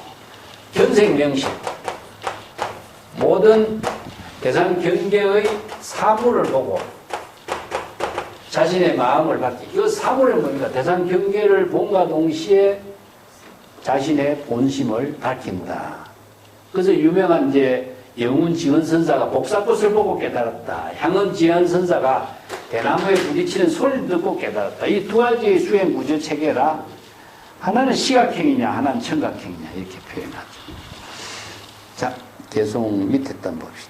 견생명심. 모든 대상 경계의 사물을 보고 자신의 마음을 밝히. 이 사물은 뭡니까? 대상 경계를 본과 동시에 자신의 본심을 밝힌다. 그래서 유명한 이제 영훈 지원선사가 복사꽃을 보고 깨달았다. 향은 지원선사가 대나무에 부딪히는 소리를 듣고 깨달았다. 이 두 가지의 수행 구조 체계라 하나는 시각형이냐 하나는 청각형이냐 이렇게 표현하죠. 자, 계속 밑에 단 봅시다.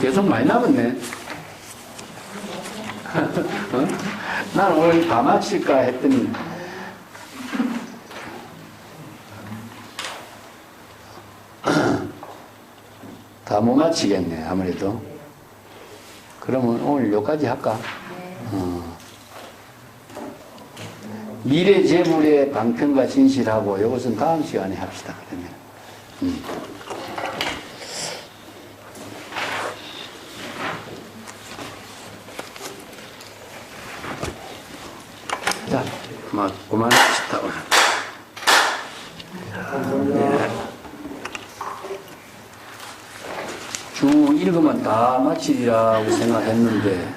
계속 많이 남았네. 어? 난 오늘 다 마칠까 했더니 다 못 마치겠네 아무래도. 그러면 오늘 여기까지 할까? 미래 재물의 방편과 진실하고 이것은 다음 시간에 합시다. 그러면. 자, 그만합시다. 네. 주 읽으면 다 마치리라고 생각했는데